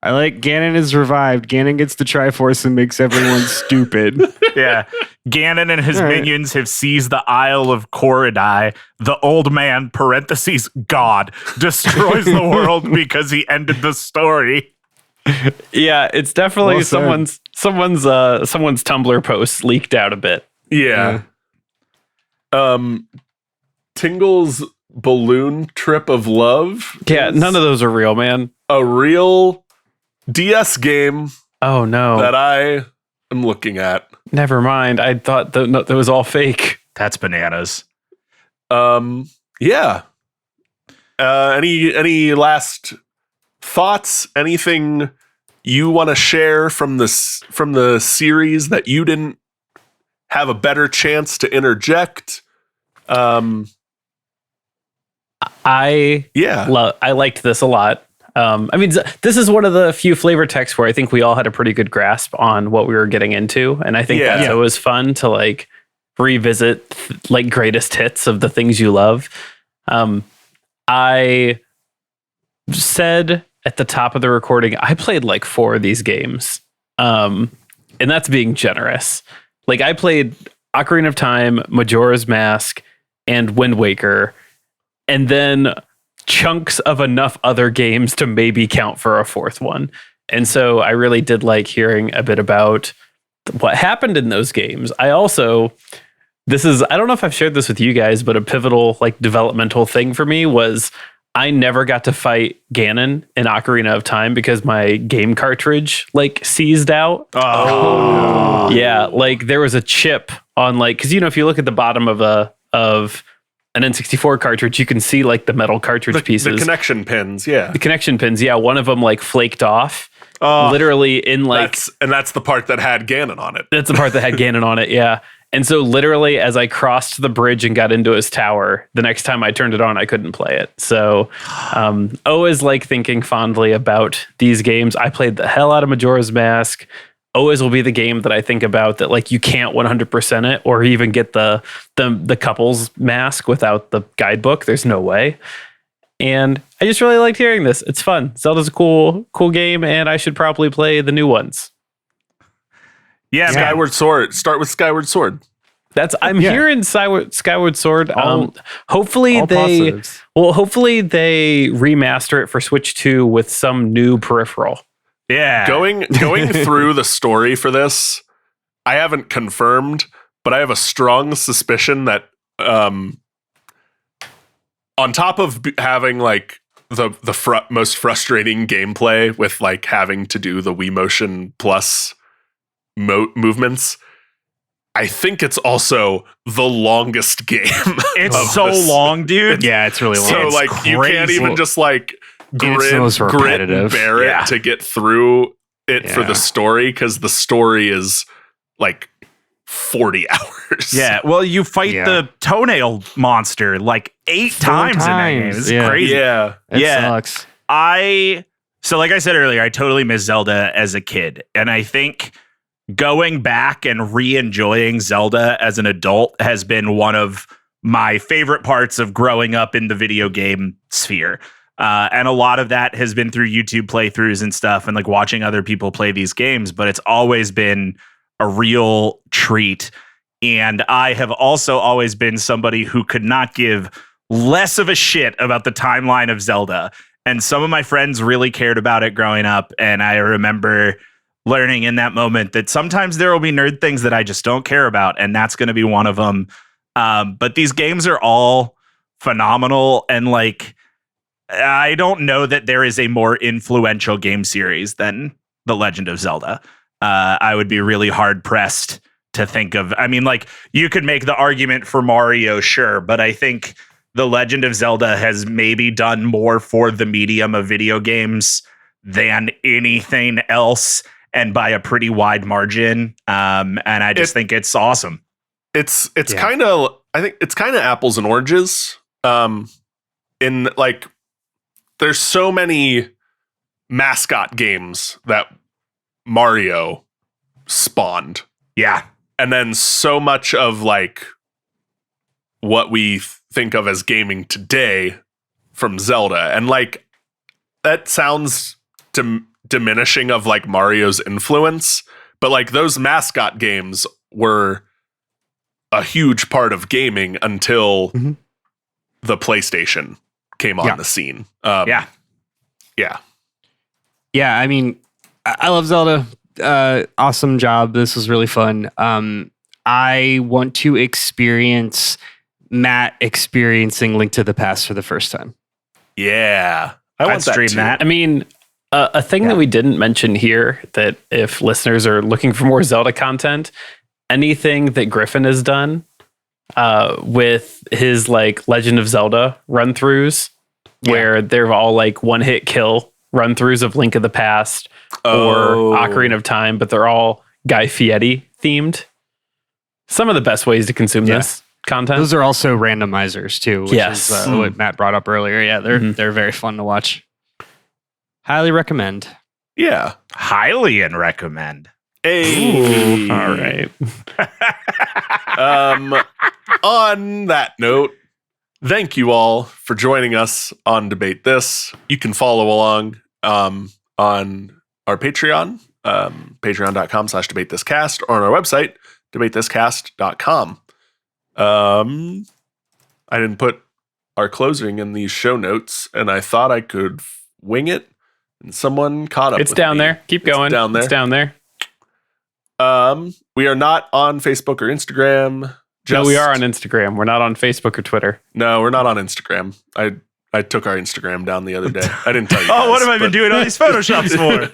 I like Ganon is revived. Ganon gets the Triforce and makes everyone stupid. Yeah. Ganon and his minions have seized the Isle of Korodai. The old man, parentheses, God, destroys the world because he ended the story. Yeah, it's definitely Well said. someone's Tumblr post leaked out a bit. Yeah. Tingle's balloon trip of love. Yeah, none of those are real, man. A real DS game Oh no. that I am looking at. Never mind. I thought that was all fake. That's bananas. Yeah. Any last thoughts? Anything you want to share from the series that you didn't have a better chance to interject? I liked this a lot. I mean, this is one of the few flavor texts where I think we all had a pretty good grasp on what we were getting into, and I think that's always fun to like revisit like greatest hits of the things you love. I said at the top of the recording, I played like 4 of these games, and that's being generous. Like I played Ocarina of Time, Majora's Mask, and Wind Waker, and then chunks of enough other games to maybe count for a 4th one. And so I really did like hearing a bit about what happened in those games. I don't know if I've shared this with you guys, but a pivotal like developmental thing for me was I never got to fight Ganon in Ocarina of Time because my game cartridge like seized out. Oh. Yeah, like there was a chip on like, because if you look at the bottom of an N64 cartridge, you can see like the metal cartridge pieces. The connection pins, yeah. The connection pins, yeah. One of them like flaked off. Literally in like... That's the part that had Ganon on it. That's the part that had Ganon on it, yeah. And so literally as I crossed the bridge and got into his tower, the next time I turned it on, I couldn't play it. So always like thinking fondly about these games. I played the hell out of Majora's Mask. Always will be the game that I think about that like you can't 100% it or even get the couples mask without the guidebook. There's no way. And I just really liked hearing this. It's fun. Zelda's a cool game, and I should probably play the new ones. Yeah, Skyward Sword. Start with Skyward Sword. I'm hearing Skyward Sword. Hopefully all they positives. hopefully they remaster it for Switch 2 with some new peripheral. Yeah. Going through the story for this, I haven't confirmed, but I have a strong suspicion that on top of having like the most frustrating gameplay with like having to do the Wii Motion Plus movements, I think it's also the longest game. It's so long, dude. Yeah, it's really long. So It's like you can't crazy. even just like It's the most grit and repetitive. bear it Yeah. to get through it for Yeah. the story, because the story is like 40 hours. Yeah, well, you fight Yeah. the toenail monster like 8 times in that game. It's yeah. crazy. Yeah. It Yeah. sucks. So like I said earlier, I totally miss Zelda as a kid. And I think going back and re-enjoying Zelda as an adult has been one of my favorite parts of growing up in the video game sphere. And a lot of that has been through YouTube playthroughs and stuff and like watching other people play these games, but it's always been a real treat. And I have also always been somebody who could not give less of a shit about the timeline of Zelda. And some of my friends really cared about it growing up. And I remember learning in that moment that sometimes there will be nerd things that I just don't care about. And that's going to be one of them. But these games are all phenomenal. And like, I don't know that there is a more influential game series than The Legend of Zelda. I would be really hard pressed to think of. I mean, like, you could make the argument for Mario, sure, but I think The Legend of Zelda has maybe done more for the medium of video games than anything else, and by a pretty wide margin. And I just think it's awesome. It's kind of, I think it's kind of apples and oranges. In like, there's so many mascot games that Mario spawned. Yeah. And then so much of like what we think of as gaming today from Zelda. And like, that sounds diminishing of like Mario's influence, but like those mascot games were a huge part of gaming until the PlayStation came on the scene. Yeah. I mean, I love Zelda. Awesome job. This was really fun. I want to experience Matt experiencing Link to the Past for the first time. Yeah. I I'd want that stream too. that. I mean, A thing that we didn't mention here, that if listeners are looking for more Zelda content, anything that Griffin has done with his like Legend of Zelda run-throughs, where they're all like one-hit kill run-throughs of Link of the Past or Ocarina of Time, but they're all Guy Fieri themed. Some of the best ways to consume this content. Those are also randomizers too, which is what Matt brought up earlier. Yeah, they're very fun to watch. Highly recommend. Yeah. Highly and recommend. Hey. All right. On that note, thank you all for joining us on Debate This. You can follow along on our Patreon, patreon.com/debatethiscast, or on our website, debatethiscast.com. I didn't put our closing in these show notes, and I thought I could wing it, and someone caught up. It's with down me. there. Keep going. Down there. It's down there. We are not on Facebook or Instagram. No, we are on Instagram. We're not on Facebook or Twitter. No, we're not on Instagram. I took our Instagram down the other day. I didn't tell you. What have I been doing all these Photoshops for?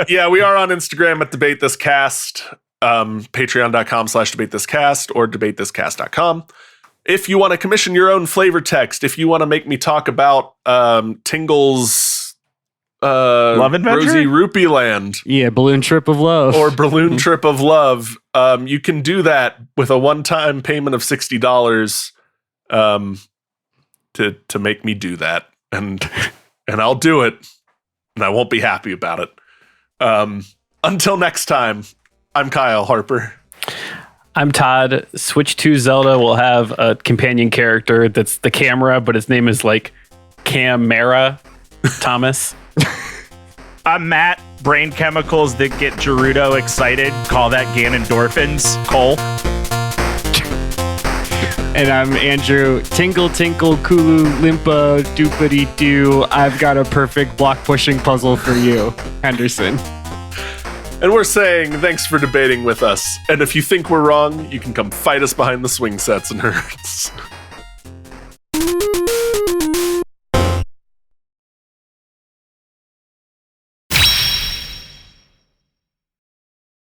Yeah, we are on Instagram at Debate This Cast, patreon.com/Debate This Cast, or debatethiscast.com. If you want to commission your own flavor text, if you want to make me talk about Tingle's Love Adventure? Rosie Rupee Land. Yeah, Balloon Trip of Love. Or Balloon Trip of Love. You can do that with a one-time payment of $60 to make me do that. And I'll do it. And I won't be happy about it. Until next time, I'm Kyle Harper. I'm Todd. Switch to Zelda will have a companion character that's the camera, but his name is like Camera Thomas. I'm Matt. Brain chemicals that get Gerudo excited. Call that Ganondorphins. Cole. And I'm Andrew. Tinkle, tinkle, kulu, limpa, doopity doo. I've got a perfect block pushing puzzle for you, Henderson. And we're saying thanks for debating with us. And if you think we're wrong, you can come fight us behind the swing sets and nerds.